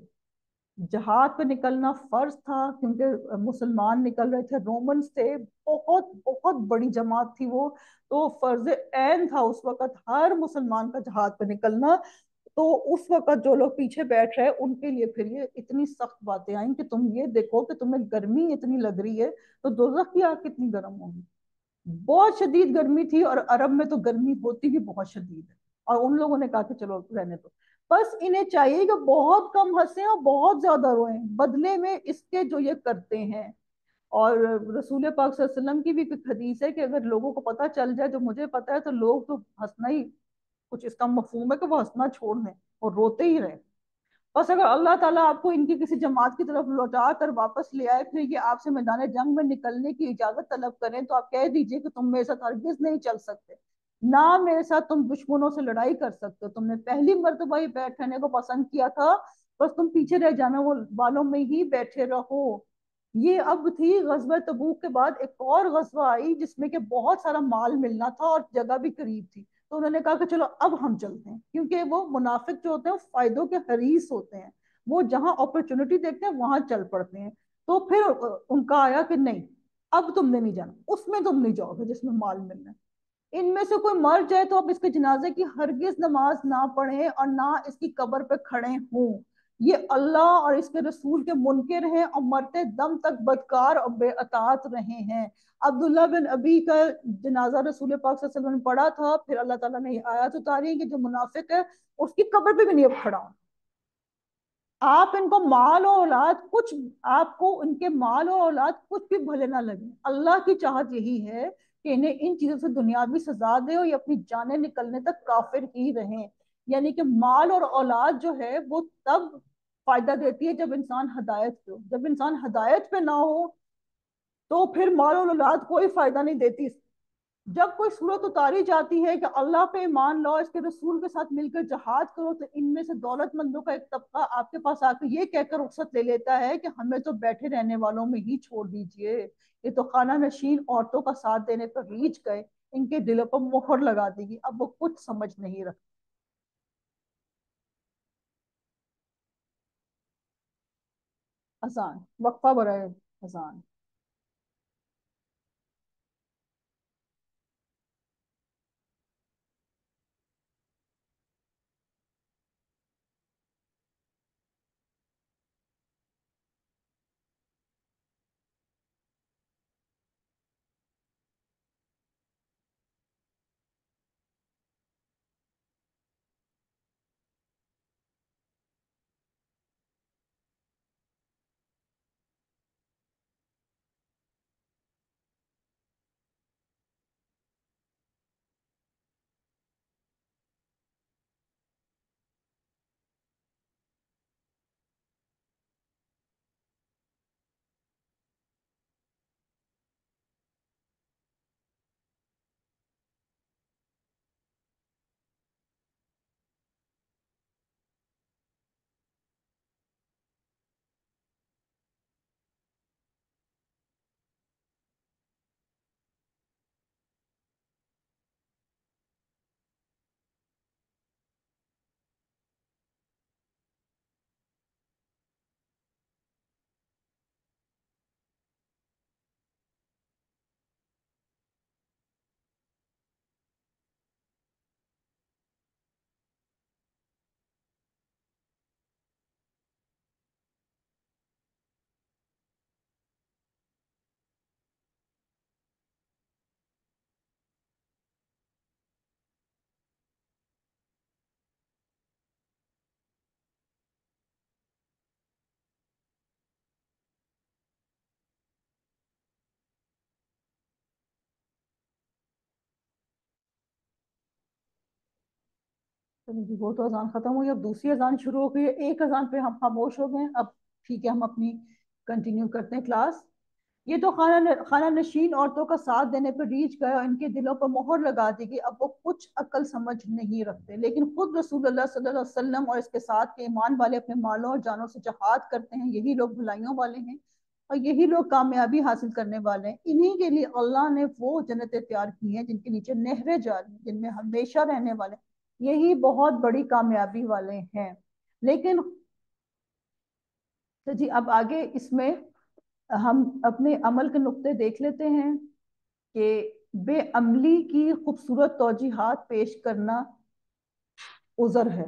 جہاد پہ نکلنا فرض تھا کیونکہ مسلمان نکل رہے تھے، رومنز تھے، بہت بہت بڑی جماعت تھی وہ، تو فرض عین تھا اس وقت ہر مسلمان کا جہاد پہ نکلنا۔ تو اس وقت جو لوگ پیچھے بیٹھ رہے ان کے لیے پھر یہ اتنی سخت باتیں آئیں کہ تم یہ دیکھو کہ تمہیں گرمی اتنی لگ رہی ہے تو دوزخ کی آگ کتنی گرم ہوگی۔ بہت شدید گرمی تھی، اور عرب میں تو گرمی ہوتی بھی بہت شدید ہے، اور ان لوگوں نے کہا کہ چلو رہنے دو۔ بس انہیں چاہیے کہ بہت کم ہنسیں اور بہت زیادہ روئیں بدلے میں اس کے جو یہ کرتے ہیں۔ اور رسول پاک صلی اللہ علیہ وسلم کی بھی ایک حدیث ہے کہ اگر لوگوں کو پتہ چل جائے جو مجھے پتہ ہے تو لوگ تو ہنسنا ہی، کچھ اس کا مفہوم ہے کہ وہ ہنسنا چھوڑ دیں اور روتے ہی رہیں۔ بس اگر اللہ تعالیٰ آپ کو ان کی کسی جماعت کی طرف لوٹا کر واپس لے آئے، پھر یہ آپ سے میدان جنگ میں نکلنے کی اجازت طلب کریں، تو آپ کہہ دیجئے کہ تم میرے ساتھ ہرگز نہیں چل سکتے، نہ میرے ساتھ تم دشمنوں سے لڑائی کر سکتے ہو، تم نے پہلی مرتبہ ہی بیٹھنے کو پسند کیا تھا، بس تم پیچھے رہ جانا والوں میں ہی بیٹھے رہو۔ یہ اب تھی غزوہ تبوک کے بعد ایک اور غزوہ آئی جس میں کہ بہت سارا مال ملنا تھا اور جگہ بھی قریب تھی، تو انہوں نے کہا کہ چلو اب ہم چلتے ہیں، کیونکہ وہ منافق جو ہوتے ہیں وہ فائدوں کے حریص ہوتے ہیں، وہ جہاں اپرچونٹی دیکھتے ہیں وہاں چل پڑتے ہیں۔ تو پھر ان کا آیا کہ نہیں، اب تم نے نہیں جانا، اس میں تم نہیں جاؤ گے جس میں مال ملنا ہے۔ ان میں سے کوئی مر جائے تو آپ اس کے جنازے کی ہرگز نماز نہ پڑھیں اور نہ اس کی قبر پہ کھڑے ہوں، یہ اللہ اور اس کے رسول کے منکر ہیں اور مرتے دم تک بدکار اور بے اطاعت رہے ہیں۔ عبداللہ بن ابی کا جنازہ رسول پاک صلی اللہ علیہ وسلم نے پڑھا تھا، پھر اللہ تعالیٰ نے یہ آیات اتاری ہے کہ جو منافق ہے اس کی قبر پہ بھی نہیں اب کھڑا ہوں۔ آپ ان کو مال اور اولاد کچھ، آپ کو ان کے مال اور اولاد کچھ بھی بھلے نہ لگے، اللہ کی چاہت یہی ہے کہ انہیں ان چیزوں سے دنیاوی سزا دے اور یہ اپنی جانیں نکلنے تک کافر ہی رہیں۔ یعنی کہ مال اور اولاد جو ہے وہ تب فائدہ دیتی ہے جب انسان ہدایت پہ ہو، جب انسان ہدایت پہ نہ ہو تو پھر مال اور اولاد کوئی فائدہ نہیں دیتی، جب کوئی صورت اتاری جاتی ہے کہ اللہ پہ ایمان لاؤ، اس کے رسول کے ساتھ مل کر جہاد کرو، تو ان میں سے دولت مندوں کا ایک طبقہ آپ کے پاس آ کے یہ کہہ کر رخصت لے لیتا ہے کہ ہمیں تو بیٹھے رہنے والوں میں ہی چھوڑ دیجئے، یہ تو خانہ نشین عورتوں کا ساتھ دینے پر ریچھ گئے، ان کے دلوں پر مہر لگا دی گی، اب وہ کچھ سمجھ نہیں رکھتے۔ اذان، وقفہ برائے اذان۔ چلو جی، وہ تو اذان ختم ہوئی، اب دوسری اذان شروع ہو گئی ہے، ایک اذان پہ ہم خاموش ہو گئے ہیں اب۔ ٹھیک ہے، ہم اپنی کنٹینیو کرتے ہیں کلاس۔ یہ تو خانہ نشین عورتوں کا ساتھ دینے پر ریچھ گئے اور ان کے دلوں پر مہر لگا دی گئی، اب وہ کچھ عقل سمجھ نہیں رکھتے، لیکن خود رسول اللہ صلی اللہ علیہ وسلم اور اس کے ساتھ کے ایمان والے اپنے مالوں اور جانوں سے جہاد کرتے ہیں، یہی لوگ بھلائیوں والے ہیں اور یہی لوگ کامیابی حاصل کرنے والے ہیں۔ انہی کے لیے اللہ نے وہ جنتیں تیار کی ہیں جن کے نیچے نہریں جاری ہیں، جن میں ہمیشہ رہنے والے ہیں، یہی بہت بڑی کامیابی والے ہیں۔ لیکن تو جی اب آگے اس میں ہم اپنے عمل کے نقطے دیکھ لیتے ہیں کہ بے عملی کی خوبصورت توجیحات پیش کرنا عذر ہے۔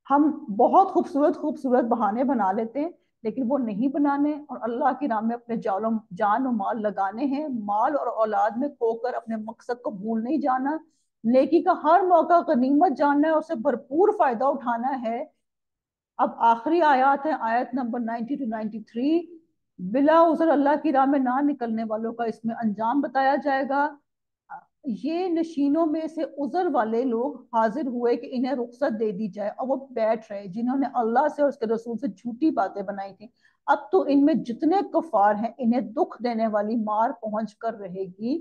ہم بہت خوبصورت خوبصورت بہانے بنا لیتے ہیں، لیکن وہ نہیں بنانے اور اللہ کی راہ میں اپنے جان و مال لگانے ہیں، مال اور اولاد میں کھو کر اپنے مقصد کو بھول نہیں جانا، نیکی کا ہر موقع غنیمت جاننا ہے، اسے بھرپور فائدہ اٹھانا ہے۔ اب آخری آیات ہے، آیت نمبر 90 to 93۔ بلا عذر اللہ کی راہ میں نہ نکلنے والوں کا اس میں انجام بتایا جائے گا۔ یہ نشینوں میں سے عذر والے لوگ حاضر ہوئے کہ انہیں رخصت دے دی جائے، اور وہ بیٹھ رہے جنہوں نے اللہ سے اور اس کے رسول سے جھوٹی باتیں بنائی تھیں۔ اب تو ان میں جتنے کفار ہیں انہیں دکھ دینے والی مار پہنچ کر رہے گی،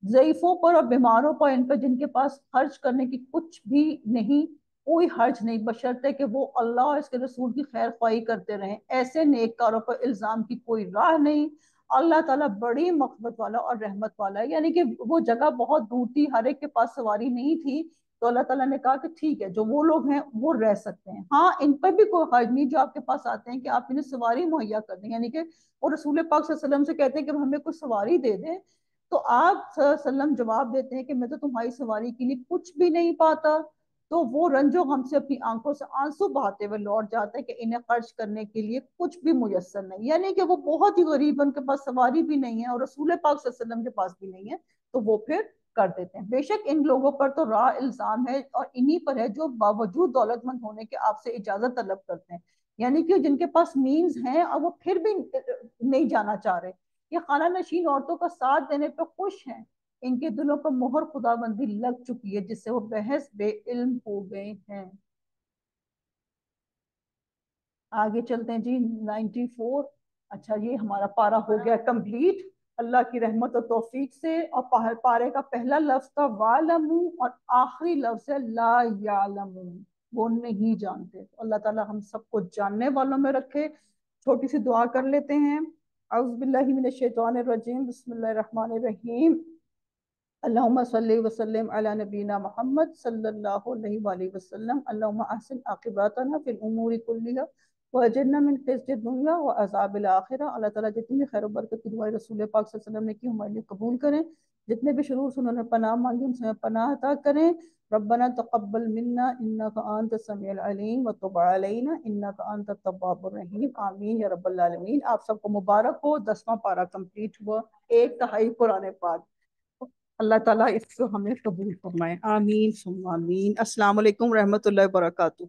ضعیفوں پر اور بیماروں پر، ان پر جن کے پاس خرچ کرنے کی کچھ بھی نہیں، کوئی حرج نہیں، بشرطے کہ وہ اللہ اور اس کے رسول کی خیر خواہی کرتے رہیں، ایسے نیک کاروں پر الزام کی کوئی راہ نہیں، اللہ تعالیٰ بڑی مغفرت والا اور رحمت والا ہے۔ یعنی کہ وہ جگہ بہت دور تھی، ہر ایک کے پاس سواری نہیں تھی، تو اللہ تعالیٰ نے کہا کہ ٹھیک ہے، جو وہ لوگ ہیں وہ رہ سکتے ہیں، ہاں ان پر بھی کوئی حرج نہیں جو آپ کے پاس آتے ہیں کہ آپ انہیں سواری مہیا کر دیں، یعنی کہ وہ رسول پاک صلی اللہ علیہ وسلم سے کہتے ہیں کہ ہمیں کوئی سواری دے دیں، تو آپ صلی اللہ علیہ وسلم جواب دیتے ہیں کہ میں تو تمہاری سواری کے لیے کچھ بھی نہیں پاتا، تو وہ رنجو ہم سے اپنی آنکھوں سے آنسو بہاتے ہوئے لوٹ جاتے ہیں کہ انہیں خرچ کرنے کے لیے کچھ بھی میسر نہیں، یعنی کہ وہ بہت ہی غریب ان کے پاس سواری بھی نہیں ہے اور رسول پاک صلی اللہ علیہ وسلم کے پاس بھی نہیں ہے، تو وہ پھر کر دیتے ہیں۔ بے شک ان لوگوں پر تو راہ الزام ہے اور انہی پر ہے جو باوجود دولت مند ہونے کے آپ سے اجازت طلب کرتے ہیں، یعنی کہ جن کے پاس مینز ہیں اور وہ پھر بھی نہیں جانا چاہ رہے، یہ خانہ نشین عورتوں کا ساتھ دینے پہ خوش ہیں، ان کے دلوں پر مہر خدا بندی لگ چکی ہے جس سے وہ بحث بے علم ہو گئے ہیں۔ آگے چلتے ہیں جی، 94۔ اچھا، یہ ہمارا پارا ہو گیا کمپلیٹ۔ اللہ کی رحمت و توفیق سے، اور پارے کا پہلا لفظ تھا وَعْلَمُوا، اور آخری لفظ ہے لا يَعْلَمُونَ، وہ نہیں جانتے۔ اللہ تعالی ہم سب کو جاننے والوں میں رکھے۔ چھوٹی سی دعا کر لیتے ہیں۔ اعوذ باللہ من الشیطان الرجیم، بسم اللہ الرحمن الرحیم۔ اللہم صلی وسلم علی نبینا محمد صلی اللہ علیہ وآلہ وسلم۔ اللہم احسن عاقباتنا فی الامور کلیہا واجرنا من خزي الدنیا وعذاب الآخرہ۔ اللہ تعالیٰ جتنی بھی خیر و برکت کی دعائیں رسول پاک صلی اللہ علیہ وسلم نے کی ہمارے لیے قبول کریں، جتنے بھی شرور سے انہوں نے پناہ مانگی ان سے پناہ عطا کریں۔ ربنا تقبل منا انک انت السمیع العلیم وتب علینا انک انت التواب الرحیم، آمین یا رب العالمین۔ آپ سب کو مبارک ہو، 10واں پارہ کمپلیٹ ہوا، 1/3 قرآن پاک۔ اللہ تعالیٰ اس کو ہمیں قبول فرمائے، آمین ثم آمین۔ السلام علیکم ورحمۃ اللہ وبرکاتہ۔